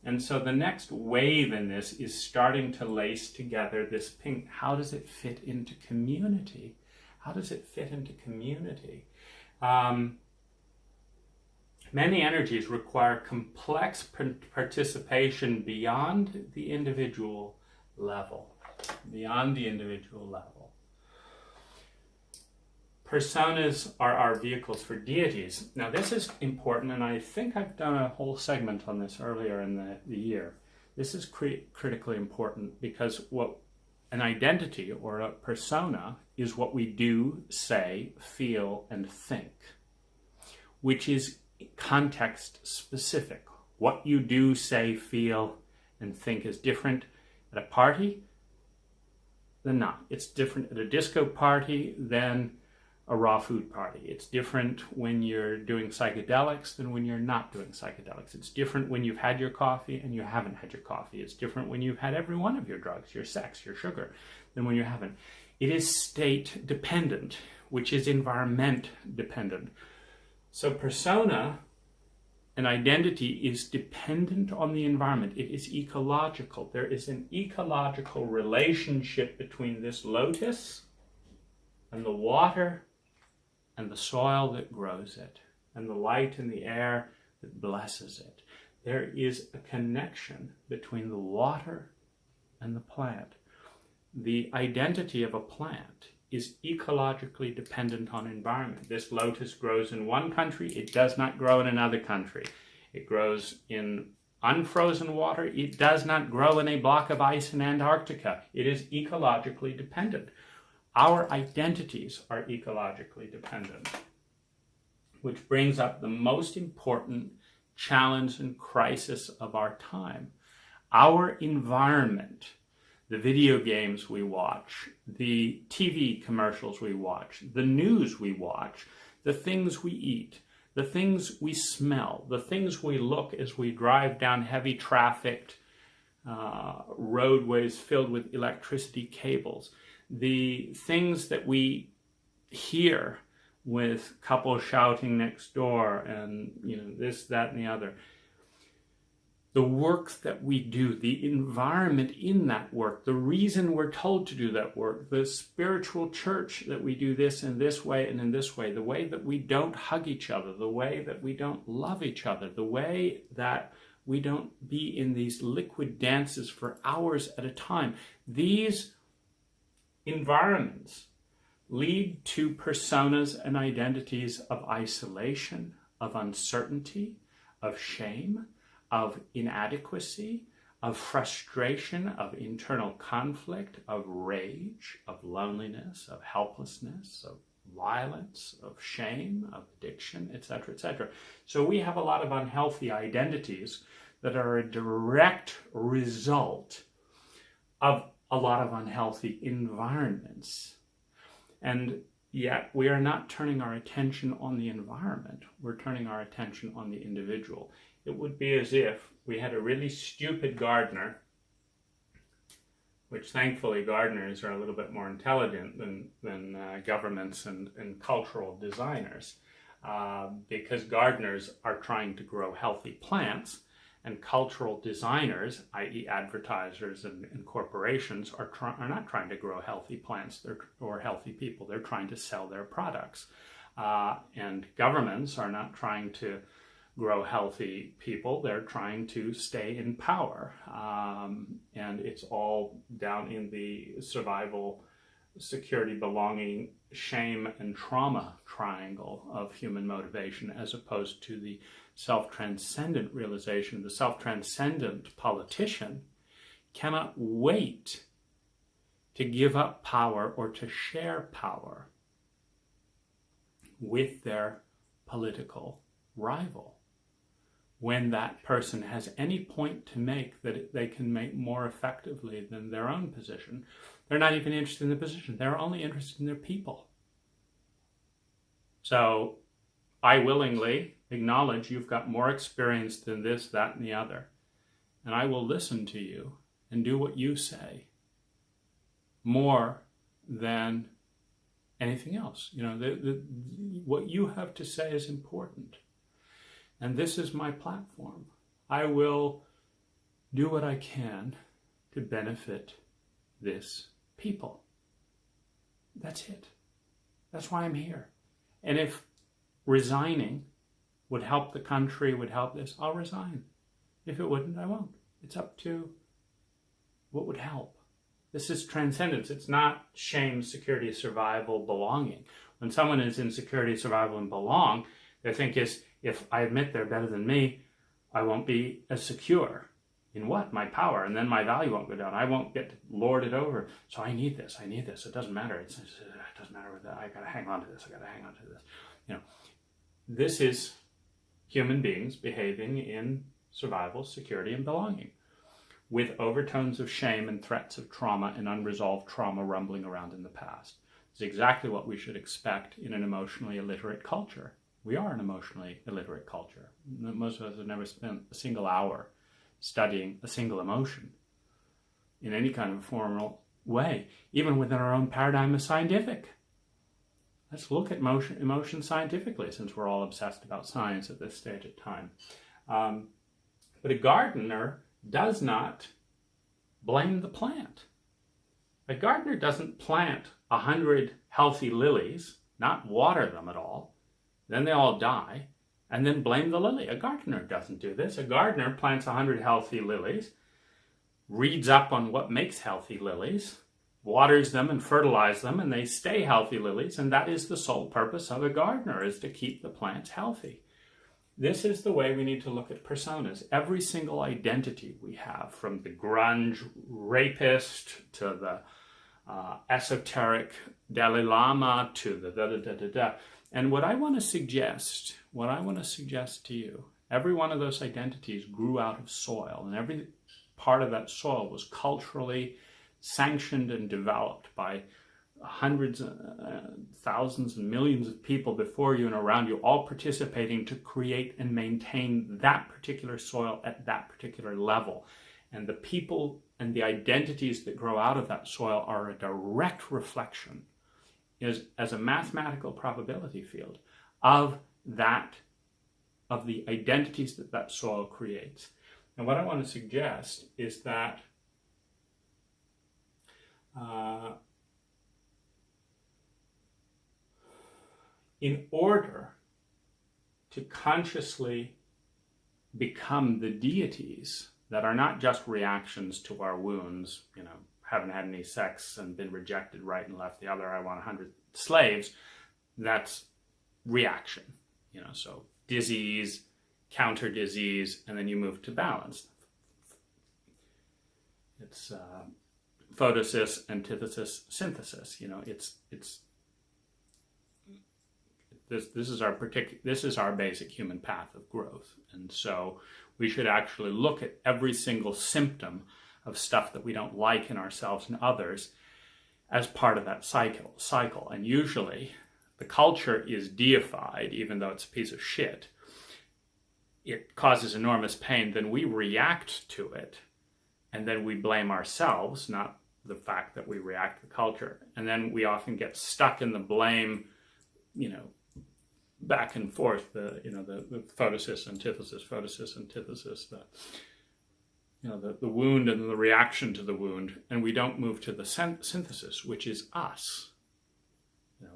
And so the next wave in this is starting to lace together this pink. How does it fit into community? How does it fit into community? Many energies require complex participation beyond the individual level. Beyond the individual level. Personas are our vehicles for deities. Now this is important, and I think I've done a whole segment on this earlier in the year. This is critically important because what an identity or a persona is what we do, say, feel, and think, which is context specific. What you do, say, feel, and think is different at a party than not. It's different at a disco party than a raw food party. It's different when you're doing psychedelics than when you're not doing psychedelics. It's different when you've had your coffee and you haven't had your coffee. It's different when you've had every one of your drugs, your sex, your sugar, than when you haven't. It is state dependent, which is environment dependent. So persona, an identity, is dependent on the environment. It is ecological. There is an ecological relationship between this lotus and the water and the soil that grows it, and the light and the air that blesses it. There is a connection between the water and the plant. The identity of a plant is ecologically dependent on environment. This lotus grows in one country, it does not grow in another country. It grows in unfrozen water, it does not grow in a block of ice in Antarctica. It is ecologically dependent. Our identities are ecologically dependent, which brings up the most important challenge and crisis of our time. Our environment, the video games we watch, the TV commercials we watch, the news we watch, the things we eat, the things we smell, the things we look as we drive down heavy trafficked roadways filled with electricity cables, the things that we hear with couples shouting next door and this, that, and the other. The work that we do, the environment in that work, the reason we're told to do that work, the spiritual church that we do this in this way and in this way, the way that we don't hug each other, the way that we don't love each other, the way that we don't be in these liquid dances for hours at a time. These environments lead to personas and identities of isolation, of uncertainty, of shame, of inadequacy, of frustration, of internal conflict, of rage, of loneliness, of helplessness, of violence, of shame, of addiction, etc., etc. So we have a lot of unhealthy identities that are a direct result of a lot of unhealthy environments. And yet we are not turning our attention on the environment. We're turning our attention on the individual. It would be as if we had a really stupid gardener, which thankfully gardeners are a little bit more intelligent than governments and cultural designers, because gardeners are trying to grow healthy plants, and cultural designers, i.e. advertisers and corporations, are not trying to grow healthy plants or healthy people. They're trying to sell their products. And governments are not trying to grow healthy people. They're trying to stay in power. And it's all down in the survival, security, belonging, shame, and trauma triangle of human motivation, as opposed to the self-transcendent realization. The self-transcendent politician cannot wait to give up power or to share power with their political rival, when that person has any point to make that they can make more effectively than their own position. They're not even interested in the position. They're only interested in their people. So I willingly acknowledge you've got more experience than this, that, and the other. And I will listen to you and do what you say more than anything else. What you have to say is important. And this is my platform. I will do what I can to benefit this people. That's it. That's why I'm here. And if resigning would help the country, would help this, I'll resign. If it wouldn't, I won't. It's up to what would help. This is transcendence. It's not shame, security, survival, belonging. When someone is in security, survival, and belong, their think is, if I admit they're better than me, I won't be as secure. In what? My power. And then my value won't go down. I won't get lorded over. So I need this. It doesn't matter. It doesn't matter with that. I got to hang on to this. This is human beings behaving in survival, security, and belonging, with overtones of shame and threats of trauma and unresolved trauma rumbling around in the past. It's exactly what we should expect in an emotionally illiterate culture. We are an emotionally illiterate culture. Most of us have never spent a single hour studying a single emotion in any kind of formal way, even within our own paradigm of scientific. Let's look at emotion scientifically, since we're all obsessed about science at this stage of time. But a gardener does not blame the plant. A gardener doesn't plant 100 healthy lilies, not water them at all, then they all die, and then blame the lily. A gardener doesn't do this. A gardener plants 100 healthy lilies, reads up on what makes healthy lilies, waters them and fertilizes them, and they stay healthy lilies, and that is the sole purpose of a gardener, is to keep the plants healthy. This is the way we need to look at personas. Every single identity we have, from the grunge rapist to the esoteric Dalai Lama to the da-da-da-da-da. And what I want to suggest to you, every one of those identities grew out of soil, and every part of that soil was culturally sanctioned and developed by hundreds, thousands and millions of people before you and around you, all participating to create and maintain that particular soil at that particular level. And the people and the identities that grow out of that soil are a direct reflection, as a mathematical probability field, of the identities that soil creates. And what I want to suggest is that in order to consciously become the deities that are not just reactions to our wounds, haven't had any sex and been rejected right and left the other, I want 100 slaves, that's reaction, so disease, counter disease, and then you move to balance. It's photosis, antithesis, synthesis. This is our basic human path of growth, and so we should actually look at every single symptom of stuff that we don't like in ourselves and others as part of that cycle. And usually the culture is deified, even though it's a piece of shit. It causes enormous pain, then we react to it, and then we blame ourselves, not the fact that we react to the culture. And then we often get stuck in the blame, back and forth, the photosis, antithesis, the wound and the reaction to the wound, and we don't move to the synthesis, which is us.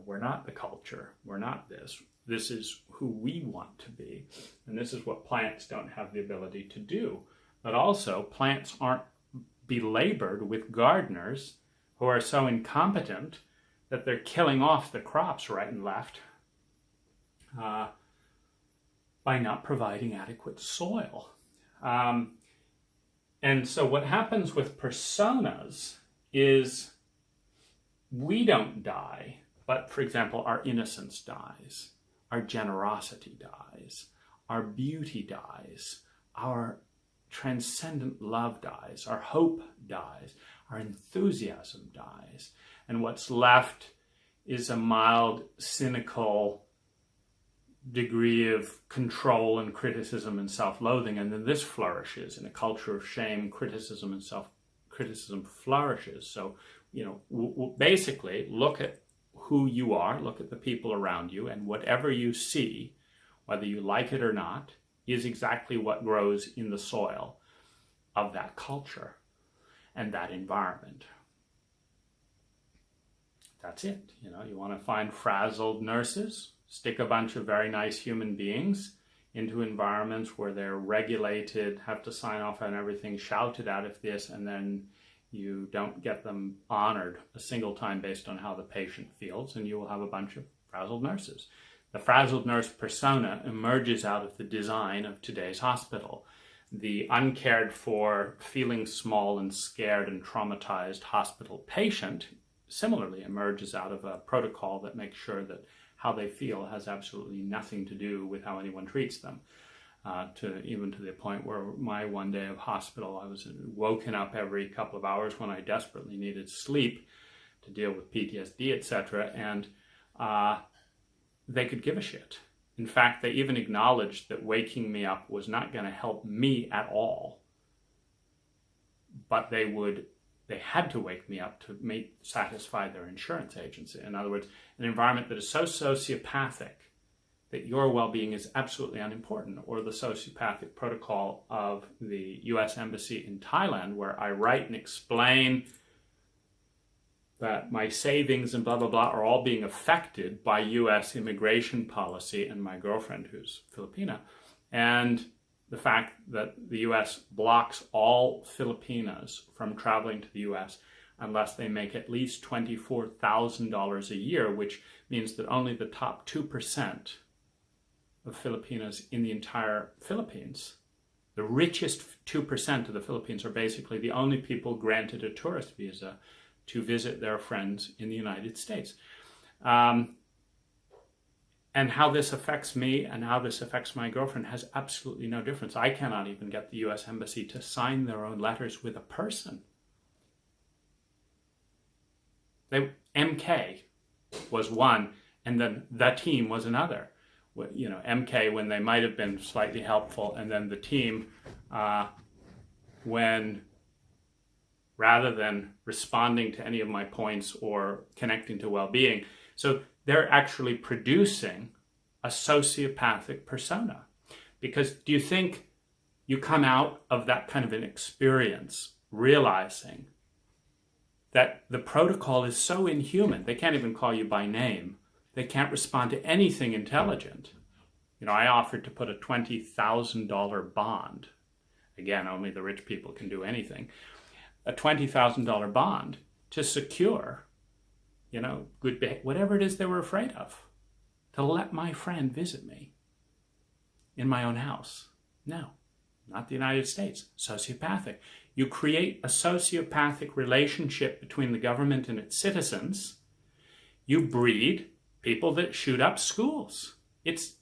We're not the culture, we're not this. This is who we want to be, and this is what plants don't have the ability to do. But also, plants aren't belabored with gardeners who are so incompetent that they're killing off the crops right and left by not providing adequate soil. And so what happens with personas is we don't die, but for example, our innocence dies, our generosity dies, our beauty dies, our transcendent love dies, our hope dies, our enthusiasm dies. And what's left is a mild, cynical degree of control and criticism and self-loathing. And then this flourishes in a culture of shame. Criticism and self-criticism flourishes. So, basically look at who you are, look at the people around you, and whatever you see, whether you like it or not, is exactly what grows in the soil of that culture and that environment. That's it. You want to find frazzled nurses, stick a bunch of very nice human beings into environments where they're regulated, have to sign off on everything, shouted at if this, and then you don't get them honored a single time based on how the patient feels, and you will have a bunch of frazzled nurses. The frazzled nurse persona emerges out of the design of today's hospital. The uncared for, feeling small and scared and traumatized hospital patient similarly emerges out of a protocol that makes sure that how they feel has absolutely nothing to do with how anyone treats them. Even to the point where my one day of hospital, I was woken up every couple of hours when I desperately needed sleep to deal with PTSD, etc. And they could give a shit. In fact, they even acknowledged that waking me up was not going to help me at all. But they had to wake me up to satisfy their insurance agency. In other words, an environment that is so sociopathic that your well-being is absolutely unimportant, or the sociopathic protocol of the U.S. Embassy in Thailand, where I write and explain that my savings and blah, blah, blah are all being affected by U.S. immigration policy, and my girlfriend, who's Filipina, and the fact that the U.S. blocks all Filipinas from traveling to the U.S. unless they make at least $24,000 a year, which means that only the top 2% of Filipinos in the entire Philippines, the richest 2% of the Philippines, are basically the only people granted a tourist visa to visit their friends in the United States. And how this affects me and how this affects my girlfriend has absolutely no difference. I cannot even get the US Embassy to sign their own letters with a person. MK was one, and then the team was another. You know, MK when they might have been slightly helpful, and then the team when, rather than responding to any of my points or connecting to well-being. So they're actually producing a sociopathic persona. Because do you think you come out of that kind of an experience realizing that the protocol is so inhuman? They can't even call you by name. They can't respond to anything intelligent. You know, I offered to put a $20,000 bond. Again, only the rich people can do anything. A $20,000 bond to secure, you know, good behavior, whatever it is they were afraid of, to let my friend visit me in my own house. No, not the United States. Sociopathic. You create a sociopathic relationship between the government and its citizens. You breed people that shoot up schools. This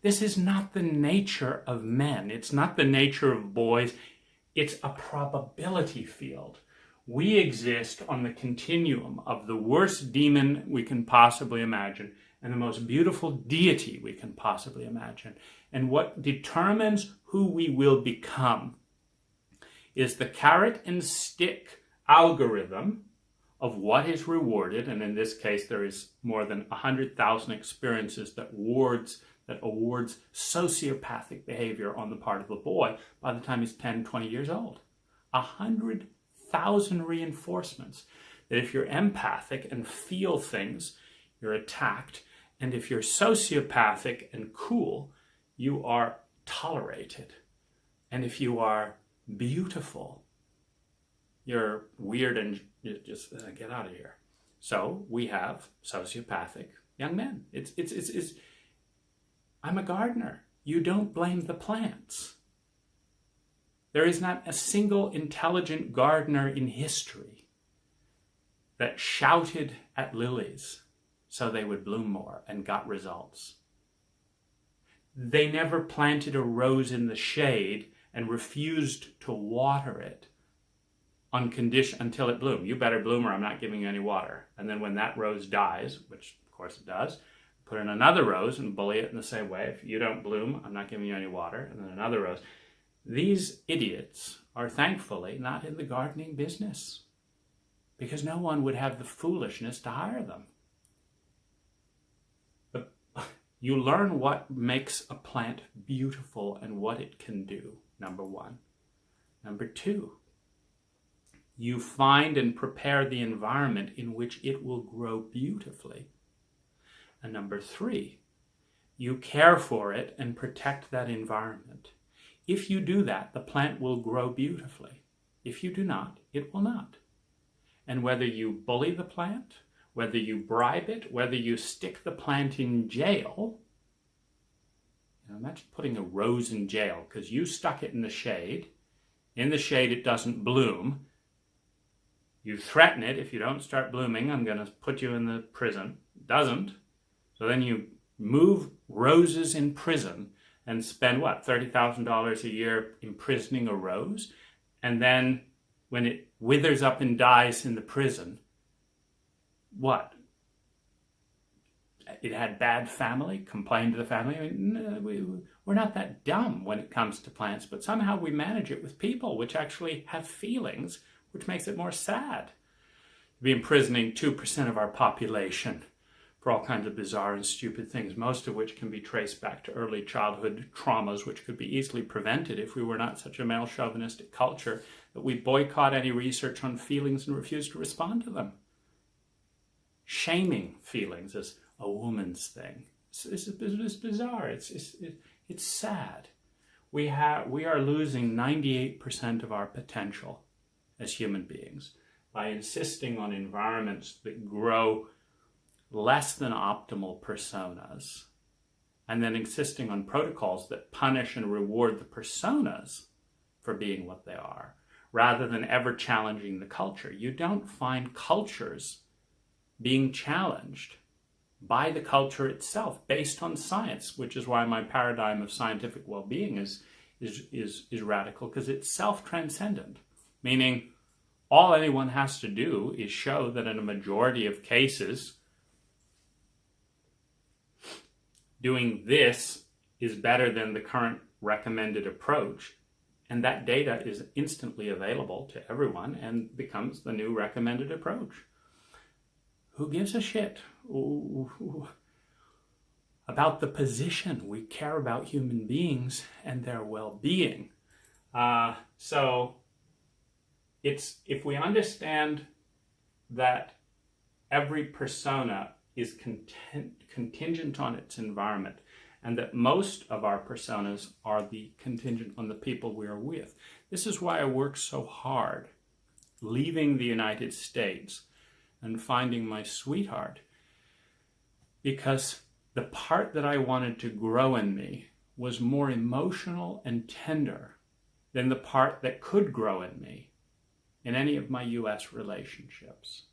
is not the nature of men. It's not the nature of boys. It's a probability field. We exist on the continuum of the worst demon we can possibly imagine and the most beautiful deity we can possibly imagine. And what determines who we will become is the carrot and stick algorithm of what is rewarded. And in this case, there is more than 100,000 experiences that awards sociopathic behavior on the part of the boy by the time he's 10, 20 years old. 100,000 reinforcements that if you're empathic and feel things, you're attacked. And if you're sociopathic and cool, you are tolerated. And if you are beautiful, you're weird and you just get out of here. So we have sociopathic young men. I'm a gardener. You don't blame the plants. There is not a single intelligent gardener in history that shouted at lilies so they would bloom more and got results. They never planted a rose in the shade and refused to water it on condition until it bloomed. You better bloom or I'm not giving you any water. And then when that rose dies, which of course it does, put in another rose and bully it in the same way. If you don't bloom, I'm not giving you any water. And then another rose. These idiots are thankfully not in the gardening business because no one would have the foolishness to hire them. But you learn what makes a plant beautiful and what it can do, number one. Number two, you find and prepare the environment in which it will grow beautifully. And number three, you care for it and protect that environment. If you do that, the plant will grow beautifully. If you do not, it will not. And whether you bully the plant, whether you bribe it, whether you stick the plant in jail, imagine putting a rose in jail because you stuck it in the shade. In the shade, it doesn't bloom. You threaten it, if you don't start blooming, I'm going to put you in the prison. It doesn't. So then you move roses in prison and spend, $30,000 a year imprisoning a rose? And then when it withers up and dies in the prison, what? It had bad family, complained to the family. I mean, no, we're not that dumb when it comes to plants, but somehow we manage it with people which actually have feelings, which makes it more sad to be imprisoning 2% of our population for all kinds of bizarre and stupid things, most of which can be traced back to early childhood traumas, which could be easily prevented if we were not such a male chauvinistic culture that we boycott any research on feelings and refuse to respond to them. Shaming feelings is a woman's thing. It's bizarre. It's sad. We are losing 98% of our potential as human beings. by insisting on environments that grow less than optimal personas, and then insisting on protocols that punish and reward the personas for being what they are, rather than ever challenging the culture. You don't find cultures being challenged by the culture itself based on science, which is why my paradigm of scientific well-being is radical, because it's self-transcendent, meaning all anyone has to do is show that in a majority of cases, doing this is better than the current recommended approach, and that data is instantly available to everyone and becomes the new recommended approach. Who gives a shit about the position? We care about human beings and their well-being. So if we understand that every persona is contingent on its environment, and that most of our personas are the contingent on the people we are with. This is why I work so hard, leaving the United States and finding my sweetheart, because the part that I wanted to grow in me was more emotional and tender than the part that could grow in me in any of my US relationships.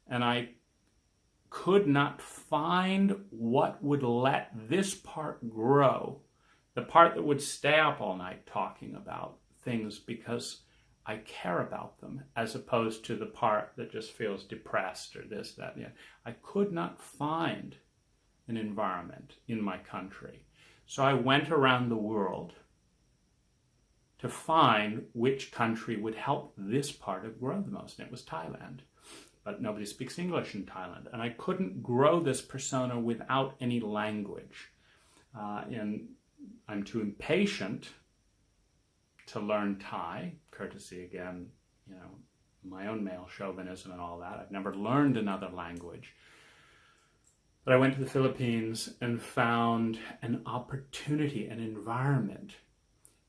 And I could not find what would let this part grow, the part that would stay up all night talking about things because I care about them, as opposed to the part that just feels depressed or this, that, and the other. I could not find an environment in my country. So I went around the world to find which country would help this part of grow the most, and it was Thailand. But nobody speaks English in Thailand. And I couldn't grow this persona without any language. And I'm too impatient to learn Thai, courtesy, again, my own male chauvinism and all that. I've never learned another language. But I went to the Philippines and found an opportunity, an environment,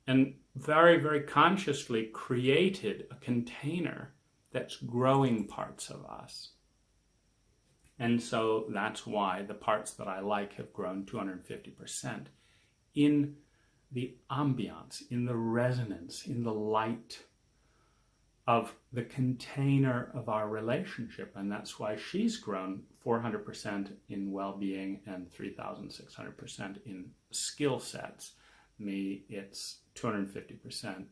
and very, very consciously created a container that's growing parts of us. And so that's why the parts that I like have grown 250% in the ambiance, in the resonance, in the light of the container of our relationship. And that's why she's grown 400% in well-being and 3,600% in skill sets. Me, it's 250%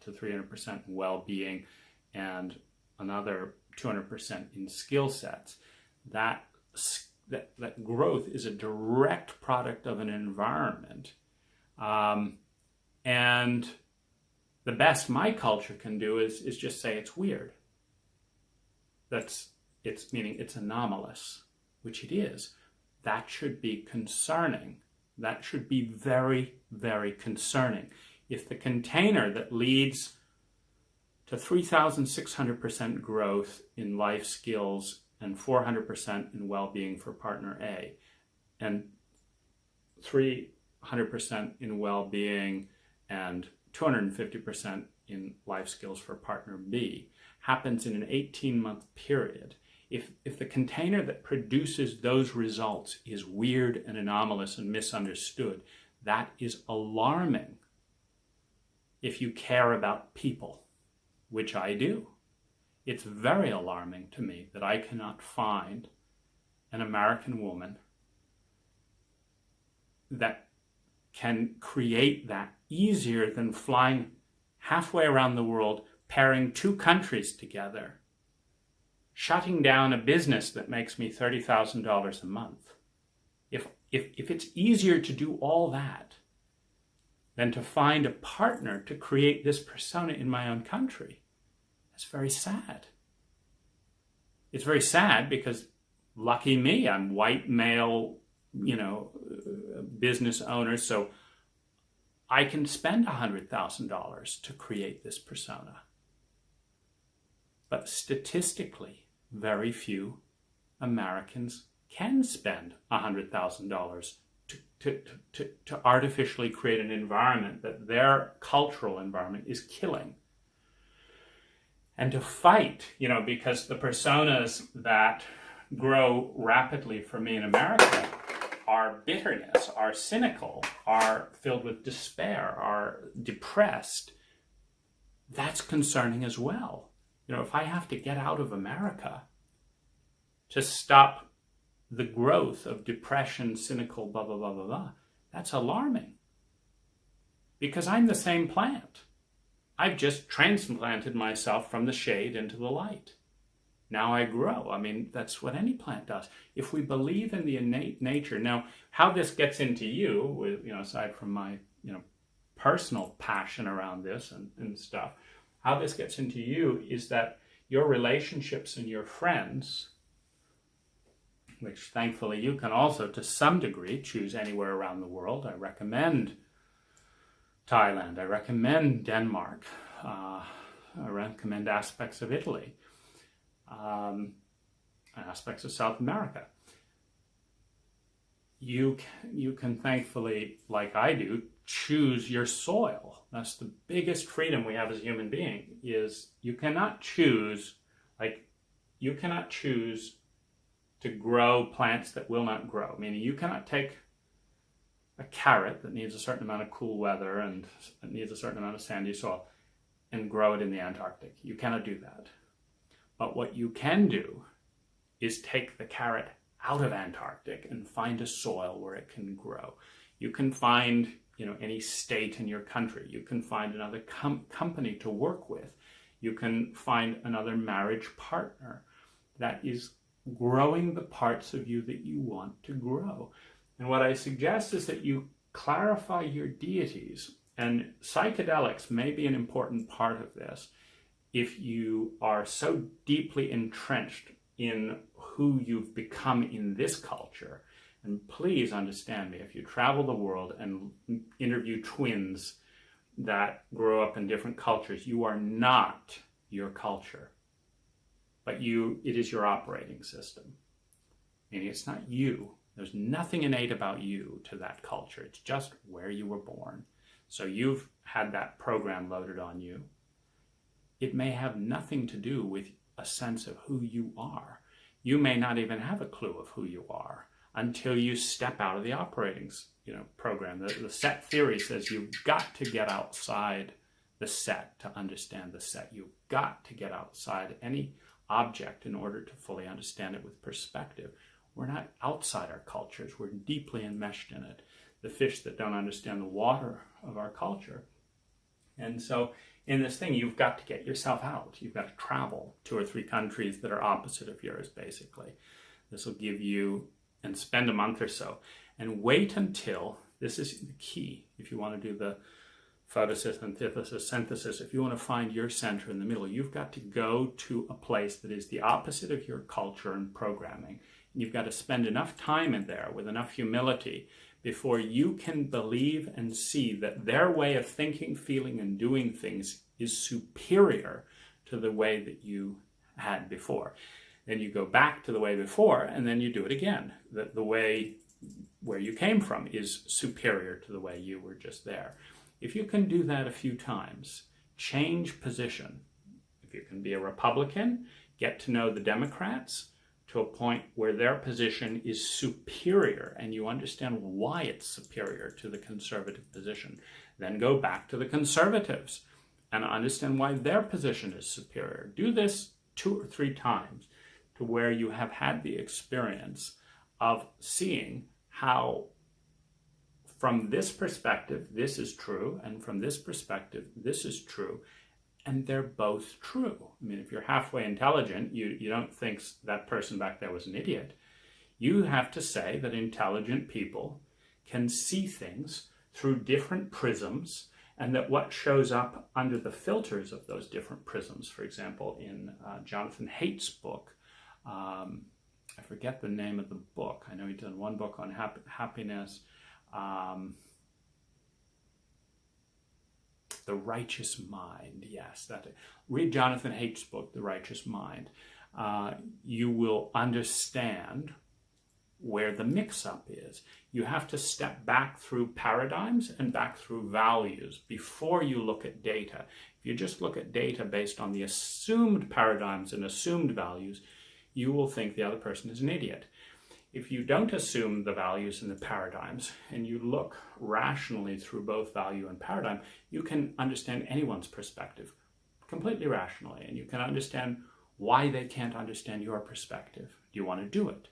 to 300% in well-being and another 200% in skill sets. That growth is a direct product of an environment. And the best my culture can do is just say it's weird. Meaning it's anomalous, which it is. That should be concerning. That should be very, very concerning. If the container that leads to 3,600% growth in life skills and 400% in well-being for partner A, and 300% in well-being and 250% in life skills for partner B, happens in an 18-month period. If the container that produces those results is weird and anomalous and misunderstood, that is alarming if you care about people, which I do. It's very alarming to me that I cannot find an American woman that can create that easier than flying halfway around the world, pairing two countries together, shutting down a business that makes me $30,000 a month. If it's easier to do all that than to find a partner to create this persona in my own country, that's very sad. It's very sad because, lucky me, I'm white, male, business owner, so I can spend $100,000 to create this persona. But statistically, very few Americans can spend $100,000 to artificially create an environment that their cultural environment is killing. and to fight, because the personas that grow rapidly for me in America are bitterness, are cynical, are filled with despair, are depressed. That's concerning as well. If I have to get out of America to stop the growth of depression, cynical, blah, blah, blah, blah, blah, that's alarming. Because I'm the same plant. I've just transplanted myself from the shade into the light. Now I grow. I mean, that's what any plant does. If we believe in the innate nature, now how this gets into you, with, aside from my, personal passion around this and stuff, how this gets into you is that your relationships and your friends, which thankfully you can also to some degree choose anywhere around the world. I recommend Thailand. I recommend Denmark. I recommend aspects of Italy. Aspects of South America. You can thankfully, like I do, choose your soil. That's the biggest freedom we have as a human being, is you cannot choose to grow plants that will not grow. Meaning you cannot take a carrot that needs a certain amount of cool weather and it needs a certain amount of sandy soil and grow it in the Antarctic. You cannot do that. But what you can do is take the carrot out of Antarctic and find a soil where it can grow. You can find, any state in your country. You can find another company to work with. You can find another marriage partner that is growing the parts of you that you want to grow. And what I suggest is that you clarify your deities, and psychedelics may be an important part of this if you are so deeply entrenched in who you've become in this culture. And please understand me, if you travel the world and interview twins that grow up in different cultures, you are not your culture, but it is your operating system. Meaning it's not you. There's nothing innate about you to that culture. It's just where you were born. So you've had that program loaded on you. It may have nothing to do with a sense of who you are. You may not even have a clue of who you are until you step out of the operating program. The set theory says you've got to get outside the set to understand the set. You've got to get outside any object in order to fully understand it with perspective. We're not outside our cultures. We're deeply enmeshed in it. The fish that don't understand the water of our culture. And so in this thing, you've got to get yourself out. You've got to travel 2 or 3 countries that are opposite of yours, basically. This will give you, and spend a month or so, and wait until, this is the key, if you want to do the photosynthesis, synthesis, if you want to find your center in the middle, you've got to go to a place that is the opposite of your culture and programming. And you've got to spend enough time in there with enough humility before you can believe and see that their way of thinking, feeling, and doing things is superior to the way that you had before. Then you go back to the way before, and then you do it again. The way where you came from is superior to the way you were just there. If you can do that a few times, change position. If you can be a Republican, get to know the Democrats to a point where their position is superior and you understand why it's superior to the conservative position. Then go back to the conservatives and understand why their position is superior. Do this 2 or 3 times to where you have had the experience of seeing how from this perspective, this is true, and from this perspective, this is true, and they're both true. I mean, if you're halfway intelligent, you don't think that person back there was an idiot. You have to say that intelligent people can see things through different prisms, and that what shows up under the filters of those different prisms, for example, in Jonathan Haidt's book, I forget the name of the book. I know he's done one book on happiness. The Righteous Mind. Yes, read Jonathan Haidt's book, The Righteous Mind. You will understand where the mix-up is. You have to step back through paradigms and back through values before you look at data. If you just look at data based on the assumed paradigms and assumed values, you will think the other person is an idiot. If you don't assume the values and the paradigms, and you look rationally through both value and paradigm, you can understand anyone's perspective completely rationally, and you can understand why they can't understand your perspective. Do you want to do it?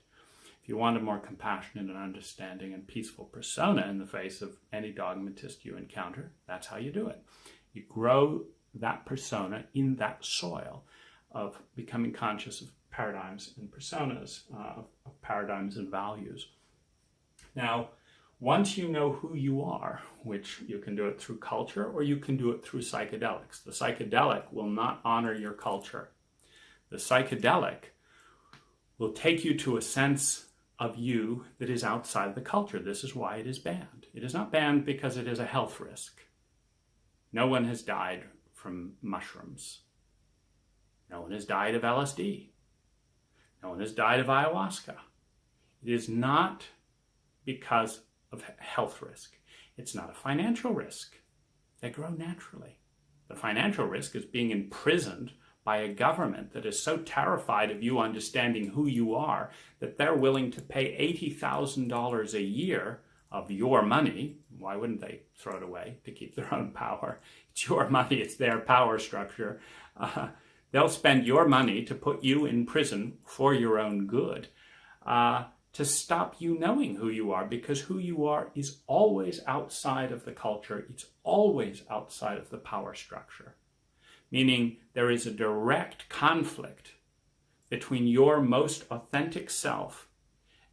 If you want a more compassionate and understanding and peaceful persona in the face of any dogmatist you encounter, that's how you do it. You grow that persona in that soil of becoming conscious of paradigms and personas, of paradigms and values. Now, once you know who you are, which you can do it through culture or you can do it through psychedelics. The psychedelic will not honor your culture. The psychedelic will take you to a sense of you that is outside the culture. This is why it is banned. It is not banned because it is a health risk. No one has died from mushrooms. No one has died of LSD. No one has died of ayahuasca. It is not because of health risk. It's not a financial risk. They grow naturally. The financial risk is being imprisoned by a government that is so terrified of you understanding who you are that they're willing to pay $80,000 a year of your money. Why wouldn't they throw it away to keep their own power? It's your money. It's their power structure. They'll spend your money to put you in prison for your own good, to stop you knowing who you are, because who you are is always outside of the culture. It's always outside of the power structure, meaning there is a direct conflict between your most authentic self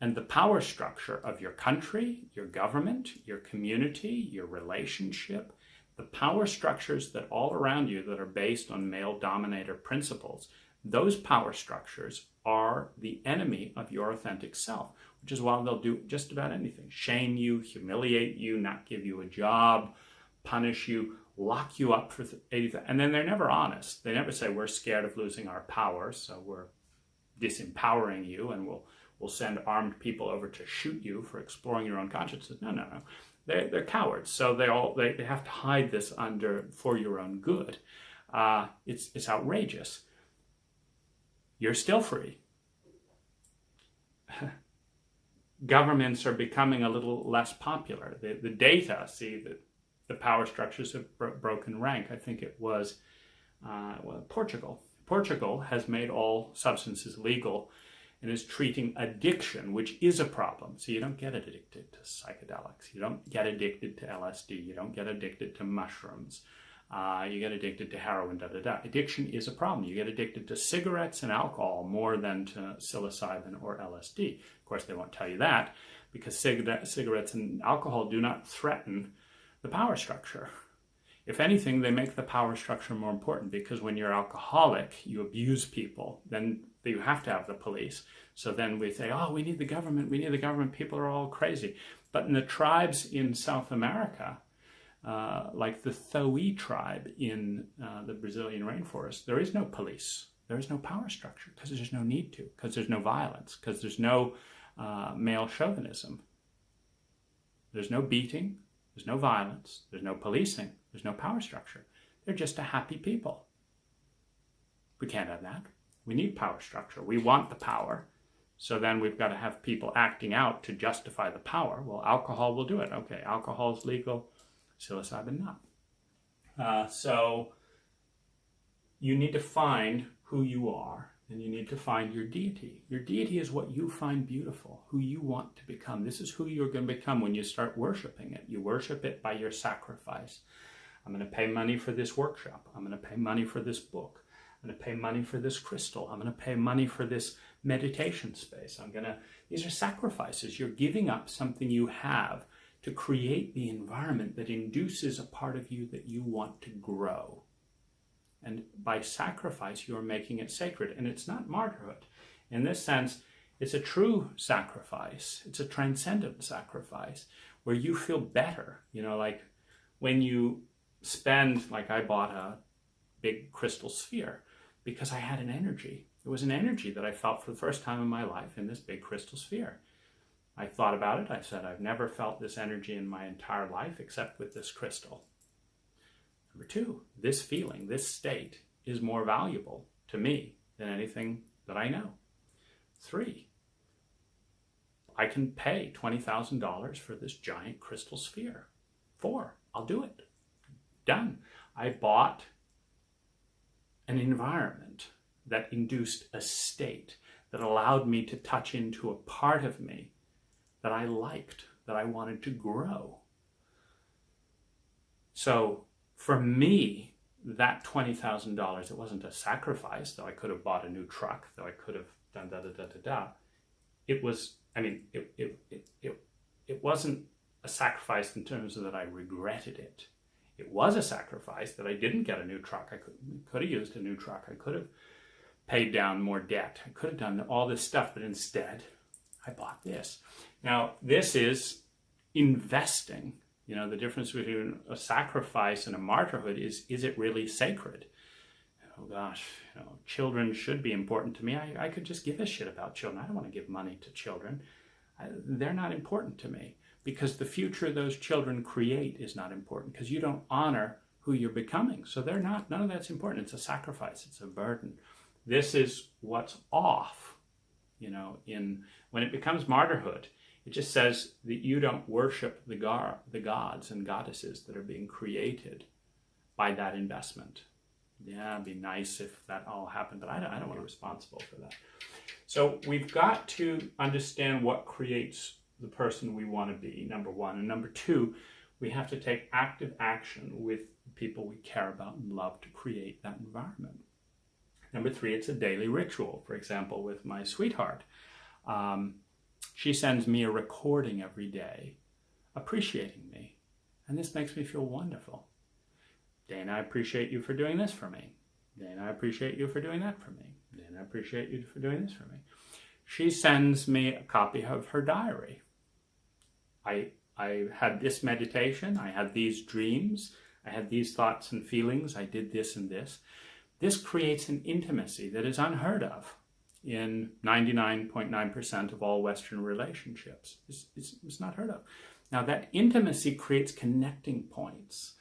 and the power structure of your country, your government, your community, your relationship. The power structures that all around you that are based on male dominator principles, those power structures are the enemy of your authentic self, which is why they'll do just about anything. Shame you, humiliate you, not give you a job, punish you, lock you up for 80, and then they're never honest. They never say, we're scared of losing our power, so we're disempowering you, and we'll send armed people over to shoot you for exploring your own consciousness. No. They're cowards, so they have to hide this for your own good. It's outrageous. You're still free. Governments are becoming a little less popular. The data see that the power structures have broken rank. I think it was Portugal. Portugal has made all substances legal and is treating addiction, which is a problem. So you don't get addicted to psychedelics. You don't get addicted to LSD. You don't get addicted to mushrooms. You get addicted to heroin, Addiction is a problem. You get addicted to cigarettes and alcohol more than to psilocybin or LSD. Of course, they won't tell you that because cigarettes and alcohol do not threaten the power structure. If anything, they make the power structure more important, because when you're alcoholic, you abuse people, then you have to have the police. So then we say, we need the government, people are all crazy. But in the tribes in South America, like the Thoe tribe in the Brazilian rainforest, there is no police. There is no power structure because there's no need to, because there's no violence, because there's no male chauvinism. There's no beating, there's no violence, there's no policing, there's no power structure. They're just a happy people. We can't have that. We need power structure. We want the power. So then we've got to have people acting out to justify the power. Well, alcohol will do it. Okay, alcohol is legal, psilocybin not. So you need to find who you are, and you need to find your deity. Your deity is what you find beautiful, who you want to become. This is who you're going to become when you start worshiping it. You worship it by your sacrifice. I'm going to pay money for this workshop. I'm going to pay money for this book. I'm going to pay money for this crystal. I'm going to pay money for this meditation space. These are sacrifices. You're giving up something you have to create the environment that induces a part of you that you want to grow. And by sacrifice, you're making it sacred. And it's not martyrhood. In this sense, it's a true sacrifice. It's a transcendent sacrifice where you feel better. Like when you spend, like I bought a big crystal sphere because I had an energy. It was an energy that I felt for the first time in my life in this big crystal sphere. I thought about it. I said, I've never felt this energy in my entire life except with this crystal. Number two, this feeling, this state is more valuable to me than anything that I know. Three, I can pay $20,000 for this giant crystal sphere. Four, I'll do it. Done. I bought an environment that induced a state that allowed me to touch into a part of me that I liked, that I wanted to grow. So for me, that $20,000, it wasn't a sacrifice, though I could have bought a new truck, though I could have done da-da-da-da-da. It was, it wasn't a sacrifice in terms of that I regretted it. It was a sacrifice that I didn't get a new truck. I could have used a new truck. I could have paid down more debt. I could have done all this stuff, but instead I bought this. Now, this is investing. You know, the difference between a sacrifice and a martyrhood is it really sacred? Oh gosh, you know, children should be important to me. I could just give a shit about children. I don't want to give money to children. They're not important to me because the future those children create is not important because you don't honor who you're becoming. So they're not, none of that's important. It's a sacrifice. It's a burden. This is what's off, you know, when it becomes martyrhood. It just says that you don't worship the gods and goddesses that are being created by that investment. Yeah, it'd be nice if that all happened, but I don't want to be responsible for that. So we've got to understand what creates the person we want to be, number one. And number two, we have to take active action with people we care about and love to create that environment. Number three, it's a daily ritual. For example, with my sweetheart, she sends me a recording every day appreciating me. And this makes me feel wonderful. Dana, I appreciate you for doing this for me. Dana, I appreciate you for doing that for me. Dana, I appreciate you for doing this for me. She sends me a copy of her diary. I had this meditation. I had these dreams. I had these thoughts and feelings. I did this and this. This creates an intimacy that is unheard of in 99.9% of all Western relationships. It's not heard of. Now that intimacy creates connecting points.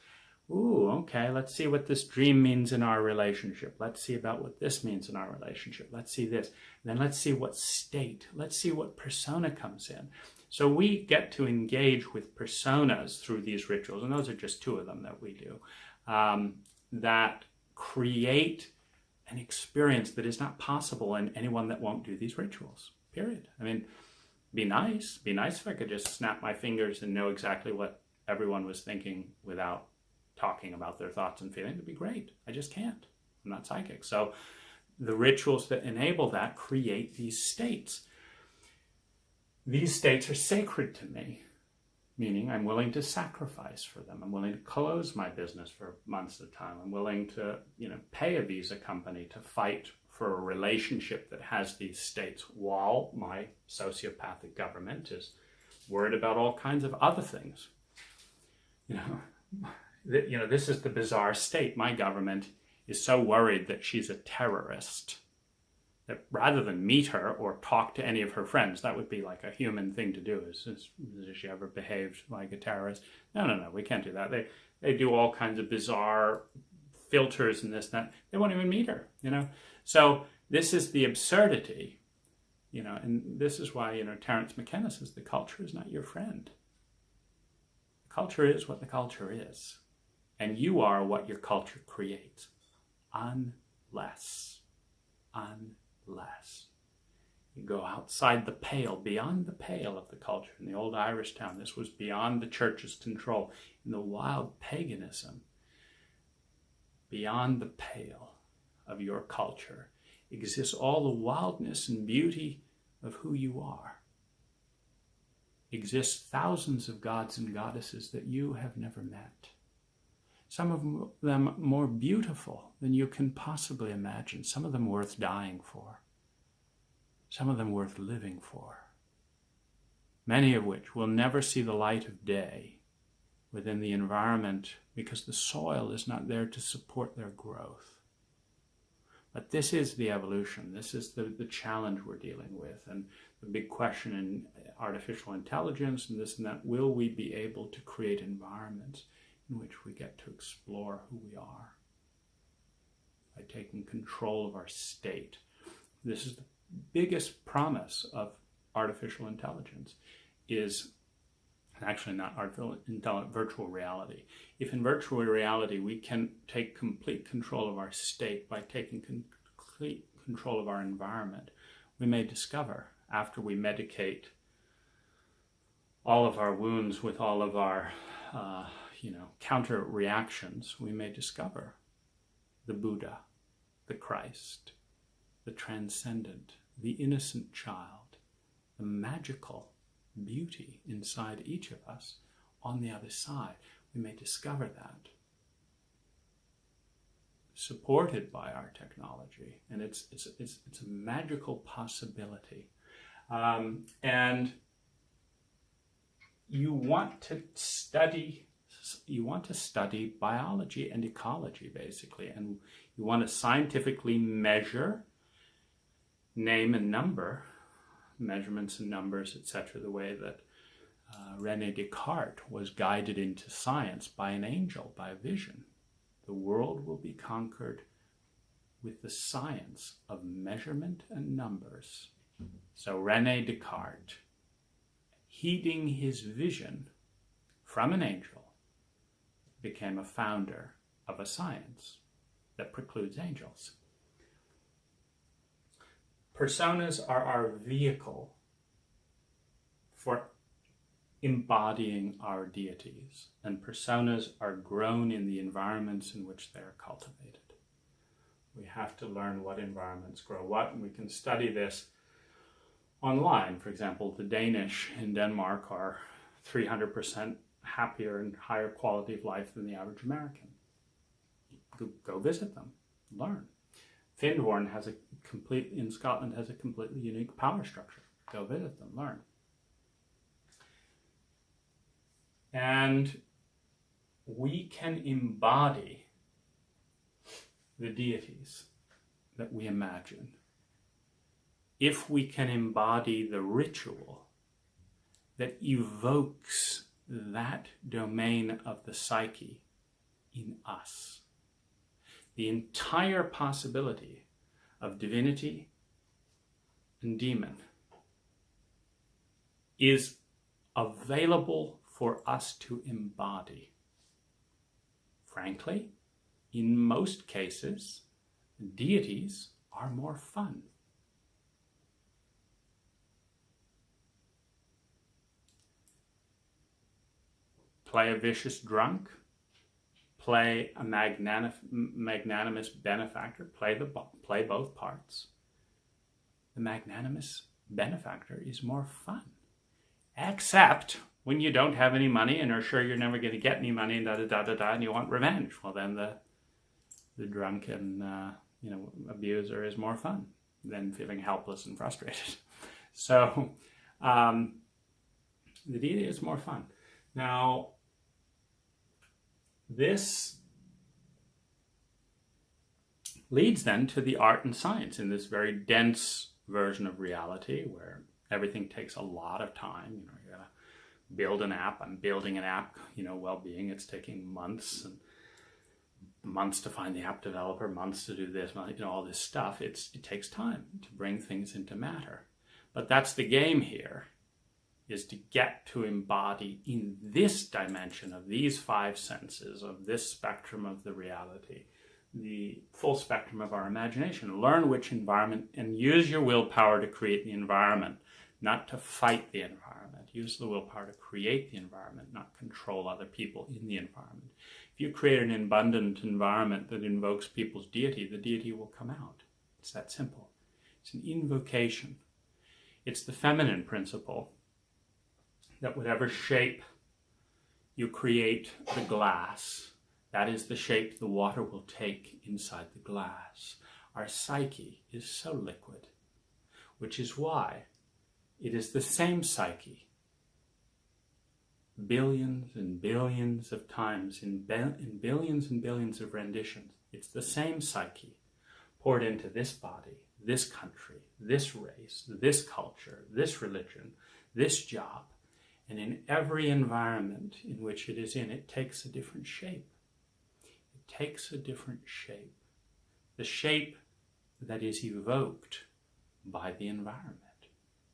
Ooh, okay, let's see what this dream means in our relationship. Let's see about what this means in our relationship. Let's see this. And then let's see what state. Let's see what persona comes in. So we get to engage with personas through these rituals, and those are just two of them that we do, that create an experience that is not possible in anyone that won't do these rituals, period. I mean, be nice if I could just snap my fingers and know exactly what everyone was thinking without talking about their thoughts and feelings. It'd be great. I just can't. I'm not psychic. So the rituals that enable that create these states. These states are sacred to me, meaning I'm willing to sacrifice for them. I'm willing to close my business for months at a time. I'm willing to, pay a visa company to fight for a relationship that has these states while my sociopathic government is worried about all kinds of other things. This is the bizarre state. My government is so worried that she's a terrorist that rather than meet her or talk to any of her friends, that would be like a human thing to do. Has she ever behaved like a terrorist? No, we can't do that. They do all kinds of bizarre filters and this and that. They won't even meet her, So this is the absurdity, and this is why, Terence McKenna says the culture is not your friend. The culture is what the culture is. And you are what your culture creates. Unless you go outside the pale, beyond the pale of the culture. In the old Irish town, this was beyond the church's control. In the wild paganism, beyond the pale of your culture exists all the wildness and beauty of who you are. Exists thousands of gods and goddesses that you have never met. Some of them more beautiful than you can possibly imagine. Some of them worth dying for. Some of them worth living for. Many of which will never see the light of day within the environment because the soil is not there to support their growth. But this is the evolution. This is the challenge we're dealing with. And the big question in artificial intelligence and this and that, will we be able to create environments in which we get to explore who we are by taking control of our state? This is the biggest promise of artificial intelligence, is actually not artificial intelligence, virtual reality. If in virtual reality we can take complete control of our state by taking complete control of our environment, we may discover, after we medicate all of our wounds with all of our counter reactions, we may discover the Buddha, the Christ, the transcendent, the innocent child, the magical beauty inside each of us on the other side. We may discover that, supported by our technology, and it's a magical possibility. And you want to study biology and ecology, basically, and you want to scientifically measure, name and number, measurements and numbers, etc., the way that René Descartes was guided into science by an angel, by a vision. The world will be conquered with the science of measurement and numbers. So René Descartes, heeding his vision from an angel, became a founder of a science that precludes angels. Personas are our vehicle for embodying our deities, and personas are grown in the environments in which they are cultivated. We have to learn what environments grow what, and we can study this online. For example, the Danish in Denmark are 300% happier and higher quality of life than the average American. Go visit them, learn. Findhorn in Scotland has a completely unique power structure. Go visit them, learn. And we can embody the deities that we imagine if we can embody the ritual that evokes that domain of the psyche in us. The entire possibility of divinity and demon is available for us to embody. Frankly, in most cases, deities are more fun. Play a vicious drunk, play a magnanimous benefactor, play both parts. The magnanimous benefactor is more fun. Except when you don't have any money and are sure you're never going to get any money and and you want revenge. Well, then the drunken abuser is more fun than feeling helpless and frustrated. So the deity is more fun. Now, this leads then to the art and science in this very dense version of reality where everything takes a lot of time. You gotta build an app. I'm building an app, well-being. It's taking months and months to find the app developer, months to do this, all this stuff. It takes time to bring things into matter. But that's the game here, is to get to embody in this dimension of these five senses, of this spectrum of the reality, the full spectrum of our imagination. Learn which environment and use your willpower to create the environment, not to fight the environment. Use the willpower to create the environment, not control other people in the environment. If you create an abundant environment that invokes people's deity, the deity will come out. It's that simple. It's an invocation. It's the feminine principle that whatever shape you create the glass, that is the shape the water will take inside the glass. Our psyche is so liquid, which is why it is the same psyche billions and billions of times in billions and billions of renditions. It's the same psyche poured into this body this country, this race, this culture, this religion, this job. And in every environment in which it is in, it takes a different shape. It takes a different shape. The shape that is evoked by the environment.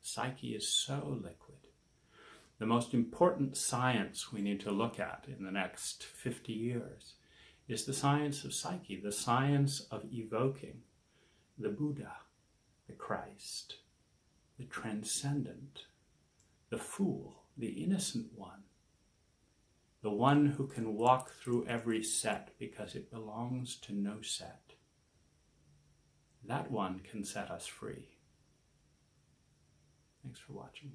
Psyche is so liquid. The most important science we need to look at in the next 50 years is the science of psyche, the science of evoking the Buddha, the Christ, the transcendent, the fool, the innocent one, the one who can walk through every set because it belongs to no set. That one can set us free. Thanks for watching.